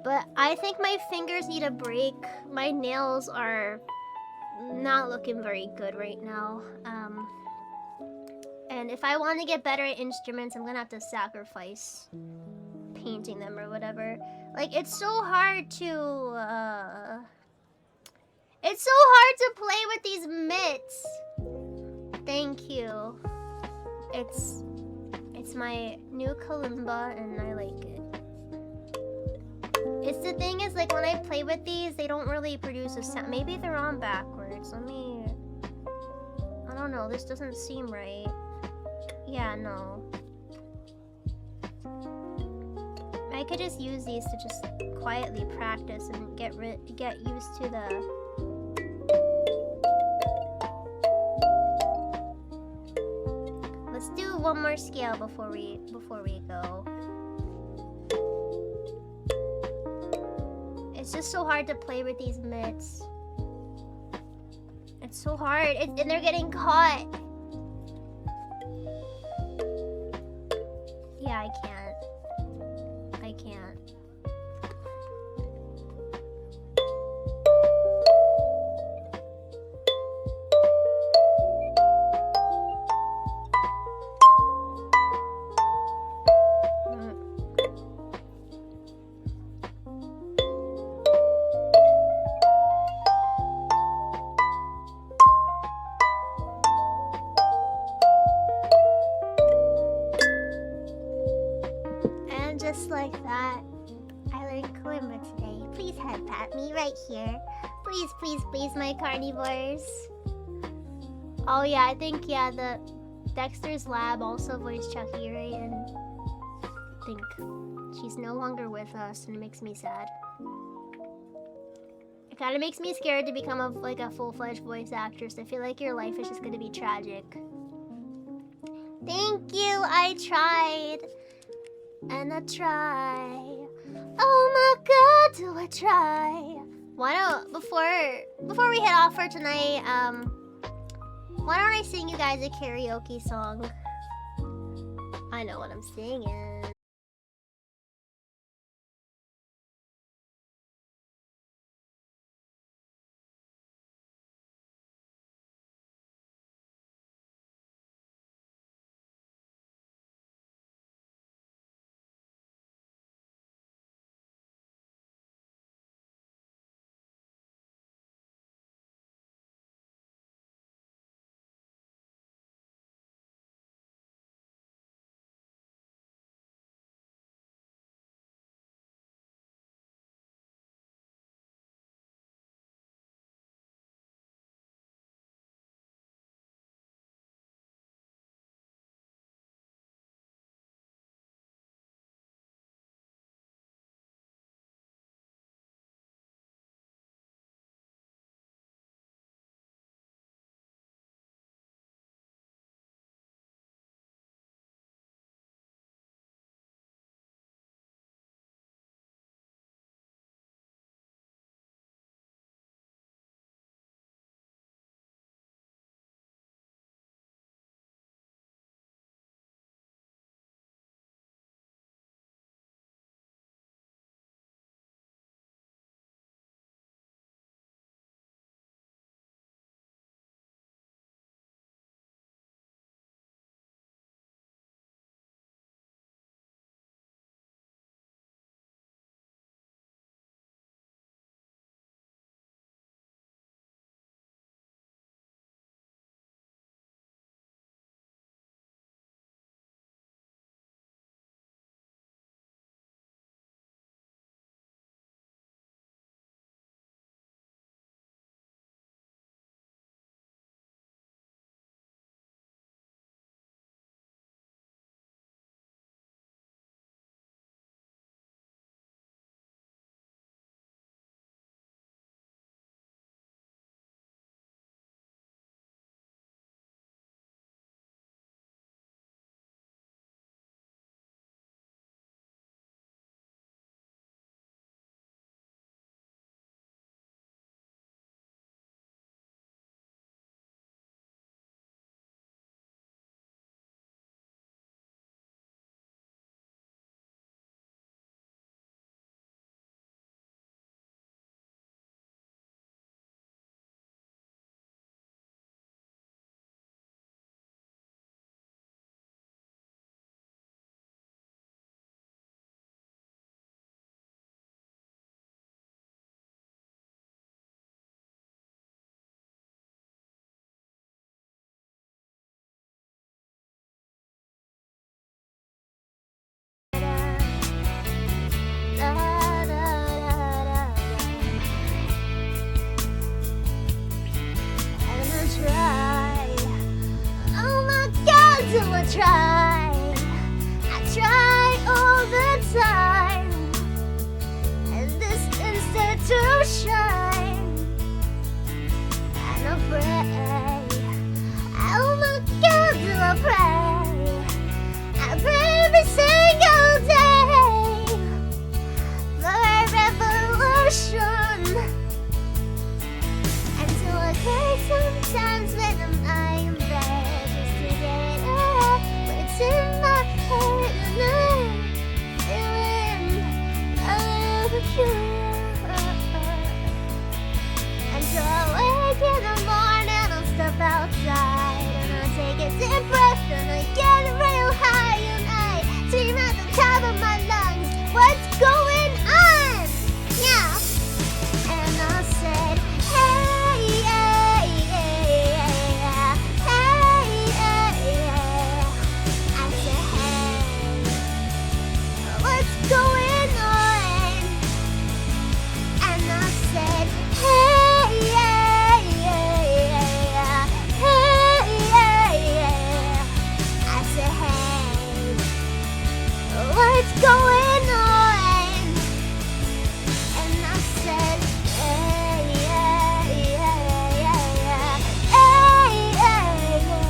But I think my fingers need a break. My nails are not looking very good right now. And if I want to get better at instruments, I'm gonna have to sacrifice painting them or whatever. Like, it's so hard to, it's so hard to play with these mitts. Thank you. It's my new kalimba, and I like it. It's the thing is, like, when I play with these, they don't really produce a sound. Maybe they're on backwards. I don't know. This doesn't seem right. Yeah, no. I could just use these to just quietly practice and get used to the... Let's do one more scale before we go. It's just so hard to play with these mitts. It's so hard, and they're getting caught. Yeah, I can't. And just like that, I learned kalimba today. Please head pat me right here. Please, please, please, my carnivores. Oh yeah, I think, yeah, the Dexter's Lab also voiced Chucky, right? And I think she's no longer with us, and it makes me sad. It kind of makes me scared to become a full-fledged voice actress. I feel like your life is just gonna be tragic. Thank you, I tried. And I try. Oh my god, do I try? Why don't, before we head off for tonight, why don't I sing you guys a karaoke song? I know what I'm singing. what's going on? And I said, hey, yeah, yeah, yeah, yeah. Hey, yeah, yeah,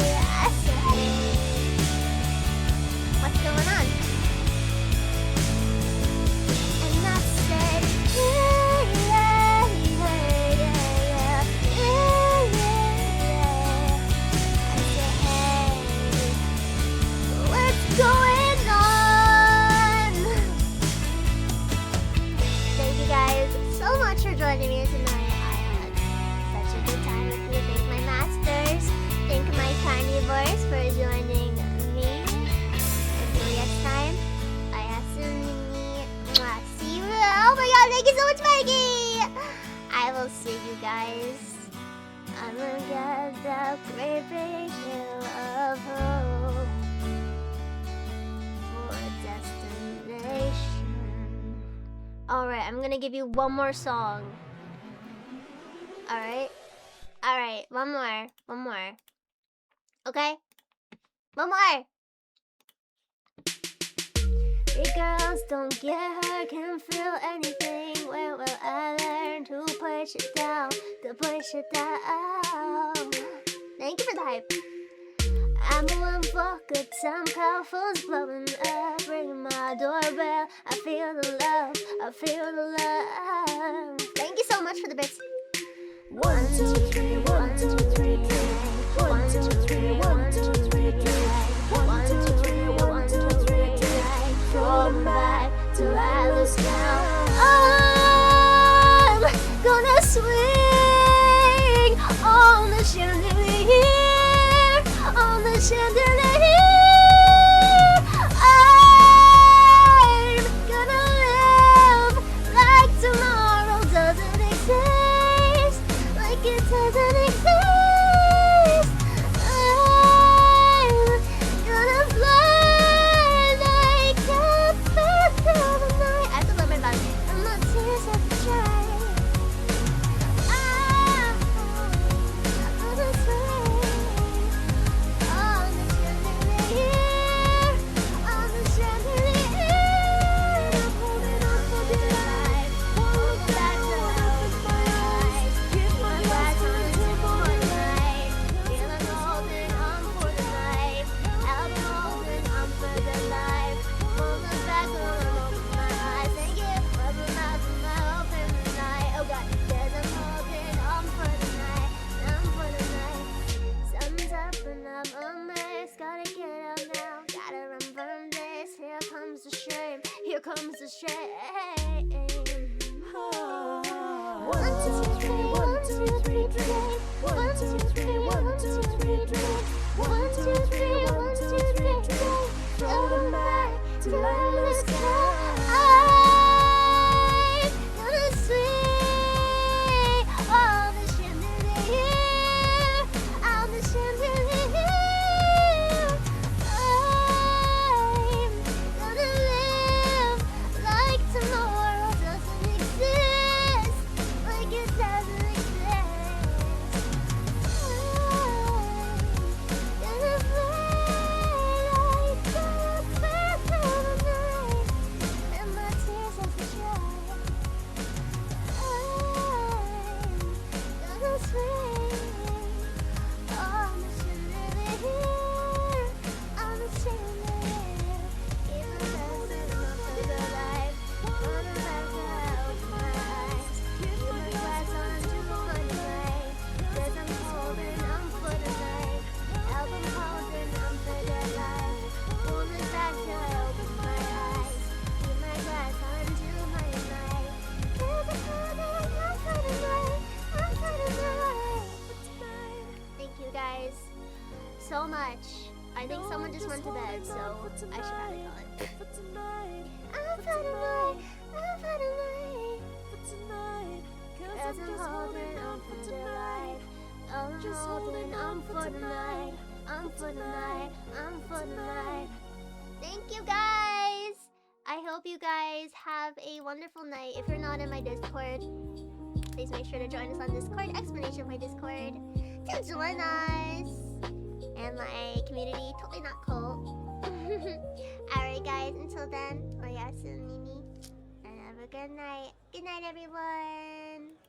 yeah. I said, hey, what's going on? And I said, yeah, yeah, yeah, yeah, yeah, yeah. I said, hey, what's going on? Thank you guys so much for joining me tonight. I had such a good time with you. Thank my masters. Thank my carnivores for joining me. Until next time, I see you. Oh my god, thank you so much, Mikey! I will see you guys. I'm gonna get the great big hill of hope for a destination. Alright, I'm gonna give you one more song. Alright? Alright, one more. Okay? One more! Big girls don't get hurt, can't feel anything. Where will I learn to push it down? Thank you for the hype. I'm going for good time, cloud phones blowing up, ringing my doorbell. I feel the love. Thank you so much for the bits. 1, 2, 3, 1, 2, 3, 1, 2, 3, 1, 2, 3, 1, 2, 3, 1, 2, 3, from back till I lose count. I'm gonna swing on the chandelier, on the chandelier. I'm gonna live like tomorrow doesn't exist, like it doesn't exist. I'm gonna fly like a bird through the night. I have to learn my body. And my tears have to dry. I'm gonna swing on the chandelier, on the chandelier. I'm holding on for dear life. Hold back till I open my eyes. Keep my eyes on the tip of my night. Feel I'm holding on for the night. I'm holding on for the life. Holding back till I open my eyes. Thank you. Open up and I open the night. Oh God, yes, I'm holding on for the night. I'm for the night. Sun's up and I'm a mess. Gotta get out now. Gotta run from this. Here comes the shame. Here comes the shame. 1, 2, 3, 1, 2, 3, drink. 1, 2, 3, 1, 2, 3, drink. 1, 2, 3, 1, 2, 3, drink. Going back till I lose count. I'm gonna swing on the chandelier, on the chandelier. I'm gonna live like tomorrow doesn't exist, like it doesn't exist. I'm gonna fly like a bird through the night, and my tears have to dry. I'm gonna swing on the chandelier, on the chandelier. Even holding on for the life, running back till I open my eyes. Keep my glass on to the night, 'cause I'm holding on for the night. I'm holding on for the life, holding back till I open my eyes. Keep my glass on to my night, 'cause I'm holding on for the night. I'm for the night. Thank you guys so much. I think someone just went to bed, so I should probably call it. I'm for the night. I'm for the night. 'Cause I'm holding on for the life. I'm holding on for the night. I'm for the night. I'm for the night. Thank you guys. I hope you guys have a wonderful night. If you're not in my Discord, please make sure to join us on Discord. Explanation of my Discord to join us. And my community, totally not cool. Alright guys, a good night. Good night, everyone.